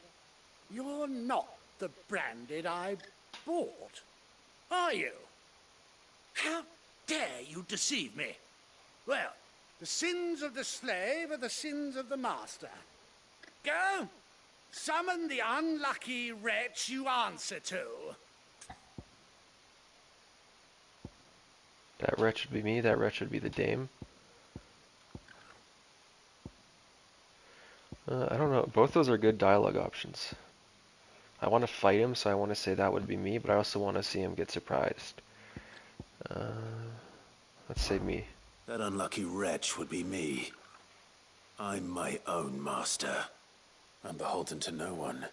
You're not the Branded I bought, are you? How dare you deceive me? Well, the sins of the slave are the sins of the master. Go, summon the unlucky wretch you answer to. That wretch would be me, that wretch would be the dame. I don't know, both those are good dialogue options. I want to fight him, so I want to say that would be me, but I also want to see him get surprised. Let's say me. That unlucky wretch would be me. I'm my own master. I'm beholden to no one.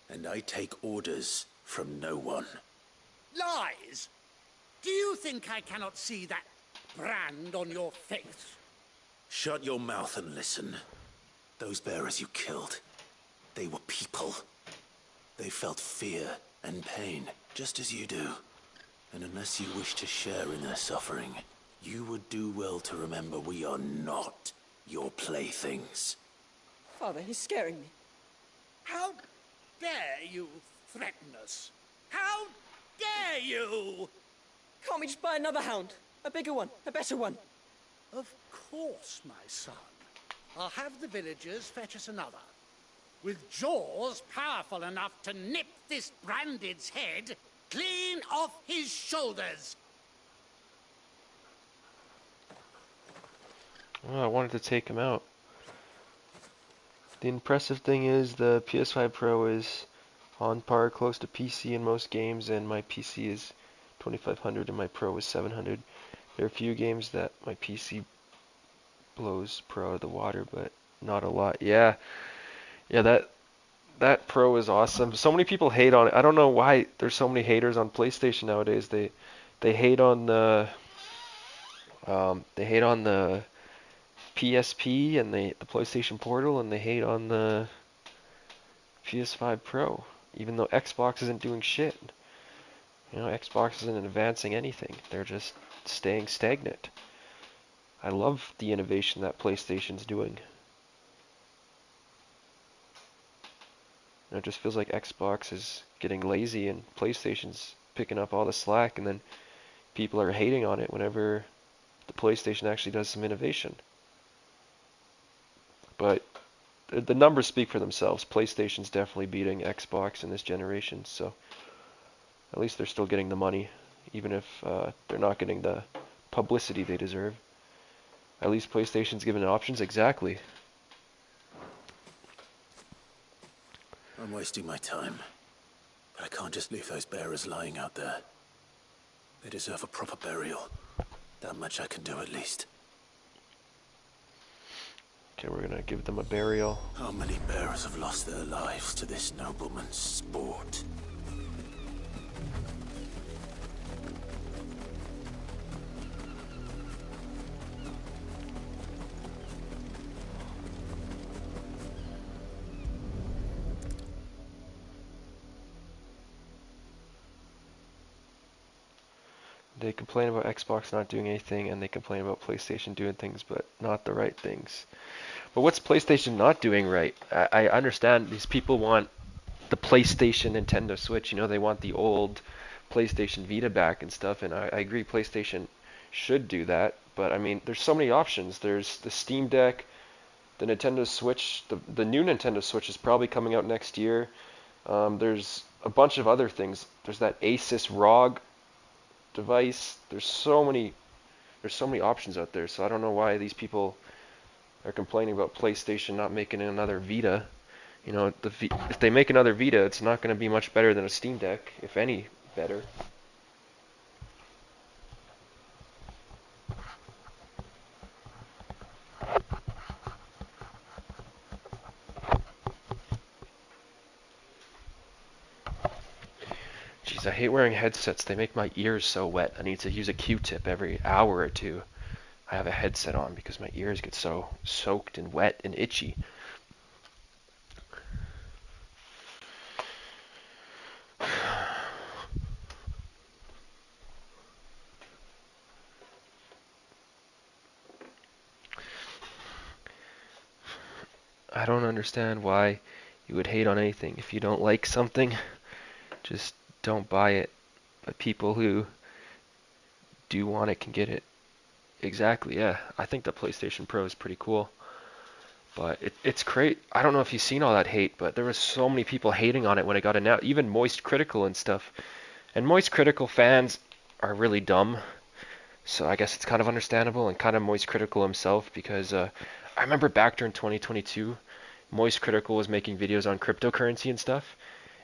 And I take orders from no one. Lies! Do you think I cannot see that brand on your face? Shut your mouth and listen. Those bearers you killed, they were people. They felt fear and pain, just as you do. And unless you wish to share in their suffering, you would do well to remember we are not your playthings. Father, he's scaring me. How dare you threaten us? How dare you? Can't we just buy another hound? A bigger one, a better one. Of course, my son. I'll have the villagers fetch us another. With jaws powerful enough to nip this Branded's head clean off his shoulders. Oh, I wanted to take him out. The impressive thing is the PS5 Pro is on par close to PC in most games, and my PC is 2500 and my Pro is 700. There are a few games that my PC blows Pro out of the water, but not a lot. Yeah, that Pro is awesome. So many people hate on it. I don't know why there's so many haters on PlayStation nowadays. They hate on the PSP and the PlayStation Portal, and they hate on the PS5 Pro, even though Xbox isn't doing shit. You know, Xbox isn't advancing anything. They're just staying stagnant. I love the innovation that PlayStation's doing. And it just feels like Xbox is getting lazy and PlayStation's picking up all the slack, and then people are hating on it whenever the PlayStation actually does some innovation. But the numbers speak for themselves. PlayStation's definitely beating Xbox in this generation, so at least they're still getting the money, even if they're not getting the publicity they deserve. At least PlayStation's given options. Exactly. I'm wasting my time, but I can't just leave those bearers lying out there. They deserve a proper burial. That much I can do at least. Okay, we're gonna give them a burial. How many bearers have lost their lives to this nobleman's sport? They complain about Xbox not doing anything, and they complain about PlayStation doing things, but not the right things. But what's PlayStation not doing right? I understand these people want the PlayStation Nintendo Switch. You know, they want the old PlayStation Vita back and stuff, and I agree PlayStation should do that. But I mean, there's so many options. There's the Steam Deck, the Nintendo Switch. The new Nintendo Switch is probably coming out next year. There's a bunch of other things. There's that Asus ROG device. There's so many options out there. So I don't know why these people are complaining about PlayStation not making another Vita. You know, if they make another Vita, it's not going to be much better than a Steam Deck, if any better. Jeez, I hate wearing headsets. They make my ears so wet. I need to use a Q-tip every hour or two. I have a headset on because my ears get so soaked and wet and itchy. I don't understand why you would hate on anything. If you don't like something, just don't buy it. But people who do want it can get it. Exactly, yeah. I think the PlayStation Pro is pretty cool. But it's great. I don't know if you've seen all that hate, but there was so many people hating on it when it got announced. Even Moist Critical and stuff. And Moist Critical fans are really dumb. So I guess it's kind of understandable, and kind of Moist Critical himself, because I remember back during 2022, Moist Critical was making videos on cryptocurrency and stuff,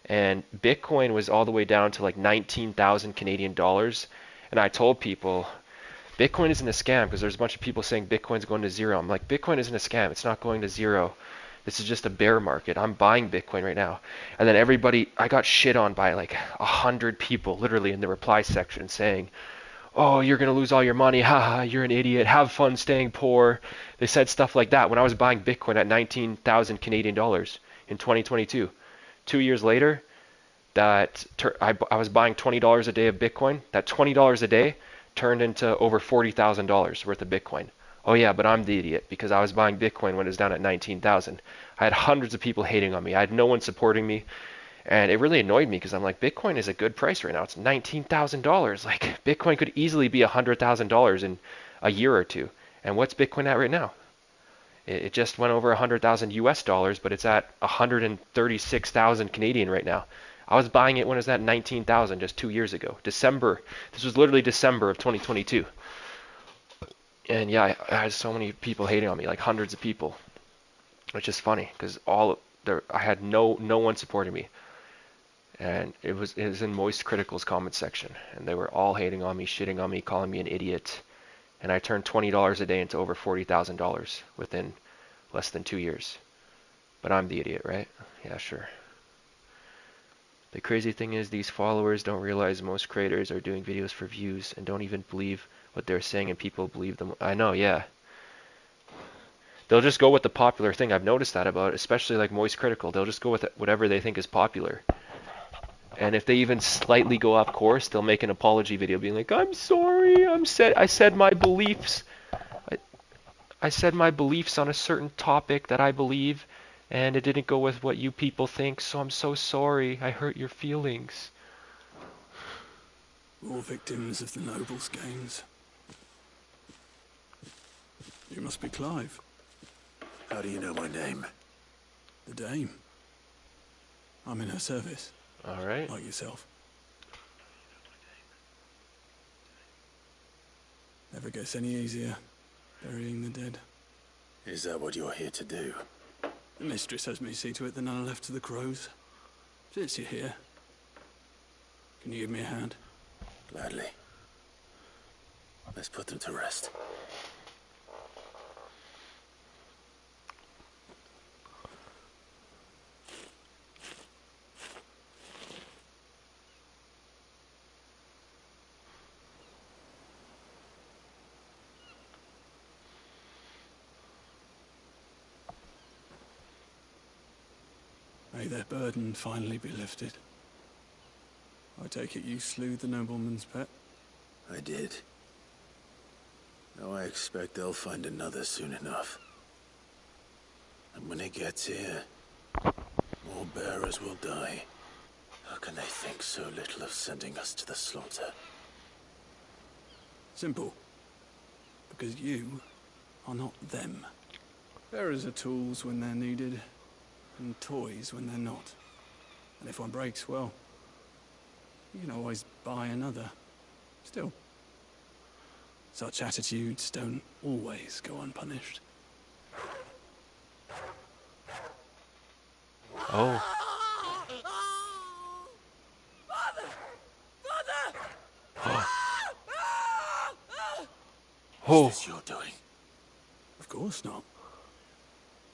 and Bitcoin was all the way down to like 19,000 Canadian dollars, and I told people, Bitcoin isn't a scam, because there's a bunch of people saying Bitcoin's going to zero. I'm like, Bitcoin isn't a scam. It's not going to zero. This is just a bear market. I'm buying Bitcoin right now. And then everybody, I got shit on by like 100 people, literally in the reply section saying, oh, you're going to lose all your money. Haha, you're an idiot. Have fun staying poor. They said stuff like that when I was buying Bitcoin at 19,000 Canadian dollars in 2022. 2 years later, I was buying $20 a day of Bitcoin. That $20 a day turned into over $40,000 worth of Bitcoin. Oh yeah, but I'm the idiot because I was buying Bitcoin when it was down at 19,000. I had hundreds of people hating on me. I had no one supporting me. And it really annoyed me because I'm like, Bitcoin is a good price right now. It's $19,000. Like, Bitcoin could easily be $100,000 in a year or two. And what's Bitcoin at right now? It just went over 100,000 US dollars, but it's at 136,000 Canadian right now. I was buying it when it was at 19,000 just 2 years ago. December. This was literally December of 2022. And yeah, I had so many people hating on me, like hundreds of people. It's just funny because I had no one supporting me. And it was in Moist Critical's comment section, and they were all hating on me, shitting on me, calling me an idiot. And I turned $20 a day into over $40,000 within less than 2 years. But I'm the idiot, right? Yeah, sure. The crazy thing is these followers don't realize most creators are doing videos for views and don't even believe what they're saying, and people believe them. I know, yeah. They'll just go with the popular thing. I've noticed that about, especially like Moist Critical. They'll just go with whatever they think is popular. And if they even slightly go off course, they'll make an apology video being like, I'm sorry, I said my beliefs. I said my beliefs on a certain topic that I believe, and it didn't go with what you people think, so I'm so sorry. I hurt your feelings. More victims of the nobles' games. You must be Clive. How do you know my name? The Dame. I'm in her service. Alright. Like yourself. Never gets any easier, burying the dead. Is that what you're here to do? The mistress has me see to it that none are left to the crows. Since you're here, can you give me a hand? Gladly. Let's put them to rest. May their burden finally be lifted. I take it you slew the nobleman's pet? I did. Now I expect they'll find another soon enough. And when it gets here, more bearers will die. How can they think so little of sending us to the slaughter? Simple. Because you are not them. Bearers are tools when they're needed, and toys when they're not. And if one breaks, well, you can always buy another. Still, such attitudes don't always go unpunished. Oh. Oh. Is this your doing? Of course not.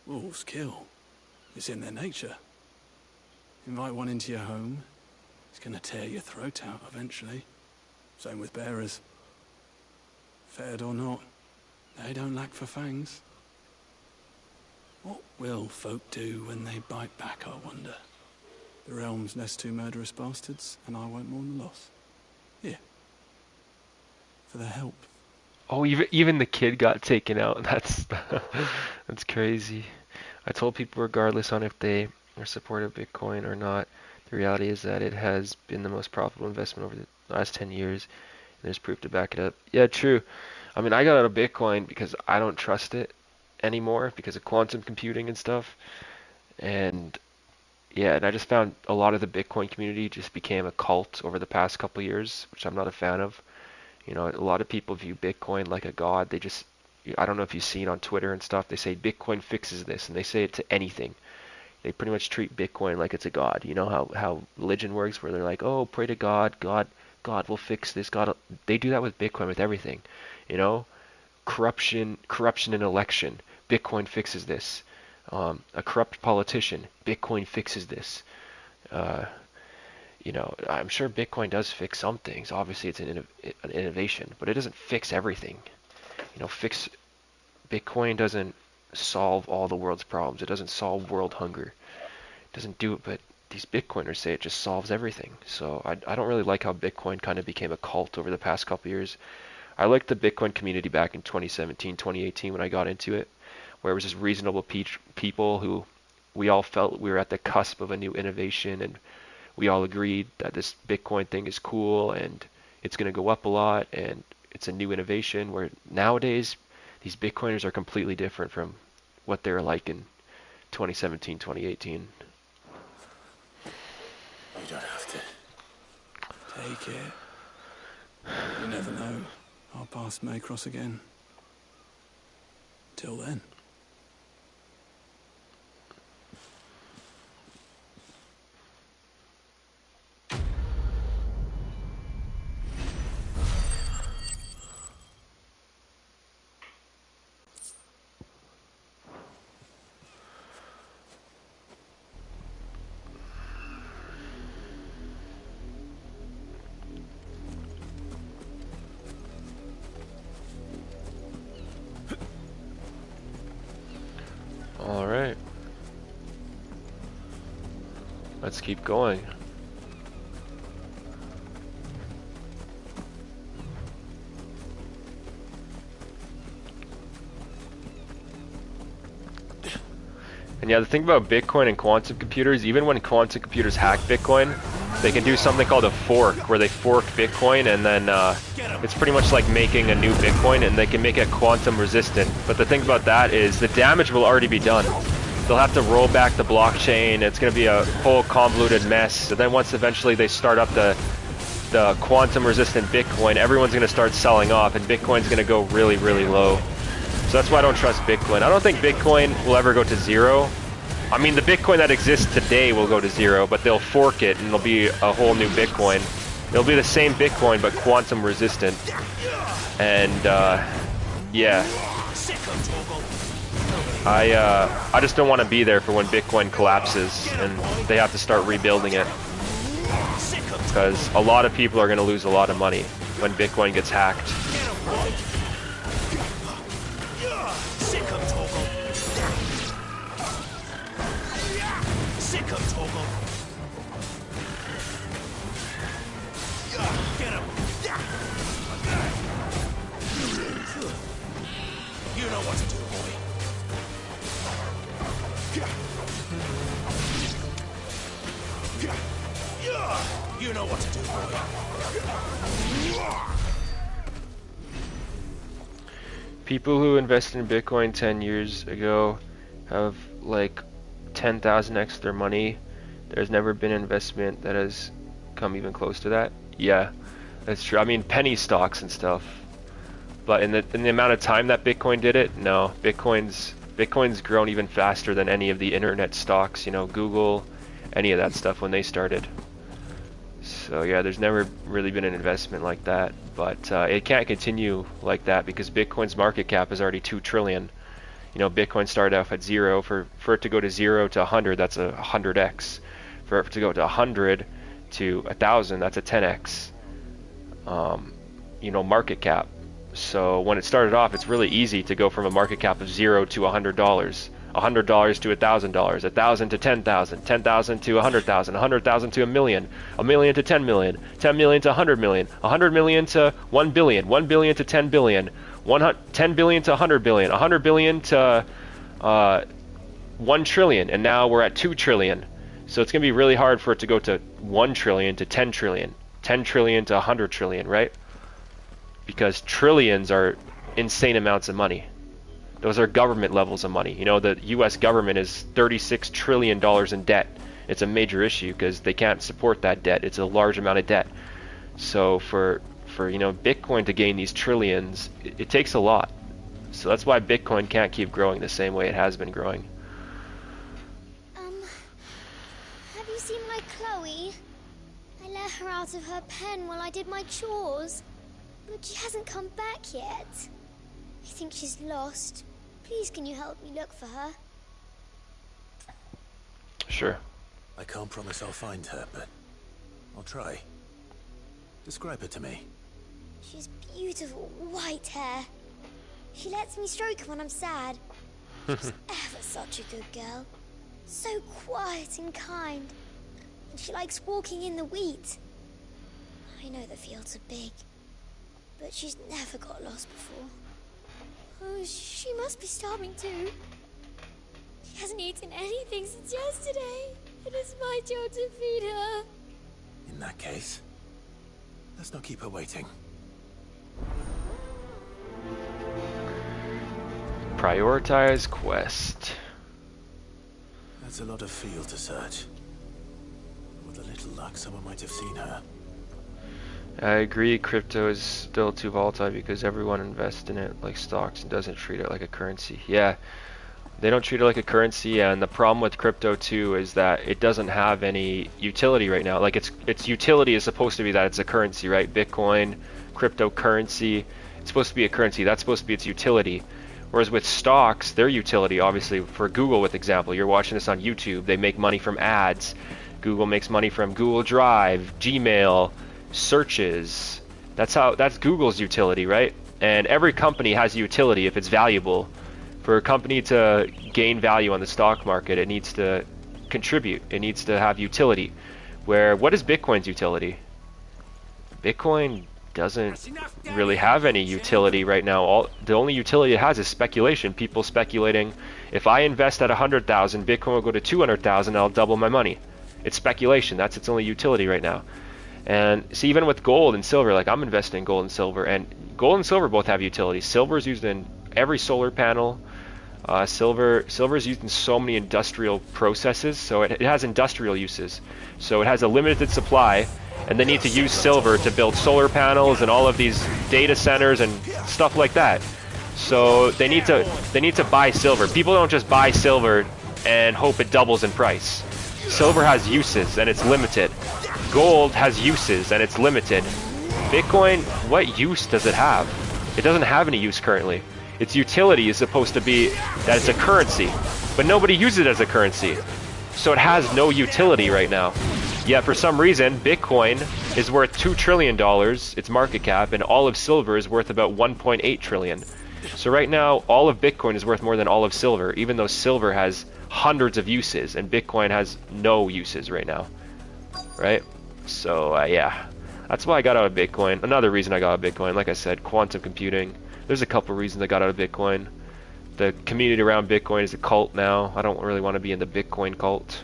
Wolves kill. It's in their nature. Invite one into your home, it's gonna tear your throat out eventually. Same with bearers. Fed or not, they don't lack for fangs. What will folk do when they bite back, I wonder? The realm's nest two murderous bastards, and I won't mourn the loss. Here. For their help. Oh, even the kid got taken out. That's that's crazy. I told people regardless on if they are supportive of Bitcoin or not, the reality is that it has been the most profitable investment over the last 10 years. And there's proof to back it up. Yeah, true. I mean, I got out of Bitcoin because I don't trust it anymore because of quantum computing and stuff. And yeah, and I just found a lot of the Bitcoin community just became a cult over the past couple of years, which I'm not a fan of. You know, a lot of people view Bitcoin like a god. They just, I don't know if you've seen on Twitter and stuff, they say Bitcoin fixes this, and they say it to anything. They pretty much treat Bitcoin like it's a god. You know how religion works, where they're like, oh, pray to God, God will fix this. God, they do that with Bitcoin, with everything. You know, corruption in election, Bitcoin fixes this. A corrupt politician, Bitcoin fixes this. You know, I'm sure Bitcoin does fix some things. Obviously, it's an innovation, but it doesn't fix everything. You know, Bitcoin doesn't solve all the world's problems. It doesn't solve world hunger. It doesn't do it, but these Bitcoiners say it just solves everything. So I don't really like how Bitcoin kind of became a cult over the past couple years. I liked the Bitcoin community back in 2017, 2018 when I got into it, where it was just reasonable people who we all felt we were at the cusp of a new innovation, and we all agreed that this Bitcoin thing is cool and it's going to go up a lot and it's a new innovation, where nowadays these Bitcoiners are completely different from what they were like in 2017, 2018. You don't have to. Take it. You never know. Our paths may cross again. Till then. Alright. Let's keep going. And yeah, the thing about Bitcoin and quantum computers, even when quantum computers hack Bitcoin, they can do something called a fork, where they fork Bitcoin, and then it's pretty much like making a new Bitcoin, and they can make it quantum resistant. But the thing about that is the damage will already be done. They'll have to roll back the blockchain. It's going to be a whole convoluted mess. And then once eventually they start up the quantum resistant Bitcoin, everyone's going to start selling off, and Bitcoin's going to go really, really low. So that's why I don't trust Bitcoin. I don't think Bitcoin will ever go to zero. I mean, the Bitcoin that exists today will go to zero, but they'll fork it and it'll be a whole new Bitcoin. It'll be the same Bitcoin, but quantum resistant. And, yeah. I just don't want to be there for when Bitcoin collapses and they have to start rebuilding it. Because a lot of people are going to lose a lot of money when Bitcoin gets hacked. You know what to do, boy. You know what to do, boy. People who invested in Bitcoin 10 years ago have like 10,000x their money. There's never been an investment that has come even close to that. Yeah, that's true. I mean, penny stocks and stuff. But in the amount of time that Bitcoin did it, no. Bitcoin's grown even faster than any of the internet stocks, you know, Google, any of that stuff when they started. So yeah, there's never really been an investment like that. But it can't continue like that because Bitcoin's market cap is already 2 trillion. You know, Bitcoin started off at 0. For it to go to 0 to 100, that's a 100x. For it to go to 100 to 1,000, that's a 10x. You know, market cap. So when it started off, it's really easy to go from a market cap of 0 to $100, $100 to $1,000, $1,000 to 10,000, 10,000 to 100,000, 100,000 to a million to 10 million, 10 million to 100 million, 100 million to 1 billion, 1 billion to 10 billion, 10 billion to 100 billion, 100 billion to 1 trillion, and now we're at 2 trillion. So it's going to be really hard for it to go to 1 trillion to 10 trillion, 10 trillion to 100 trillion, right? Because trillions are insane amounts of money. Those are government levels of money. You know, the US government is $36 trillion in debt. It's a major issue because they can't support that debt. It's a large amount of debt. So for you know, Bitcoin to gain these trillions, it takes a lot. So that's why Bitcoin can't keep growing the same way it has been growing. Have you seen my Chloe? I let her out of her pen while I did my chores. But she hasn't come back yet. I think she's lost. Please, can you help me look for her? Sure. I can't promise I'll find her, but I'll try. Describe her to me. She's beautiful white hair. She lets me stroke her when I'm sad. She's ever such a good girl. So quiet and kind. And she likes walking in the wheat. I know the fields are big, but she's never got lost before. Oh, she must be starving too. She hasn't eaten anything since yesterday. It is my job to feed her. In that case, let's not keep her waiting. Prioritize quest. That's a lot of field to search. With a little luck, someone might have seen her. I agree, crypto is still too volatile because everyone invests in it like stocks and doesn't treat it like a currency. Yeah, they don't treat it like a currency, and the problem with crypto too is that it doesn't have any utility right now. Like its utility is supposed to be that it's a currency, right? Bitcoin, cryptocurrency, it's supposed to be a currency. That's supposed to be its utility. Whereas with stocks, their utility, obviously, for Google, with example, you're watching this on YouTube, they make money from ads. Google makes money from Google Drive, Gmail, searches. That's Google's utility, right? And every company has a utility if it's valuable. For a company to gain value on the stock market, it needs to contribute. It needs to have utility. What is Bitcoin's utility? Bitcoin doesn't really have any utility right now. The only utility it has is speculation. People speculating, if I invest at 100,000, Bitcoin will go to 200,000, I'll double my money. It's speculation. That's its only utility right now. And see, even with gold and silver, like I'm investing in gold and silver, and gold and silver both have utility. Silver is used in every solar panel. Silver is used in so many industrial processes, so it has industrial uses. So it has a limited supply, and they need to use silver to build solar panels and all of these data centers and stuff like that. So they need to buy silver. People don't just buy silver and hope it doubles in price. Silver has uses and it's limited. Gold has uses and it's limited. Bitcoin, what use does it have? It doesn't have any use currently. Its utility is supposed to be that it's a currency, but nobody uses it as a currency. So it has no utility right now. Yet for some reason, Bitcoin is worth $2 trillion, its market cap, and all of silver is worth about 1.8 trillion. So right now, all of Bitcoin is worth more than all of silver, even though silver has hundreds of uses and Bitcoin has no uses right now. Right? So yeah, that's why I got out of Bitcoin. Another reason I got out of Bitcoin, like I said, quantum computing. There's a couple reasons I got out of Bitcoin. The community around Bitcoin is a cult now. I don't really want to be in the Bitcoin cult.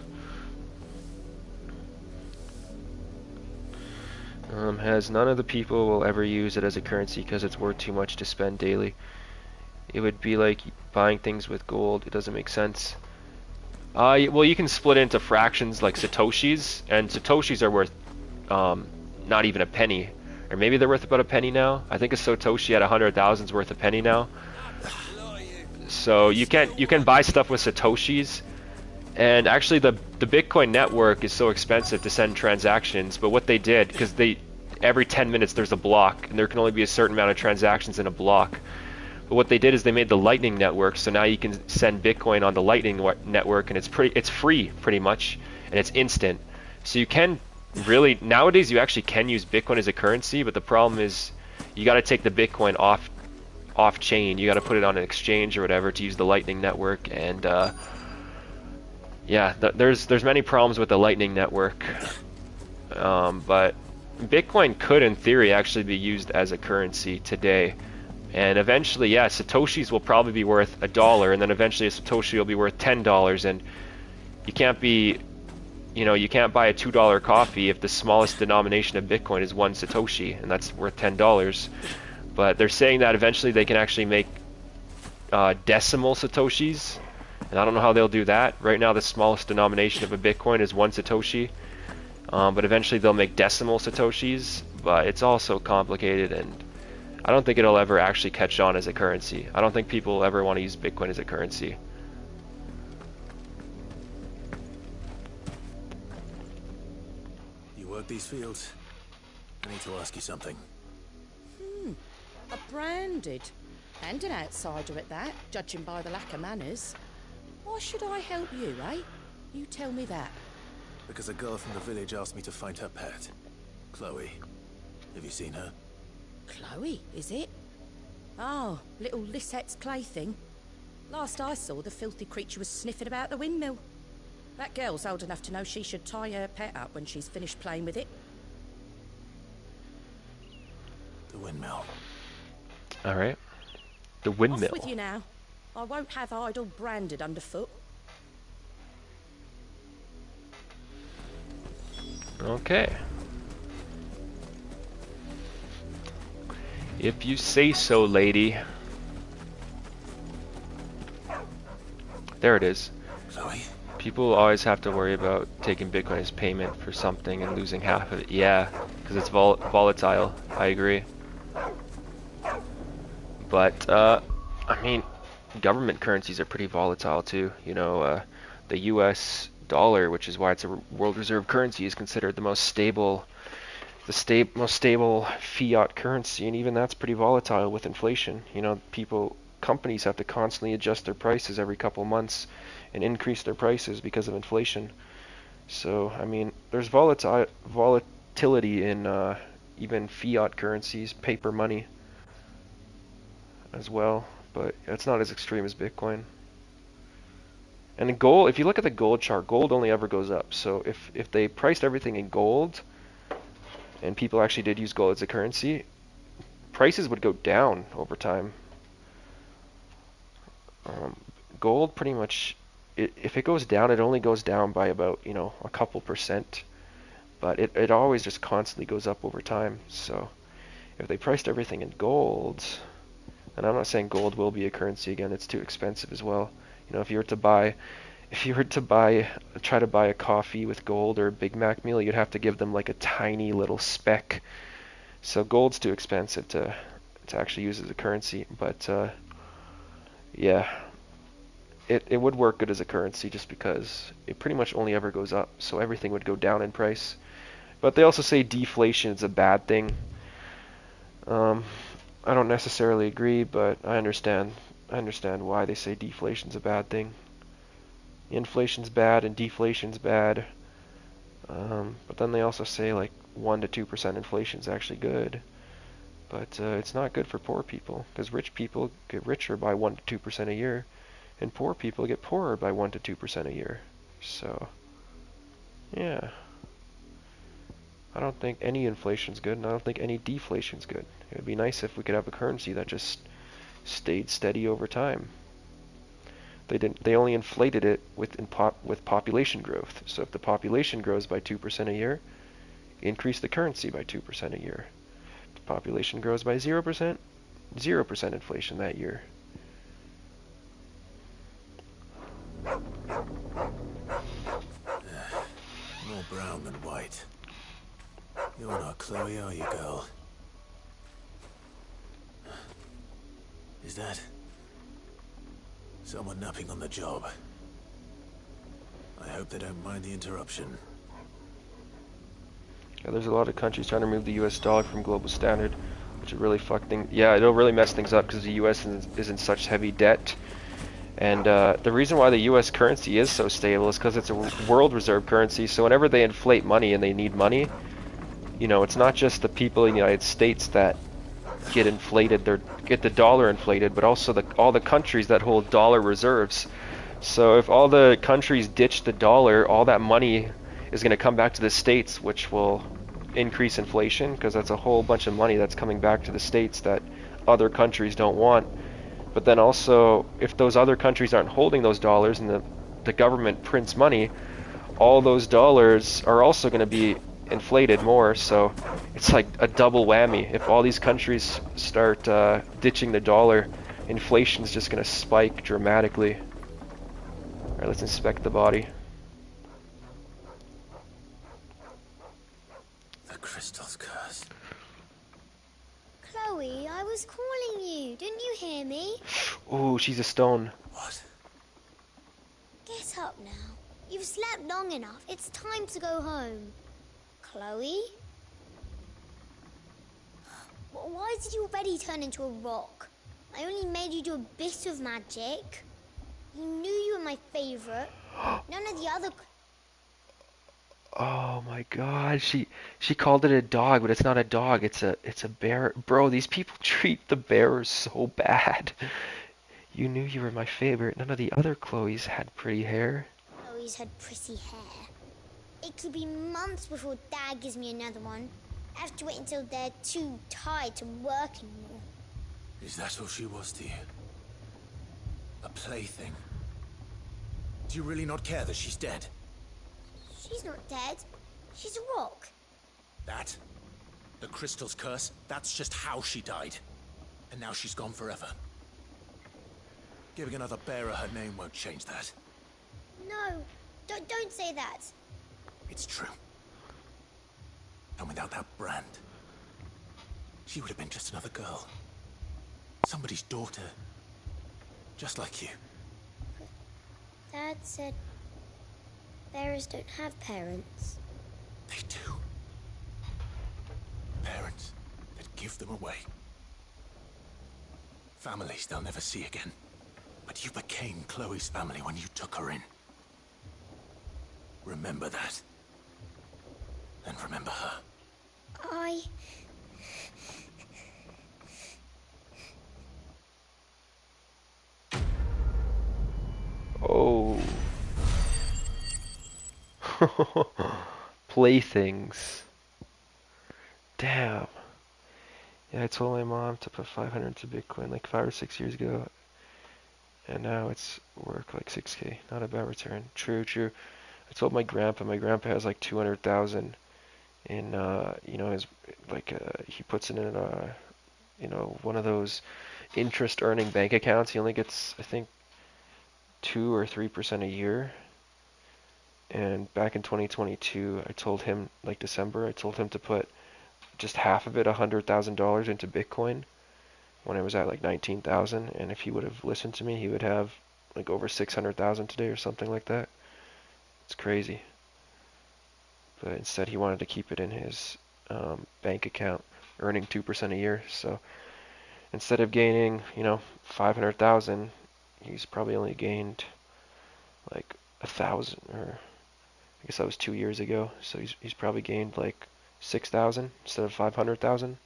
Has none of the people will ever use it as a currency because it's worth too much to spend daily. It would be like buying things with gold. It doesn't make sense. Well, you can split it into fractions like Satoshis, and Satoshis are worth not even a penny. Or maybe they're worth about a penny now. I think a Satoshi at 100,000 is worth a penny now. So you can buy stuff with Satoshis. And actually the Bitcoin network is so expensive to send transactions, but what they did, because every 10 minutes there's a block, and there can only be a certain amount of transactions in a block. But what they did is they made the Lightning Network, so now you can send Bitcoin on the Lightning Network, and it's free pretty much, and it's instant. So you can really, nowadays you actually can use Bitcoin as a currency, but the problem is you got to take the Bitcoin off chain. You got to put it on an exchange or whatever to use the Lightning Network, and yeah, there's many problems with the Lightning Network. But Bitcoin could, in theory, actually be used as a currency today. And eventually, yeah, Satoshis will probably be worth $1, and then eventually a Satoshi will be worth $10. And you can't you can't buy a $2 coffee if the smallest denomination of Bitcoin is 1 Satoshi, and that's worth $10. But they're saying that eventually they can actually make decimal Satoshis, and I don't know how they'll do that. Right now, the smallest denomination of a Bitcoin is 1 Satoshi, but eventually they'll make decimal Satoshis. But it's all so complicated, and I don't think it'll ever actually catch on as a currency. I don't think people will ever want to use Bitcoin as a currency. You work these fields? I need to ask you something. A branded. And an outsider at that, judging by the lack of manners. Why should I help you, eh? You tell me that. Because a girl from the village asked me to find her pet. Chloe. Have you seen her? Chloe, is it? Oh, little Lisette's plaything. Last I saw, the filthy creature was sniffing about the windmill. That girl's old enough to know she should tie her pet up when she's finished playing with it. The windmill. Alright. The windmill. Off with you now. I won't have idle branded underfoot. Okay. If you say so, lady. There it is. Chloe? People always have to worry about taking Bitcoin as payment for something and losing half of it. Yeah, because it's volatile. I agree. But, I mean, government currencies are pretty volatile too. You know, the US dollar, which is why it's a world reserve currency, is considered the most stable most stable fiat currency, and even that's pretty volatile with inflation. You know, companies have to constantly adjust their prices every couple months and increase their prices because of inflation. So, I mean, there's volatility in even fiat currencies, paper money as well, but it's not as extreme as Bitcoin. And gold, if you look at the gold chart, gold only ever goes up. So if they priced everything in gold, and people actually did use gold as a currency, prices would go down over time. Gold pretty much if it goes down, it only goes down by about, you know, a couple percent. But it always just constantly goes up over time. So if they priced everything in gold, and I'm not saying gold will be a currency again, it's too expensive as well. You know, if you were to try to buy a coffee with gold or a Big Mac meal, you'd have to give them like a tiny little speck. So gold's too expensive to actually use as a currency. But yeah, it would work good as a currency just because it pretty much only ever goes up. So everything would go down in price. But they also say deflation is a bad thing. I don't necessarily agree, but I understand why they say deflation's a bad thing. Inflation's bad and deflation's bad. But then they also say like 1 to 2% inflation is actually good. But it's not good for poor people, because rich people get richer by 1 to 2% a year, and poor people get poorer by 1 to 2% a year. So, yeah. I don't think any inflation's good, and I don't think any deflation's good. It would be nice if we could have a currency that just stayed steady over time. They only inflated it with population growth. So if the population grows by 2% a year, increase the currency by 2% a year. If the population grows by 0%, 0% inflation that year. More brown than white. You're not Chloe, are you, girl? Is that someone napping on the job? I hope they don't mind the interruption. Yeah, there's a lot of countries trying to remove the US dollar from global standard, which would really fuck things. Yeah, it'll really mess things up because the US is in such heavy debt. And the reason why the US currency is so stable is because it's a world reserve currency. So whenever they inflate money and they need money, you know, it's not just the people in the United States that get inflated, get the dollar inflated, but also all the countries that hold dollar reserves. So if all the countries ditch the dollar, all that money is going to come back to the States, which will increase inflation, because that's a whole bunch of money that's coming back to the States that other countries don't want. But then also, if those other countries aren't holding those dollars and the government prints money, all those dollars are also going to be inflated more. So it's like a double whammy. If all these countries start ditching the dollar, inflation's just going to spike dramatically. Alright, let's inspect the body. The crystal's curse. Chloe, I was calling you. Didn't you hear me? Ooh, she's a stone. What? Get up now. You've slept long enough. It's time to go home. Chloe? Why did you already turn into a rock? I only made you do a bit of magic. You knew you were my favorite. None of the other... Oh my god, she called it a dog, but it's not a dog, it's a bear. Bro, these people treat the bears so bad. You knew you were my favorite. None of the other Chloes had pretty hair. Chloe's had pretty hair. It could be months before Dad gives me another one. I have to wait until they're too tired to work anymore. Is that all she was to you? A plaything? Do you really not care that she's dead? She's not dead. She's a rock. That? The crystal's curse? That's just how she died. And now she's gone forever. Giving another bearer her name won't change that. No, don't say that. It's true. And without that brand, she would have been just another girl. Somebody's daughter. Just like you. Dad said bearers don't have parents. They do. Parents that give them away. Families they'll never see again. But you became Chloe's family when you took her in. Remember that. And remember her. Oh. Playthings. Damn. Yeah, I told my mom to put 500 into Bitcoin like 5 or 6 years ago. and now it's worth like 6K. Not a bad return. True, true. I told my grandpa has like 200,000 in, you know, his, like, he puts it in, you know, one of those interest earning bank accounts. He only gets, I think, 2 or 3% a year. And back in 2022, I told him, like December, I told him to put just half of it, $100,000 into Bitcoin when it was at like 19,000. And if he would have listened to me, he would have like over 600,000 today or something like that. It's crazy. But instead, he wanted to keep it in his bank account, earning 2% a year. So instead of gaining, you know, 500,000, he's probably only gained like 1,000, or I guess that was 2 years ago. So he's probably gained like 6,000 instead of 500,000.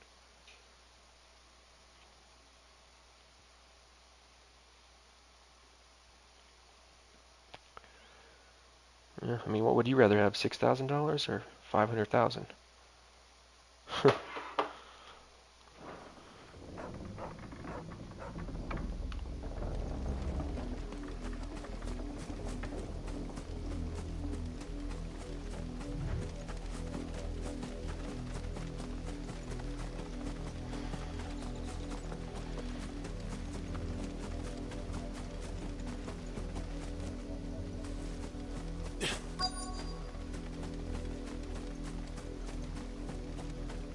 Yeah, I mean, what would you rather have, $6,000 or 500,000?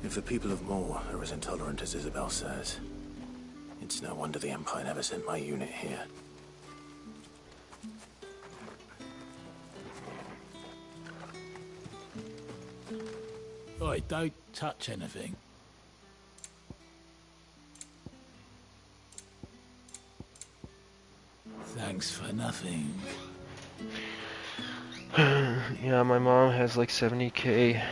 If the people of Moor are as intolerant as Isabel says, it's no wonder the Empire never sent my unit here. Oi, don't touch anything. Thanks for nothing. Yeah, my mom has like 70K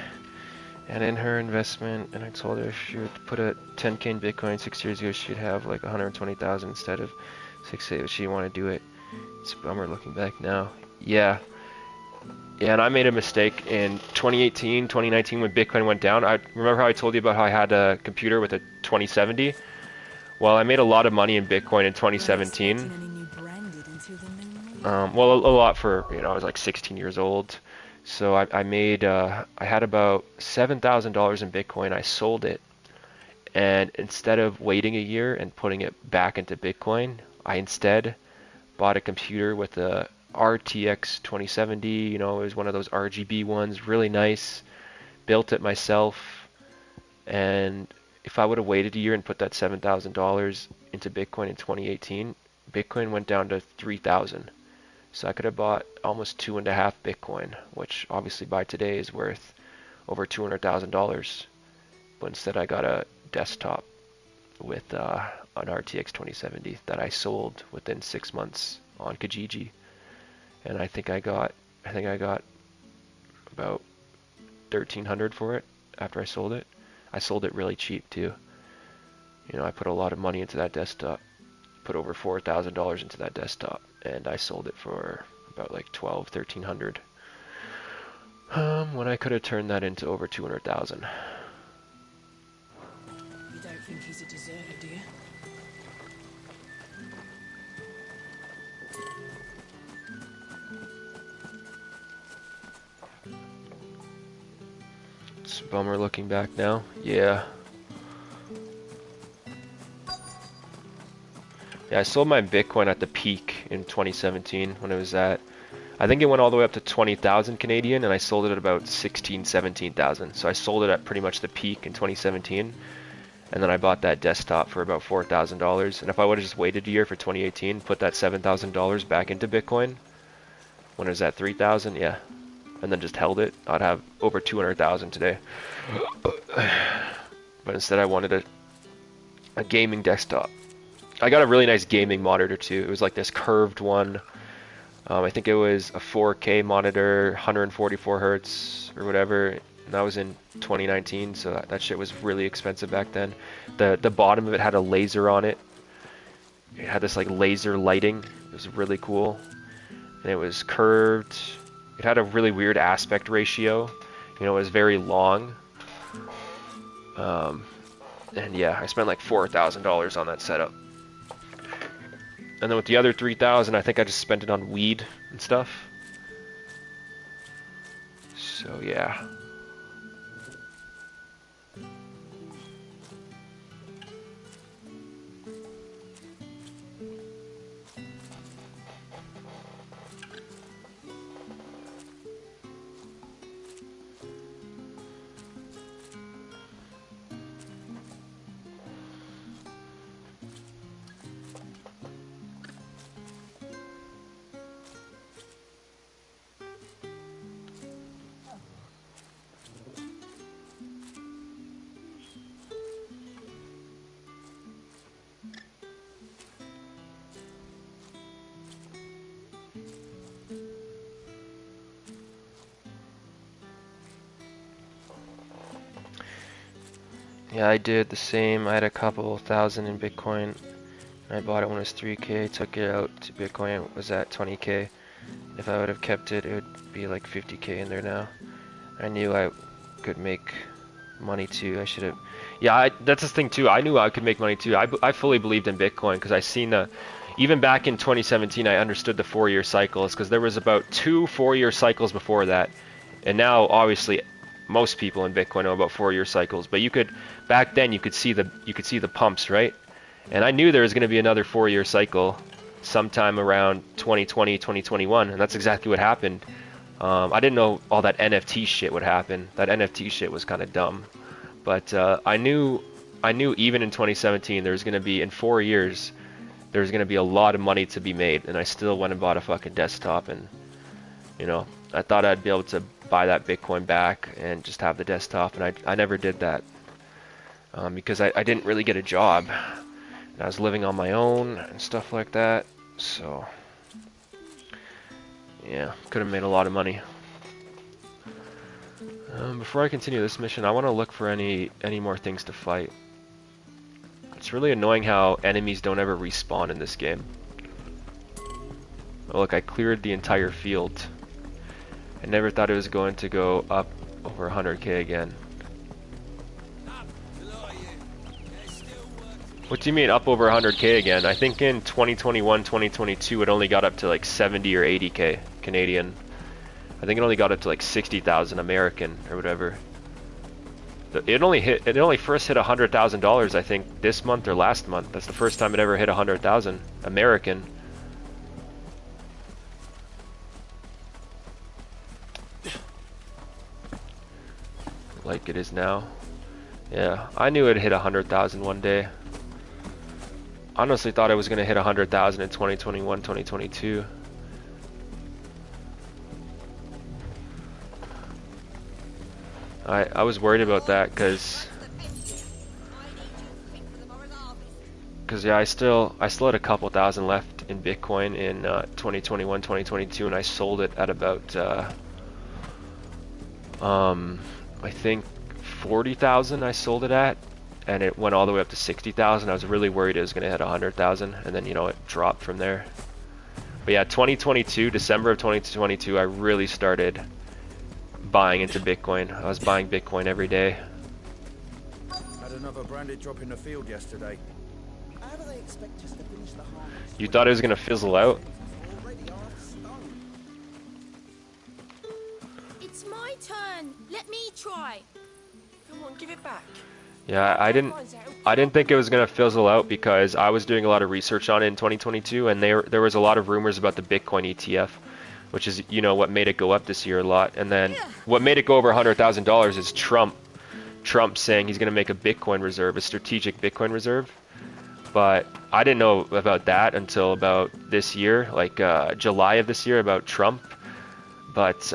and in her investment, and I told her if she would put a 10K in Bitcoin 6 years ago, she'd have like 120,000 instead of 6K, but she didn't want to do it. It's a bummer looking back now. Yeah, and I made a mistake in 2018, 2019 when Bitcoin went down. I remember how I told you about how I had a computer with a 2070? Well, I made a lot of money in Bitcoin in 2017. Well, a lot for, you know, I was like 16 years old. So I had about $7,000 in Bitcoin. I sold it. And instead of waiting a year and putting it back into Bitcoin, I instead bought a computer with a RTX 2070. You know, it was one of those RGB ones, really nice. Built it myself. And if I would have waited a year and put that $7,000 into Bitcoin in 2018, Bitcoin went down to 3,000. So I could have bought almost 2.5 Bitcoin, which obviously by today is worth over $200,000. But instead I got a desktop with an RTX 2070 that I sold within 6 months on Kijiji. And I think I got about $1,300 for it after I sold it. I sold it really cheap too. You know, I put a lot of money into that desktop. Put over $4,000 into that desktop, and I sold it for about like $1,300. When I could have turned that into over 200,000. You don't think he's a deserter, do you? It's a bummer looking back now. Yeah. Yeah, I sold my Bitcoin at the peak in 2017 when it was at, I think it went all the way up to 20,000 Canadian, and I sold it at about 16, 17,000. So I sold it at pretty much the peak in 2017, and then I bought that desktop for about $4,000. And if I would have just waited a year for 2018, put that $7,000 back into Bitcoin when it was at 3,000, yeah, and then just held it, I'd have over 200,000 today. But instead I wanted a gaming desktop. I got a really nice gaming monitor too. It was like this curved one. I think it was a 4K monitor, 144 hertz or whatever. And that was in 2019, so that shit was really expensive back then. The bottom of it had a laser on it. It had this like laser lighting. It was really cool. And it was curved. It had a really weird aspect ratio. You know, it was very long. And yeah, I spent like $4,000 on that setup. And then with the other 3,000, I think I just spent it on weed and stuff. So yeah. Yeah, I did the same. I had a couple thousand in Bitcoin. I bought it when it was 3K, took it out to Bitcoin, it was at 20K. If I would have kept it, it would be like 50K in there now. I knew I could make money too. I should have. Yeah, that's the thing too. I knew I could make money too. I fully believed in Bitcoin because I seen the. Even back in 2017, I understood the 4-year cycles because there was about 2 4-year cycles before that, and now obviously most people in Bitcoin know about 4-year cycles. But you could back then you could see the pumps, right? And I knew there was going to be another 4-year cycle sometime around 2020, 2021, and that's exactly what happened. I didn't know all that NFT shit would happen. That NFT shit was kind of dumb. But I knew even in 2017 there was going to be, in 4 years, there's going to be a lot of money to be made, and I still went and bought a fucking desktop, and, you know, I thought I'd be able to buy that Bitcoin back and just have the desktop, and I never did that because I didn't really get a job. And I was living on my own and stuff like that, so yeah, could have made a lot of money. Before I continue this mission, I want to look for any more things to fight. It's really annoying how enemies don't ever respawn in this game. Oh, look, I cleared the entire field. I never thought it was going to go up over 100K again. What do you mean up over 100K again? I think in 2021, 2022 it only got up to like 70 or 80K Canadian. I think it only got up to like 60,000 American or whatever. It only first hit $100,000 I think this month or last month. That's the first time it ever hit 100,000 American. Like it is now. Yeah, I knew it'd hit 100,000 one day. Honestly thought I was going to hit 100,000 in 2021, 2022. I was worried about that because yeah, I still had a couple thousand left in Bitcoin in 2021, 2022, and I sold it at about I think 40,000 I sold it at, and it went all the way up to 60,000. I was really worried it was going to hit 100,000, and then, you know, it dropped from there. But yeah, 2022, December of 2022, I really started buying into Bitcoin. I was buying Bitcoin every day. Had another branded drop in the field yesterday. How do they expect us to finish the harvest? You thought it was going to fizzle out? It's my turn. Let me try. Come on, give it back. Yeah, I didn't think it was going to fizzle out because I was doing a lot of research on it in 2022, and there was a lot of rumors about the Bitcoin ETF, which is, you know, what made it go up this year a lot. And then what made it go over $100,000 is Trump saying he's going to make a Bitcoin reserve, a strategic Bitcoin reserve. But I didn't know about that until about this year, like July of this year, about Trump. But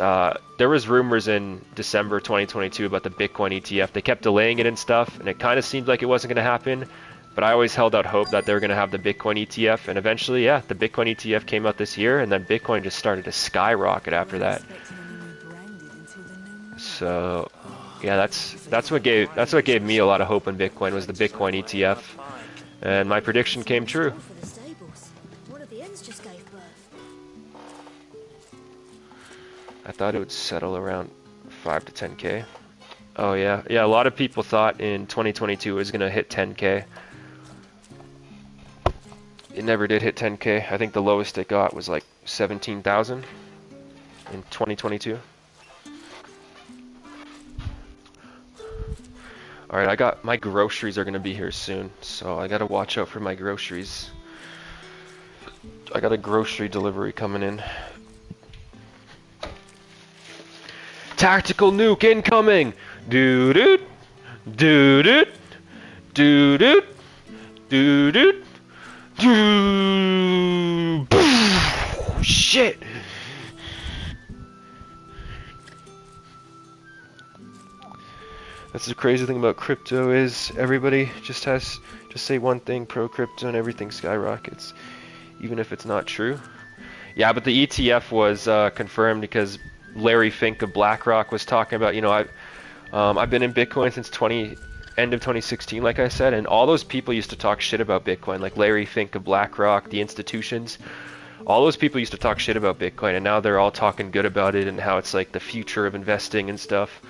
there was rumors in December 2022 about the Bitcoin ETF. They kept delaying it and stuff, and it kind of seemed like it wasn't going to happen. But I always held out hope that they were going to have the Bitcoin ETF, and eventually, yeah, the Bitcoin ETF came out this year, and then Bitcoin just started to skyrocket after that. So, yeah, that's what gave me a lot of hope in Bitcoin, was the Bitcoin ETF, and my prediction came true. I thought it would settle around 5 to 10K. Oh yeah, a lot of people thought in 2022 it was going to hit 10K. it never did hit 10K. I think the lowest it got was like 17,000 in 2022. Alright, I got my groceries are gonna be here soon, so I gotta watch out for my groceries. I got a grocery delivery coming in. Tactical nuke incoming! Doo-doot! Doo-doot! Doo-doot! Doo-doot! Doo! Shit! That's the crazy thing about crypto is everybody just say one thing pro crypto and everything skyrockets, even if it's not true. Yeah, but the ETF was confirmed because Larry Fink of BlackRock was talking about, you know, I've been in Bitcoin since end of 2016, like I said, and all those people used to talk shit about Bitcoin, like Larry Fink of BlackRock, the institutions. All those people used to talk shit about Bitcoin, and now they're all talking good about it and how it's like the future of investing and stuff.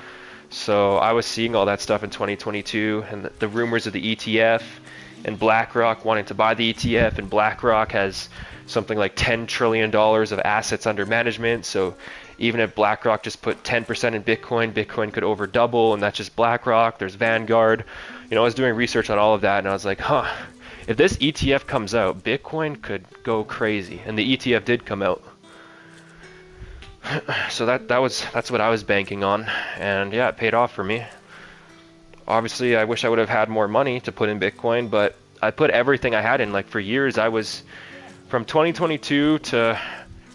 So I was seeing all that stuff in 2022, and the rumors of the ETF, and BlackRock wanting to buy the ETF, and BlackRock has something like $10 trillion of assets under management. So even if BlackRock just put 10% in Bitcoin, Bitcoin could over double, and that's just BlackRock. There's Vanguard. You know, I was doing research on all of that, and I was like, huh, if this ETF comes out, Bitcoin could go crazy. And the ETF did come out. So that's what I was banking on, and yeah, it paid off for me. Obviously, I wish I would have had more money to put in Bitcoin, but I put everything I had in. Like for years, I was from 2022 to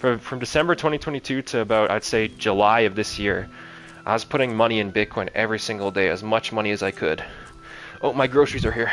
from December 2022 to about, I'd say, July of this year. I was putting money in Bitcoin every single day, as much money as I could. Oh, my groceries are here.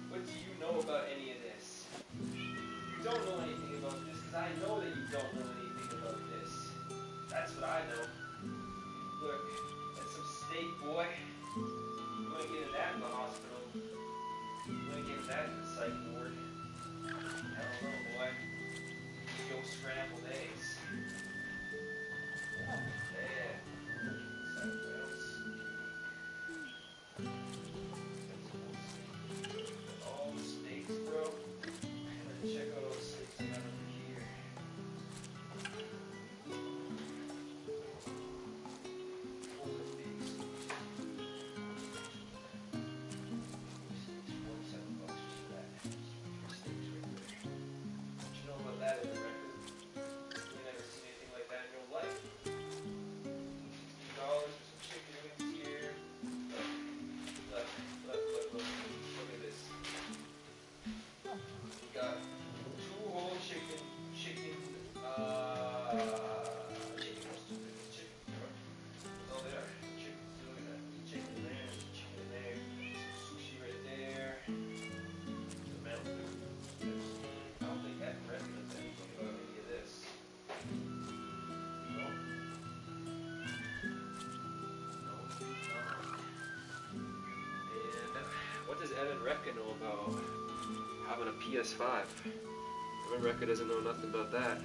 What do you know about any of this? You don't know anything about this, because I know that you don't know anything about this. That's what I know. Look, that's some steak, boy. You want to get in that in the hospital. You want to get in that in the psych ward. I don't know, boy. Yo, scrambled eggs. Yeah. Something else. All the steaks, bro. Check out all the steaks I got over here. All the big steaks. $47 for that. Steaks right there. What you know about that in the record? You never seen anything like that in your life. $60 for some chicken wings here. Look. Look at this. We got 2 whole chicken, bro. Oh, there. Chicken, look at that. Chicken there, chicken there. Some sushi right there. The Mountain Dew. I don't think Ed recognizes anything about any of this. No? And what does Evan Rekka know about having a PS5? Evan Rekka doesn't know nothing about that.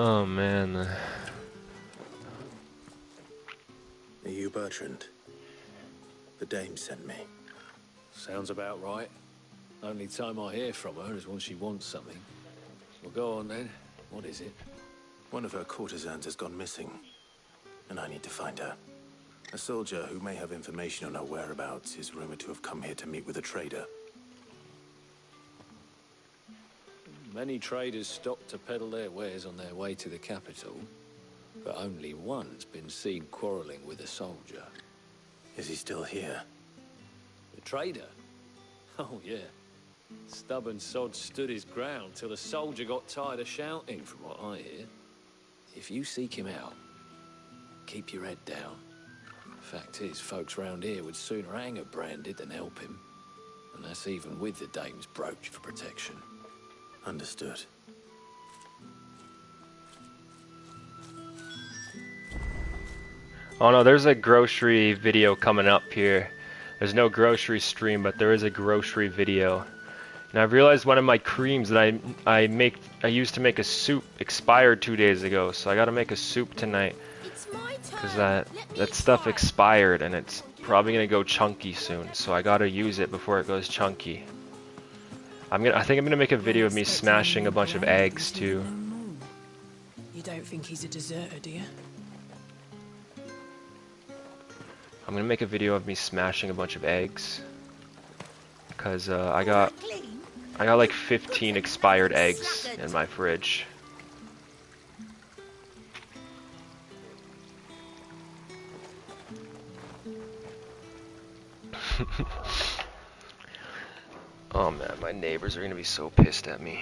Oh man. Are you Bertrand? The dame sent me. Sounds about right. Only time I hear from her is when she wants something. Well, go on then. What is it? One of her courtesans has gone missing, and I need to find her. A soldier who may have information on her whereabouts is rumored to have come here to meet with a trader. Many traders stop to peddle their wares on their way to the capital, but only one's been seen quarreling with a soldier. Is he still here? The trader? Oh, yeah. Stubborn sod stood his ground till the soldier got tired of shouting, from what I hear. If you seek him out, keep your head down. Fact is, folks round here would sooner hang a branded than help him. And that's even with the dame's brooch for protection. Understood. Oh no, there's a grocery video coming up here. There's no grocery stream, but there is a grocery video. And I've realized one of my creams that I used to make a soup expired 2 days ago, so I gotta make a soup tonight. Cause that stuff expired and it's probably gonna go chunky soon, so I gotta use it before it goes chunky. I think I'm gonna make a video of me smashing a bunch of eggs too. You don't think he's a deserter, do you? I'm gonna make a video of me smashing a bunch of eggs, cause I got like 15 expired eggs in my fridge. Oh man, my neighbors are gonna be so pissed at me.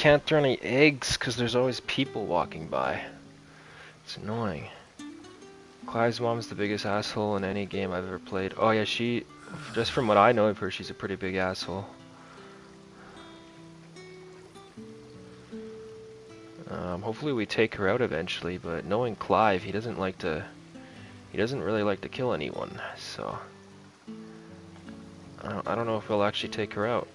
can't throw any eggs because there's always people walking by. It's annoying. Clive's mom's the biggest asshole in any game I've ever played. Oh yeah, she, just from what I know of her, she's a pretty big asshole. Hopefully we take her out eventually, but knowing Clive, he doesn't really like to kill anyone, so I don't know if we'll actually take her out.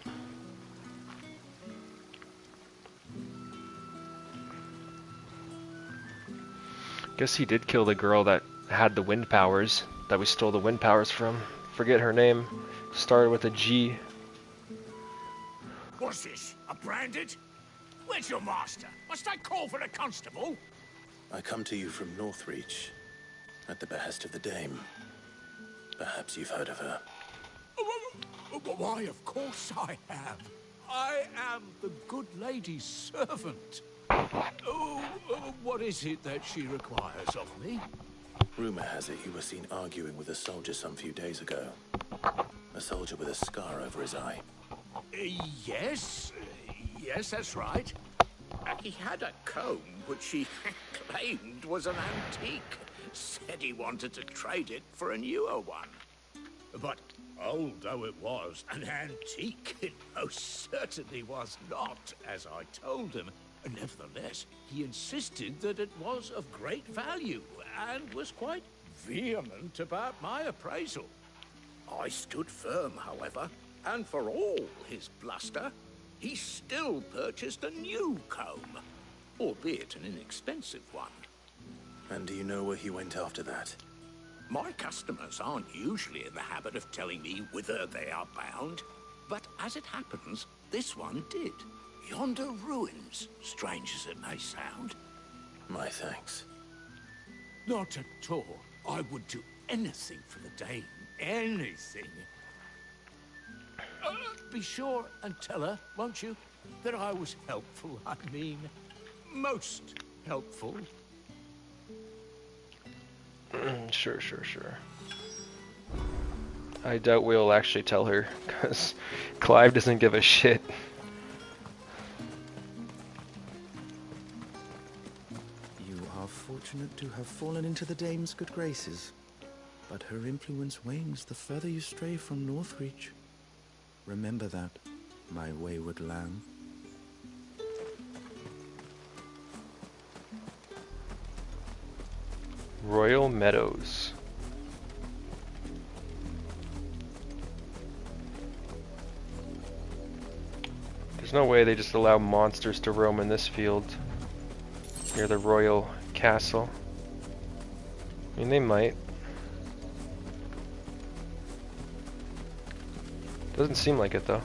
Guess he did kill the girl that had the wind powers, that we stole the wind powers from. Forget her name. Started with a G. What's this? A branded? Where's your master? Must I call for a constable? I come to you from Northreach, at the behest of the Dame. Perhaps you've heard of her. Why, of course I have. I am the good lady's servant. What is it that she requires of me? Rumor has it you were seen arguing with a soldier some few days ago. A soldier with a scar over his eye. Yes, that's right. He had a comb which he claimed was an antique. Said he wanted to trade it for a newer one. But old though it was, an antique it most certainly was not, as I told him. Nevertheless, he insisted that it was of great value and was quite vehement about my appraisal. I stood firm, however, and for all his bluster, he still purchased a new comb, albeit an inexpensive one. And do you know where he went after that? My customers aren't usually in the habit of telling me whither they are bound, but as it happens, this one did. Yonder ruins, strange as it may sound. My thanks. Not at all. I would do anything for the Dame. Anything. Be sure and tell her, won't you, that I was helpful. I mean, most helpful. Sure. I doubt we'll actually tell her, because Clive doesn't give a shit. You are fortunate to have fallen into the Dame's good graces, but her influence wanes the further you stray from Northreach. Remember that, my wayward lamb. Royal Meadows. There's no way they just allow monsters to roam in this field near the royal castle. I mean, they might. Doesn't seem like it though.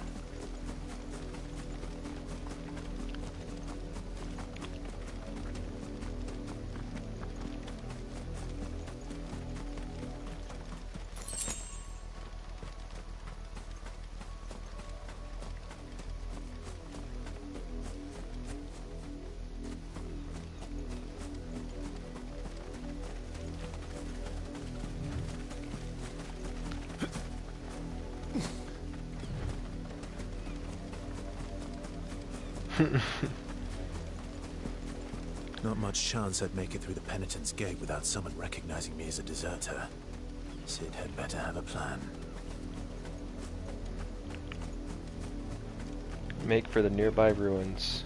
Not much chance I'd make it through the Penitent's Gate without someone recognizing me as a deserter. Sid had better have a plan. Make for the nearby ruins.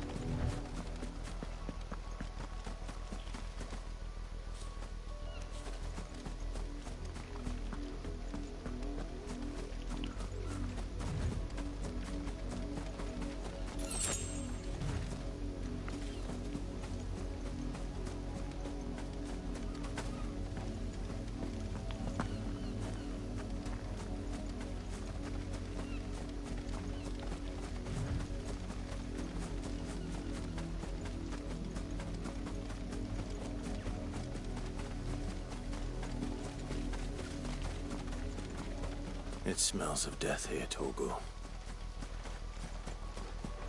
It smells of death here, Torgal.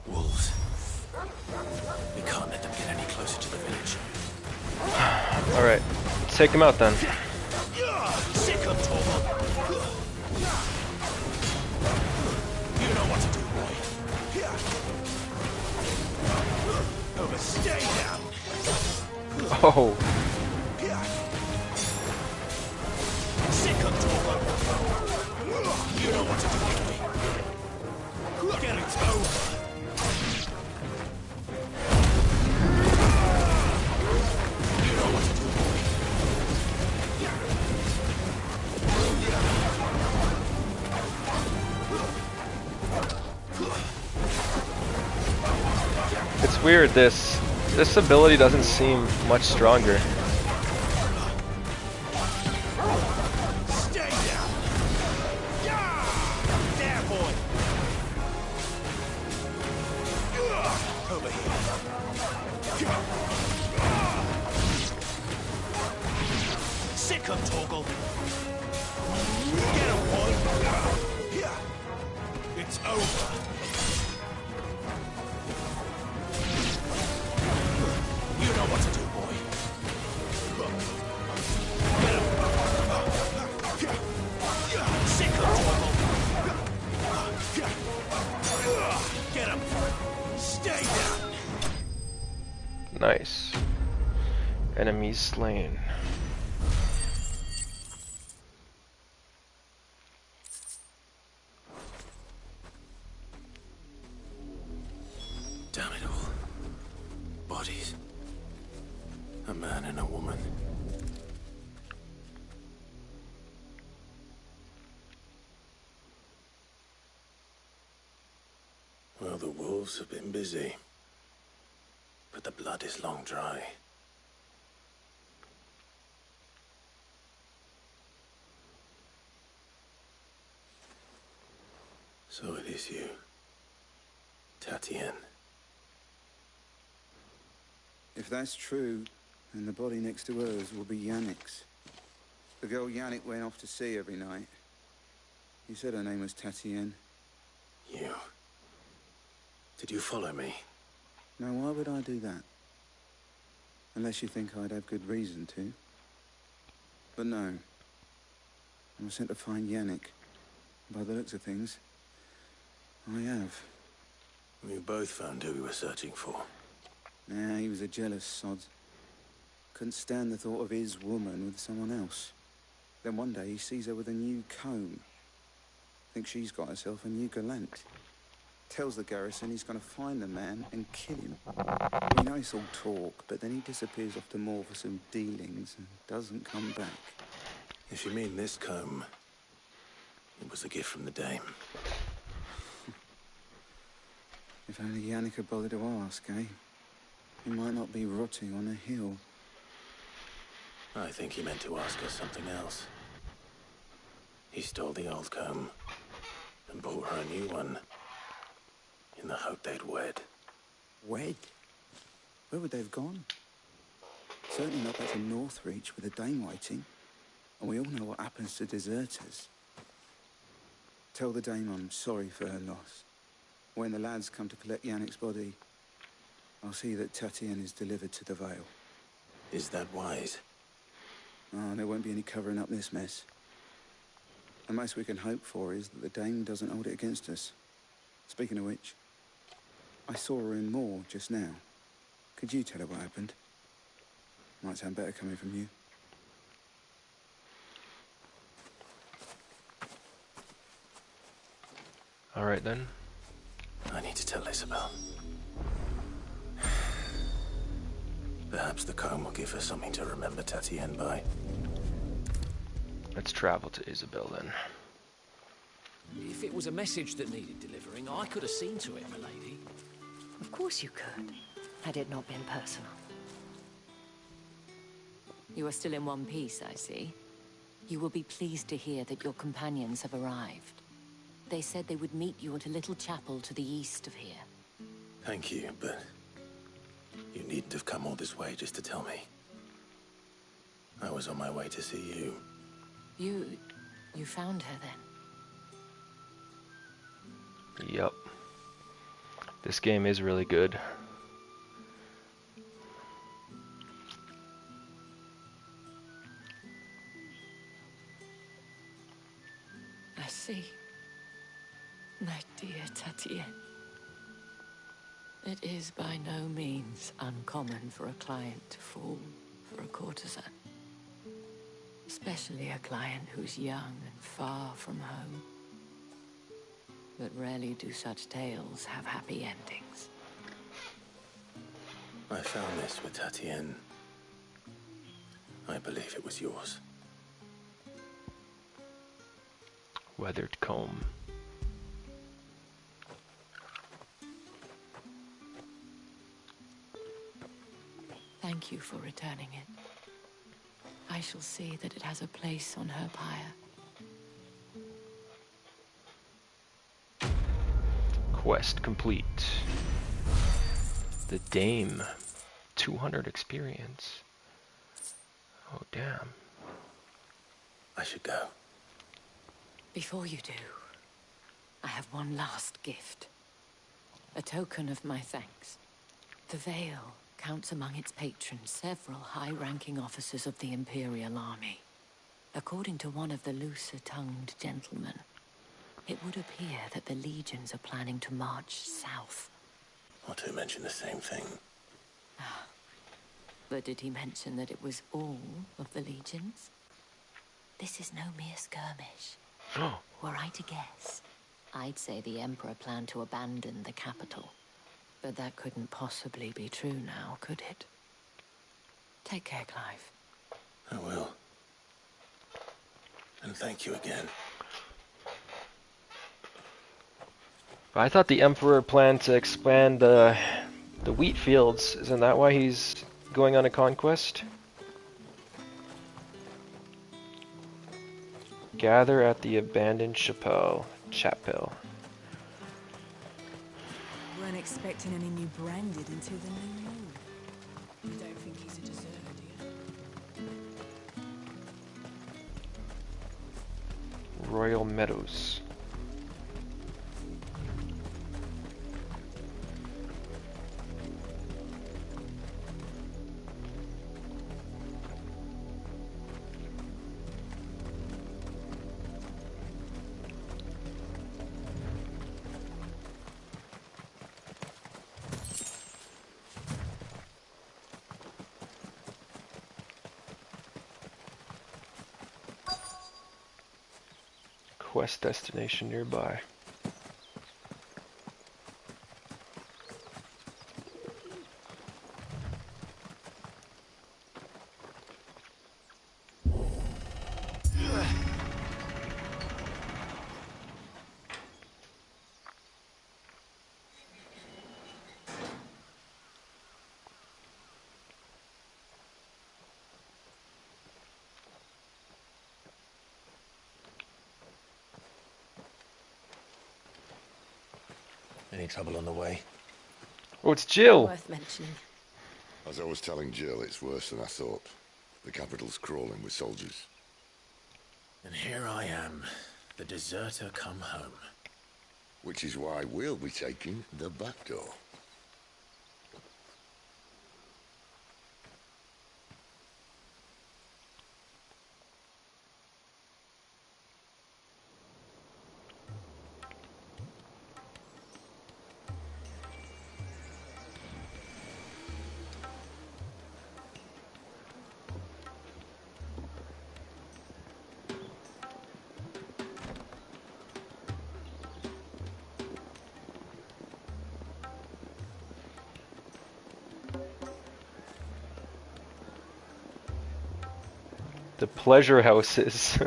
Wolves. We can't let them get any closer to the village. Alright, let's take him out then. Sick of Torgal. You know what to do, boy. Oh. Sick of talk. You know what to do with me. Get it over. You know what to do, boy. It's weird, this ability doesn't seem much stronger. Stay down. Yeah! There, boy. Over here. Sick of Torgal. Get him, boy. It's over. You know what to do, boy. Get him. Sick of Torgal. Get him. Stay down. Nice. Enemies slain. Damn it all. Bodies. A man and a woman. Well, the wolves have been busy. But the blood is long dry. So it is you, Tatienne. If that's true, then the body next to hers will be Yannick's. The girl Yannick went off to sea every night. He said her name was Tatienne. You. Did you follow me? Now, why would I do that? Unless you think I'd have good reason to. But no. I was sent to find Yannick. By the looks of things, I have. We both found who we were searching for. Nah, he was a jealous sod. Couldn't stand the thought of his woman with someone else. Then one day he sees her with a new comb. Thinks she's got herself a new gallant. Tells the garrison he's going to find the man and kill him. We know it's all talk, but then he disappears off to Moor for some dealings and doesn't come back. If you mean this comb, it was a gift from the dame. If only Yannick had bothered to ask, eh? He might not be rotting on a hill. I think he meant to ask us something else. He stole the old comb and bought her a new one in the hope they'd wed. Wed? Where would they have gone? Certainly not back to Northreach with a dame waiting. And we all know what happens to deserters. Tell the dame I'm sorry for her loss. When the lads come to collect Yannick's body, I'll see that Tatienne is delivered to the Vale. Is that wise? Oh, there won't be any covering up this mess. The most we can hope for is that the dame doesn't hold it against us. Speaking of which, I saw her in Moor just now. Could you tell her what happened? Might sound better coming from you. All right then. I need to tell Isabel. Perhaps the comb will give her something to remember Tatienne by. Let's travel to Isabel then. If it was a message that needed delivering, I could have seen to it, milady. Of course you could, had it not been personal. You are still in one piece, I see. You will be pleased to hear that your companions have arrived. They said they would meet you at a little chapel to the east of here. Thank you, but you needn't have come all this way just to tell me. I was on my way to see you. You found her then? Yep. This game is really good. I see. My dear Tatienne. It is by no means uncommon for a client to fall. for a courtesan. Especially a client who's young and far from home. But rarely do such tales have happy endings. I found this with Tatienne. I believe it was yours. Weathered comb. Thank you for returning it. I shall see that it has a place on her pyre. Quest complete. The Dame. 200 experience. Oh, damn. I should go. Before you do, I have one last gift. A token of my thanks. The Vale counts among its patrons several high-ranking officers of the Imperial Army. According to one of the looser-tongued gentlemen, it would appear that the legions are planning to march south. Or to mention the same thing. But did he mention that it was all of the legions? This is no mere skirmish. Were I to guess, I'd say the Emperor planned to abandon the capital. But that couldn't possibly be true now, could it? Take care, Clive. I will. And thank you again. I thought the Emperor planned to expand the wheat fields. Isn't that why he's going on a conquest? Gather at the abandoned chapel. Weren't expecting any new branded until the new moon. You don't think he's a deserter, do you? Royal Meadows. Quest destination nearby. Any trouble on the way? Oh, it's Jill! Worth mentioning. As I was telling Jill, it's worse than I thought. The capital's crawling with soldiers. And here I am, the deserter come home. Which is why we'll be taking the back door. The pleasure houses.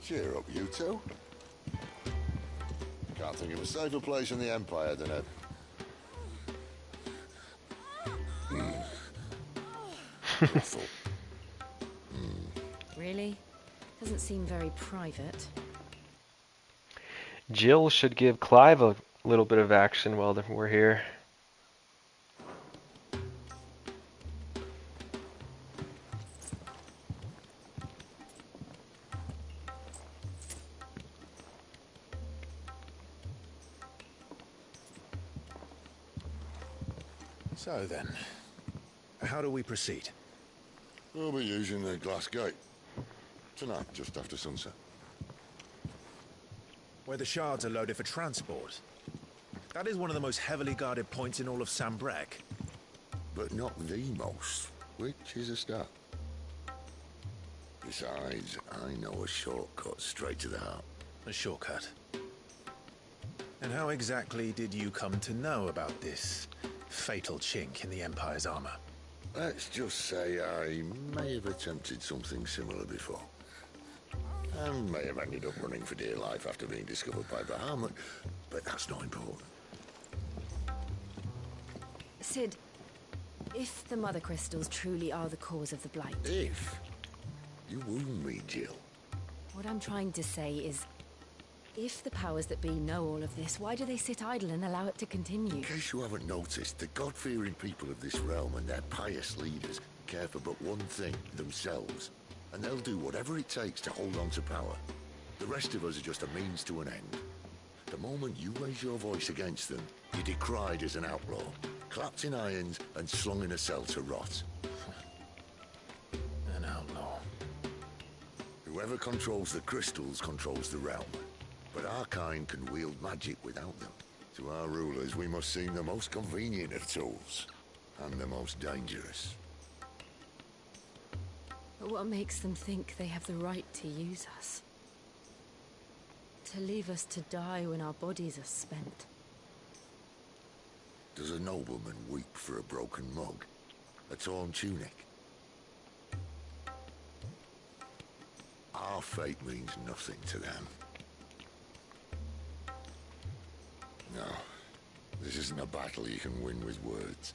Cheer up, you two. Can't think of a safer place in the Empire than a... brothel. Really? Doesn't seem very private. Jill should give Clive a little bit of action while we're here. So then, how do we proceed? We'll be using the glass gate. Tonight, just after sunset. Where the shards are loaded for transport. That is one of the most heavily guarded points in all of Sambrek. But not the most, which is a start. Besides, I know a shortcut straight to the heart. A shortcut? And how exactly did you come to know about this fatal chink in the Empire's armor? Let's just say I may have attempted something similar before. And may have ended up running for dear life after being discovered by Bahamut, but that's not important. Sid, if the Mother Crystals truly are the cause of the Blight... If? You wound me, Jill. What I'm trying to say is, if the powers that be know all of this, why do they sit idle and allow it to continue? In case you haven't noticed, the God-fearing people of this realm and their pious leaders care for but one thing, themselves. And they'll do whatever it takes to hold on to power. The rest of us are just a means to an end. The moment you raise your voice against them, you're decried as an outlaw, clapped in irons and slung in a cell to rot. An outlaw. Whoever controls the crystals controls the realm. But our kind can wield magic without them. To our rulers, we must seem the most convenient of tools. And the most dangerous. But what makes them think they have the right to use us? To leave us to die when our bodies are spent? Does a nobleman weep for a broken mug? A torn tunic? Our fate means nothing to them. No, this isn't a battle you can win with words.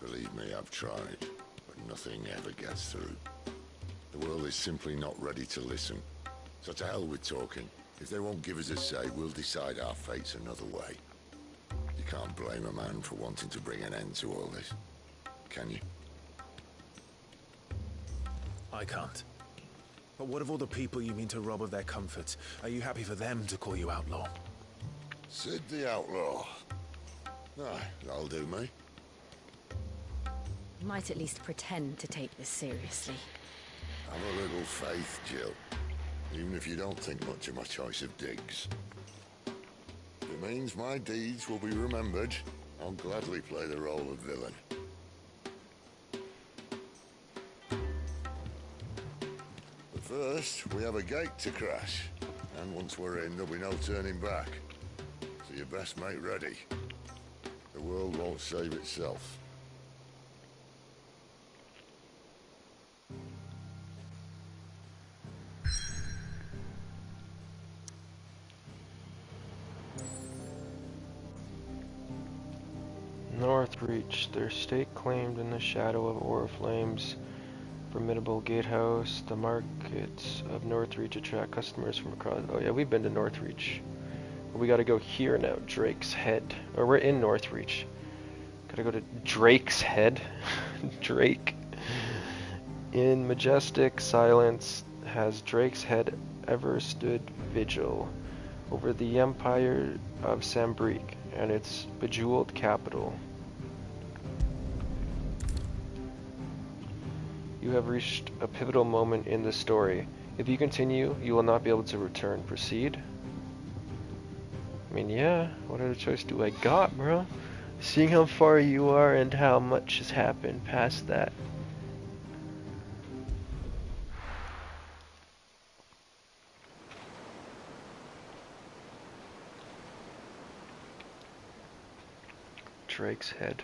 Believe me, I've tried, but nothing ever gets through. The world is simply not ready to listen. So to hell with talking. If they won't give us a say, we'll decide our fates another way. You can't blame a man for wanting to bring an end to all this, can you? I can't. But what of all the people you mean to rob of their comforts? Are you happy for them to call you outlaw? Sid the Outlaw. Aye, that'll do me. Might at least pretend to take this seriously. Have a little faith, Jill. Even if you don't think much of my choice of digs. If it means my deeds will be remembered, I'll gladly play the role of villain. But first, we have a gate to crash. And once we're in, there'll be no turning back. So you best make ready. The world won't save itself. Northreach, their stake claimed in the shadow of Oriflame's formidable gatehouse. The markets of Northreach attract customers from across... Oh yeah, we've been to Northreach. We gotta go here now, Drake's Head. Or we're in Northreach. Gotta go to Drake's Head. Drake. In majestic silence has Drake's Head ever stood vigil over the empire of Sambrek and its bejeweled capital. You have reached a pivotal moment in the story. If you continue, you will not be able to return. Proceed? I mean, yeah, what other choice do I got, bro? Seeing how far you are and how much has happened past that. Drake's Head.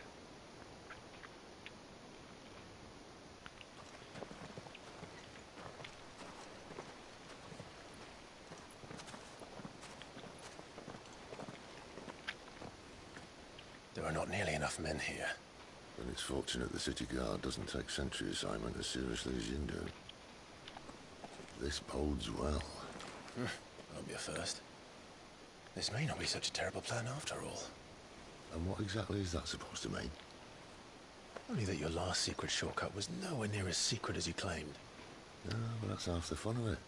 There are not nearly enough men here. Then it's fortunate the city guard doesn't take sentry assignment as seriously as you do. This bodes well. Won't be a first. This may not be such a terrible plan after all. And what exactly is that supposed to mean? Only that your last secret shortcut was nowhere near as secret as you claimed. Yeah, but that's half the fun of it.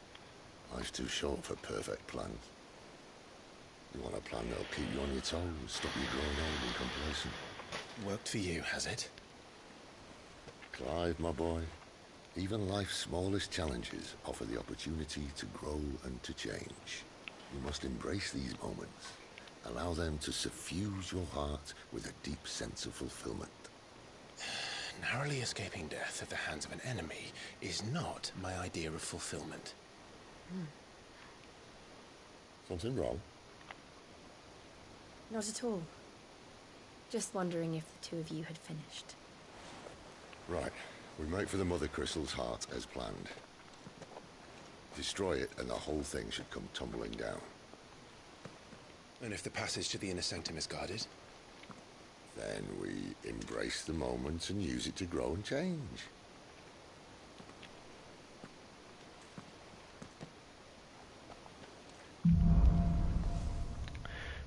Life's too short for perfect plans. You want a plan that'll keep you on your toes, stop you growing old and complacent. worked for you, has it? Clive, my boy, even life's smallest challenges offer the opportunity to grow and to change. You must embrace these moments. Allow them to suffuse your heart with a deep sense of fulfillment. Narrowly escaping death at the hands of an enemy is not my idea of fulfillment. Something wrong? Not at all. Just wondering if the two of you had finished. Right. We make for the Mother Crystal's heart as planned. Destroy it and the whole thing should come tumbling down. And if the passage to the inner sanctum is guarded? Then we embrace the moment and use it to grow and change.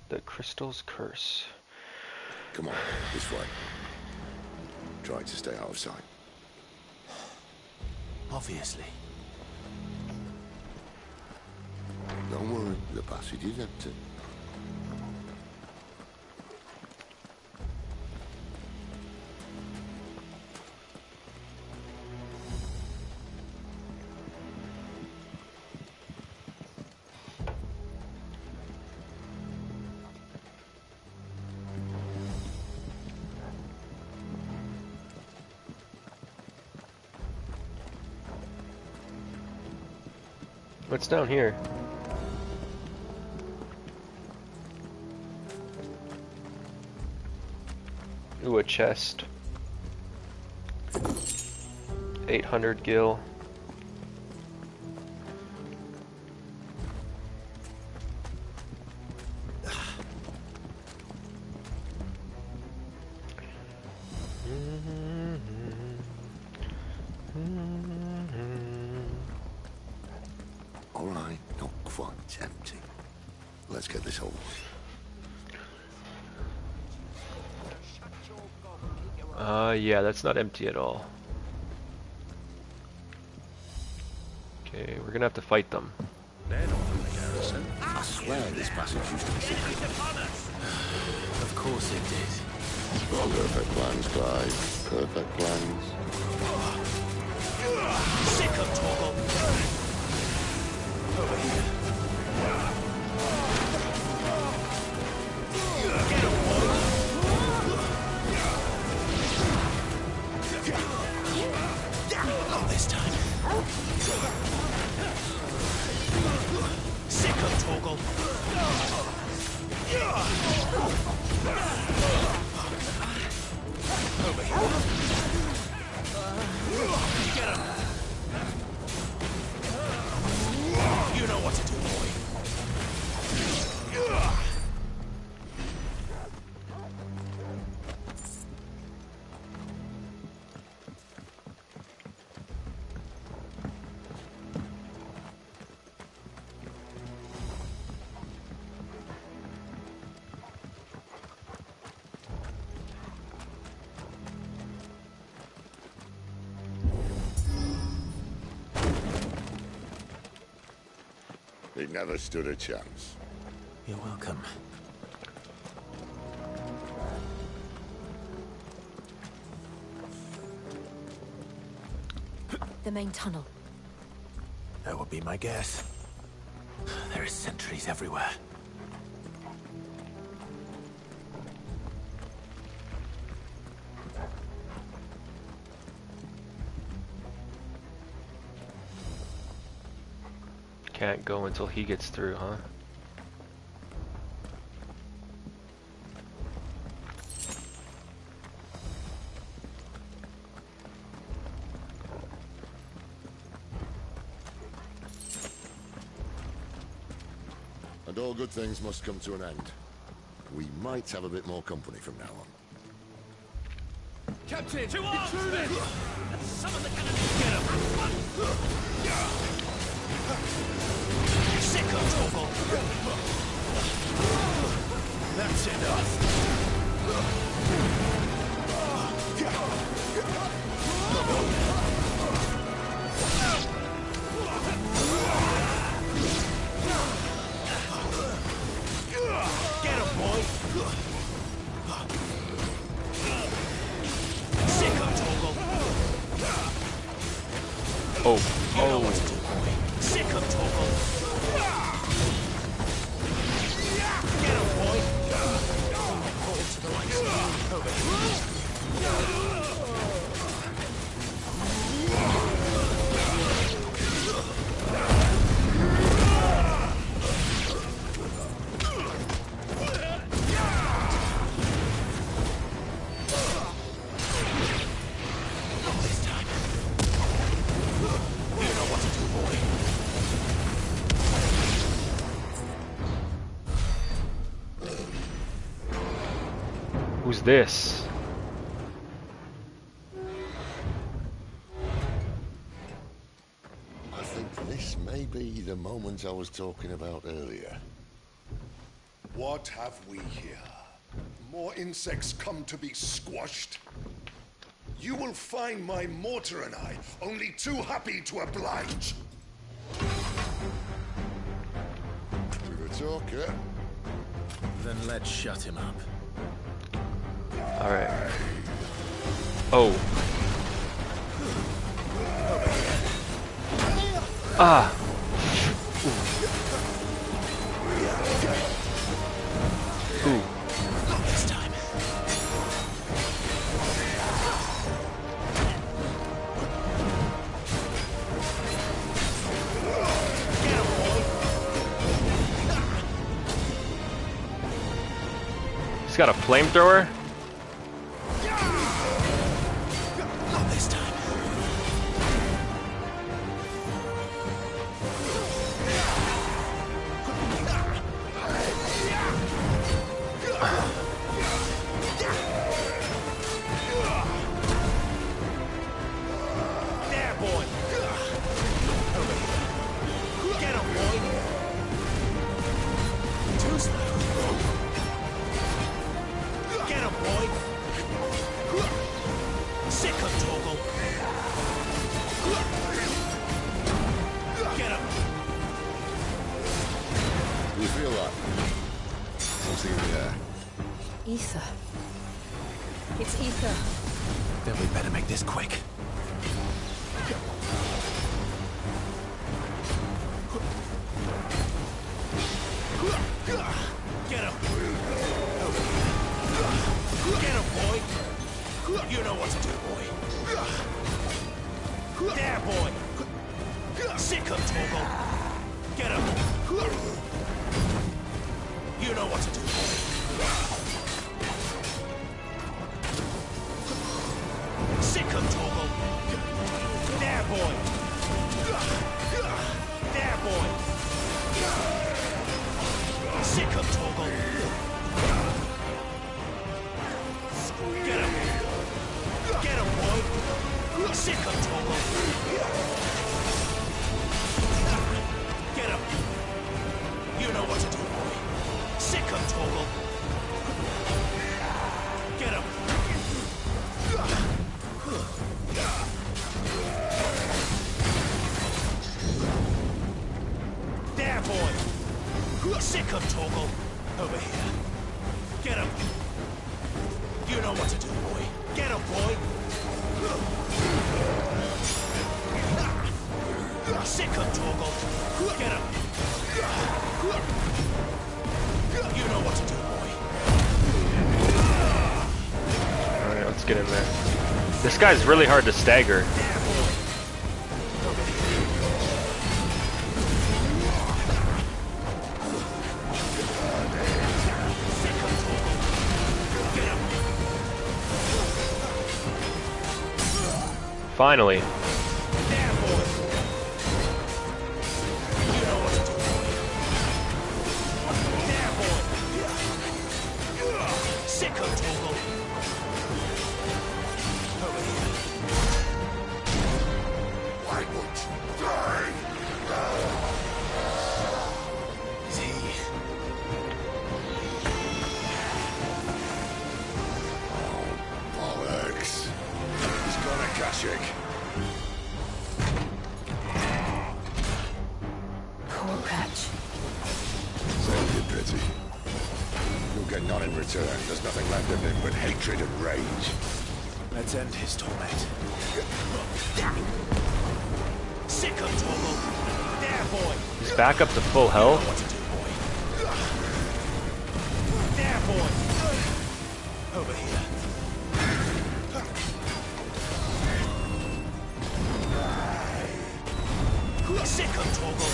The Crystal's Curse. Come on, this way. Try to stay out of sight. Obviously. Don't worry, the passage is empty. What's down here? Ooh, a chest. 800 gil. All right, not quite empty. Let's get this over. Yeah, that's not empty at all. Okay, we're gonna have to fight them. They're not from the garrison. I swear this passage used to be secret. Of course it did. Perfect plans, Clive. Perfect plans. Sick of Torgal. Over here. Not this time. Sick of Torgal. Over here. Get him. You know what to do, boy. He never stood a chance. You're welcome. The main tunnel. That would be my guess. There are sentries everywhere. Can't go until he gets through, huh? And all good things must come to an end. We might have a bit more company from now on. Captain! To arms, men! Summon the cannon! Get him! Sick of Torgal! That's enough. Get him, boy! Oh. You know what to do, boy. Sick of Torgal. Get him, boy. Fall to the likes of you over here. Who's this? I think this may be the moment I was talking about earlier. What have we here? More insects come to be squashed? You will find my mortar and I only too happy to oblige. To the talker. Then let's shut him up. Alright. Oh. Ah. Ooh. Not this time. Get him, boy. He's got a flamethrower? Not this time. There, boy. Over here. Get him, boy. Too slow. Get him, boy. Sick of Torgal. Get him. You feel that? Something in the air. Ether. It's ether. Then we better make this quick. Get him. Get him, boy. You know what to do, boy. There, boy. Sick of Torgal. Get him. You know what to do, boy. Sick of Torgal. There, boy. There, boy. Sick of Torgal. Get him. Get him, boy. Sick of Torgal. Get him. You know what to do, boy. Sick of Torgal. Get him. There, boy. Sick of Torgal. Over here. Get him. You know what to do, boy. Get him, boy. Sick of Torgal. Get him. You know what to do, boy. Alright, let's get in there. This guy's really hard to stagger. Finally. Sick of Torgal. Over here. Why won't you die? Is he? Bollocks. He's got a Kashik. Poor Patch. Save you, Drizzy. You'll get none in return. There's nothing left of him but hatred and rage. Let's end his torment. Sick of Torgal. There, boy. He's back up to full health. There, boy. Over here. Sick of Torgal.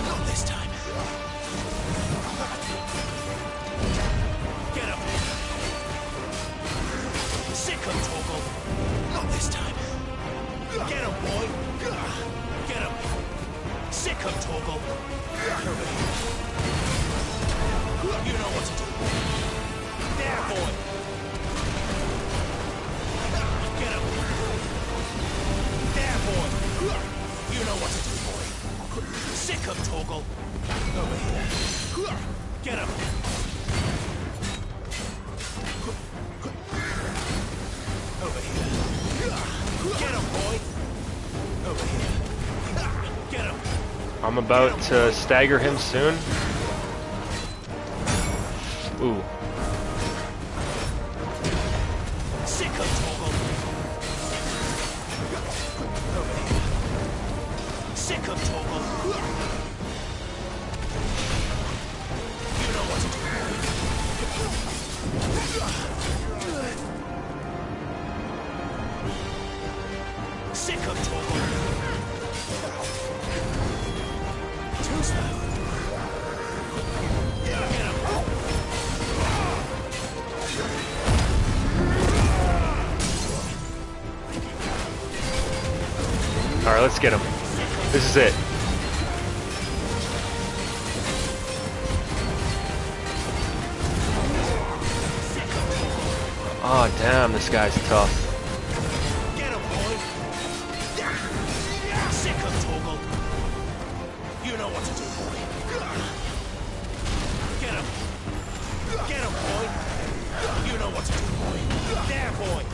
Not this time. Get him. Sick of Torgal. Not this time. Get him, boy. Get him. Sick of Torgal. Over here. You know what to do. There, boy. Get him. There, boy. You know what to do, boy. Sick of Torgal. Over here. Get him. Over here. Get him, boy. Over here. Get him. I'm about to stagger him soon. Ooh. Sick of Torgal. Over here. Sick of Torgal. You know what to do. Sick of Torgal. Too slow. Get him. Alright, let's get him. This is it. Oh damn, this guy's tough. Get him, boy. Sick of Torgal. You know what to do, boy. Get him. Get him, boy. You know what to do, boy. There, boy.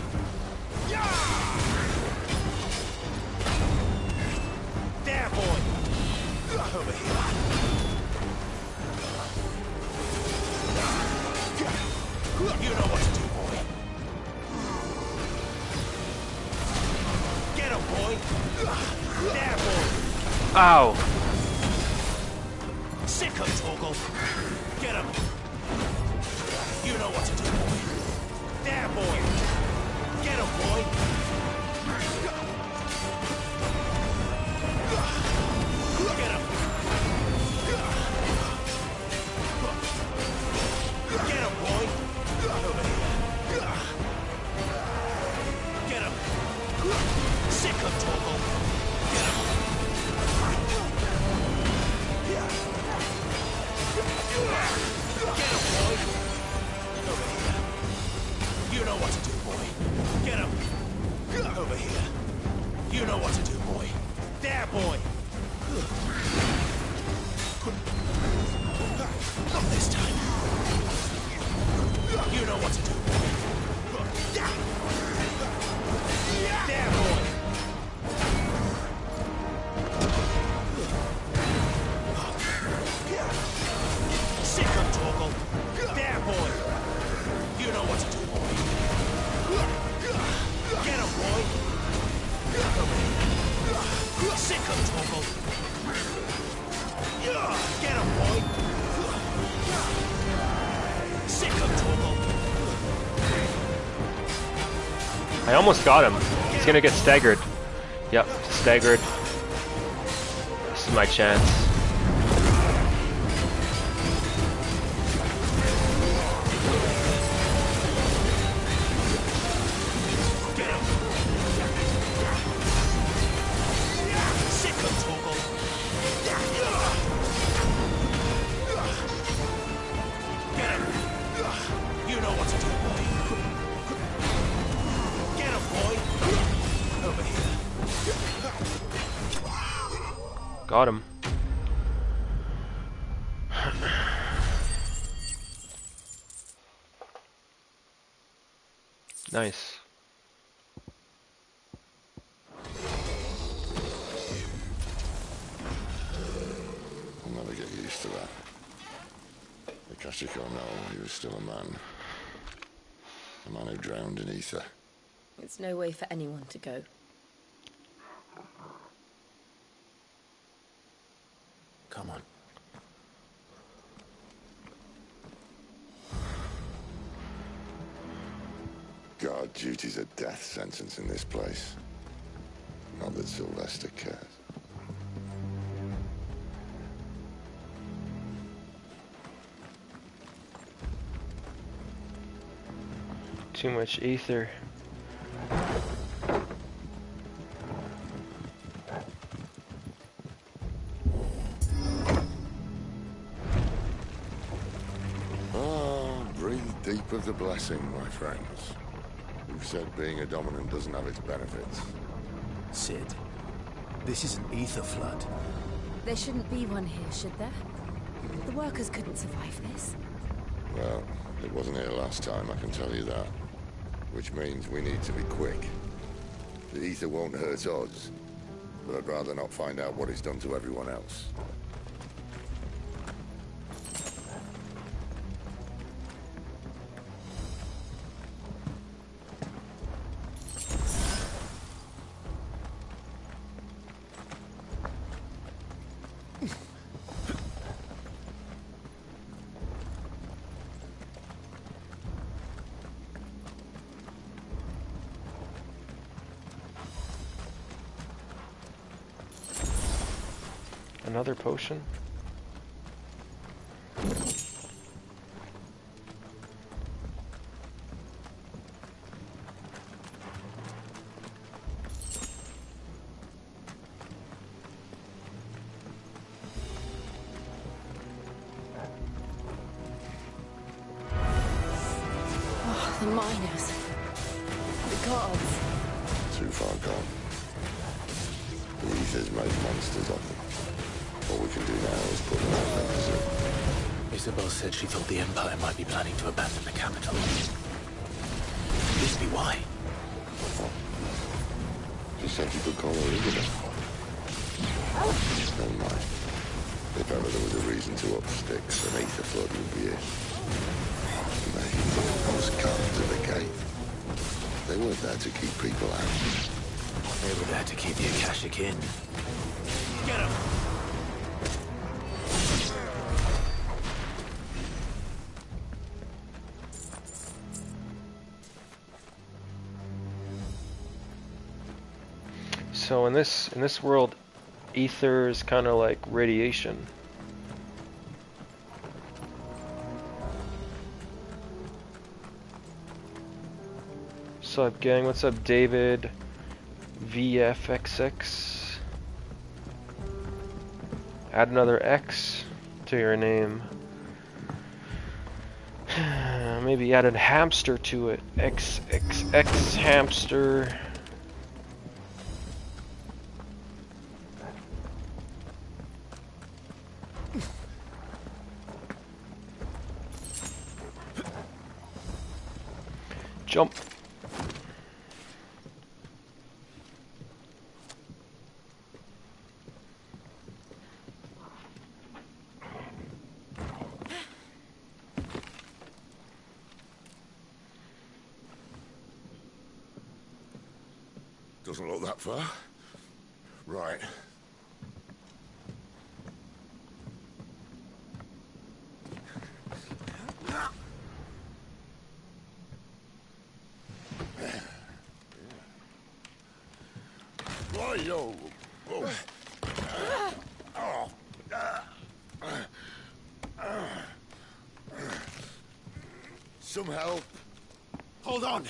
There, boy. Over here. You know what to do, boy. Get him, boy. There, boy. Ow. Sick of Torgal. Get him. You know what to do, boy. There, boy. Get him, boy. Get him. Get him, boy. Over here. Get him. Sick of Torgal. Get him. Get him, boy. Over here. You know what to do, boy. Get him. Over here. You know what to do, boy. There, boy. Not this time. You know what to do, boy. There, boy. Sick of Torgal. There, boy. You know what to do, boy. Get him, boy. Sick of Torgal. Get him, boy. Sick of Torgal. I almost got him. He's gonna get staggered. Yep, staggered. This is my chance. Sick of Torgal. Get him. You know what to do, boy. Get him, boy. Over here. Got him. Nice. I'll never get used to that. Akashic or no, he was still a man. A man who drowned in ether. It's no way for anyone to go. Come on. Guard duty's a death sentence in this place. Not that Sylvester cares. Too much ether. Breathe deep of the blessing, my friends. Who said being a dominant doesn't have its benefits? Sid, this is an ether flood. There shouldn't be one here, should there? The workers couldn't survive this. Well, it wasn't here last time, I can tell you that. Which means we need to be quick. The ether won't hurt us, but I'd rather not find out what it's done to everyone else. Another potion? Oh, the miners. The gods. Too far gone. The ether's made monsters of them. All we can do now is put them out of misery. Isabel said she thought the Empire might be planning to abandon the capital. Could this be why? She said you could call her Isabel. Never mind. If ever there was a reason to up sticks, an ether flood would be it. Those guards at the gate. They weren't there to keep people out. They were there to keep the Akashic in. Get him! So in this world, ether is kind of like radiation. What's up, gang? What's up, David? VFXX. Add another X to your name. Maybe add a hamster to it. XXX hamster. Jump. Doesn't look that far. Right. Yo. Oh. Some help. Hold on.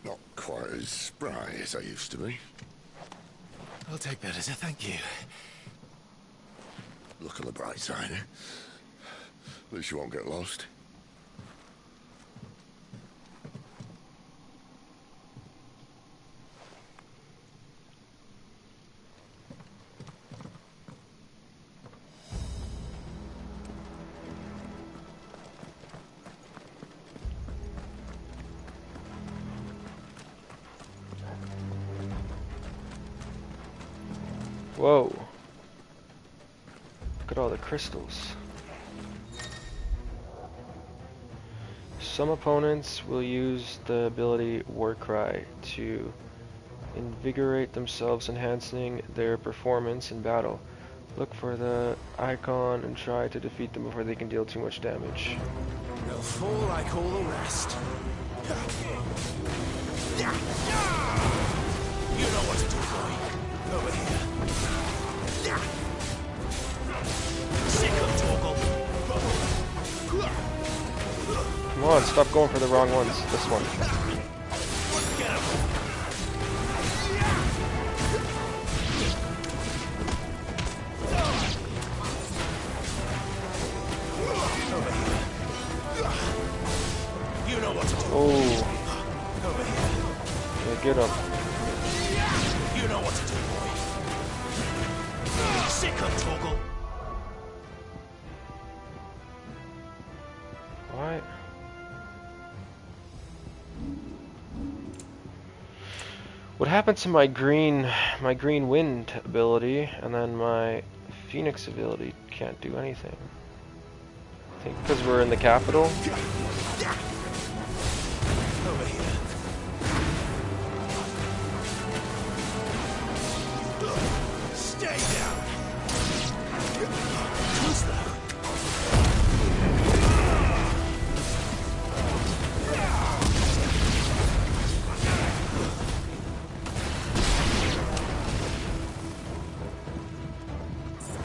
Not quite as spry as I used to be. I'll take that as a thank you. Look on the bright side, eh? At least you won't get lost. Whoa. Look at all the crystals. Some opponents will use the ability Warcry to invigorate themselves, enhancing their performance in battle. Look for the icon and try to defeat them before they can deal too much damage. They'll fall like all the rest. You know what to do, boy. Over here. Sick of Torgal. Come on, stop going for the wrong ones. This one. Get him. You know what to do. Oh. Over here. Yeah, get him. You know what to do, boy. Sick of Torgal. What? What happened to my green wind ability, and then my phoenix ability can't do anything? I think because we're in the capital. Over here. Stay down. Too slow.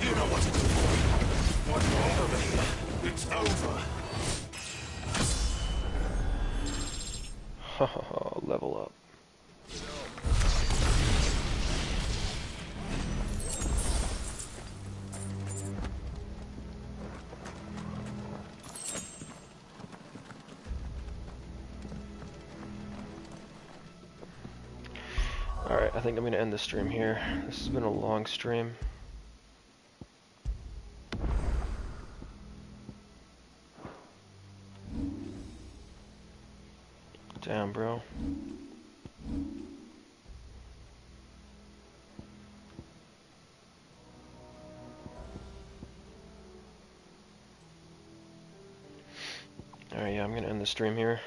You know what to do. One more over here. It's over. Level up. Alright, I think I'm going to end the stream here. This has been a long stream. Damn, bro. Alright, yeah, I'm going to end the stream here.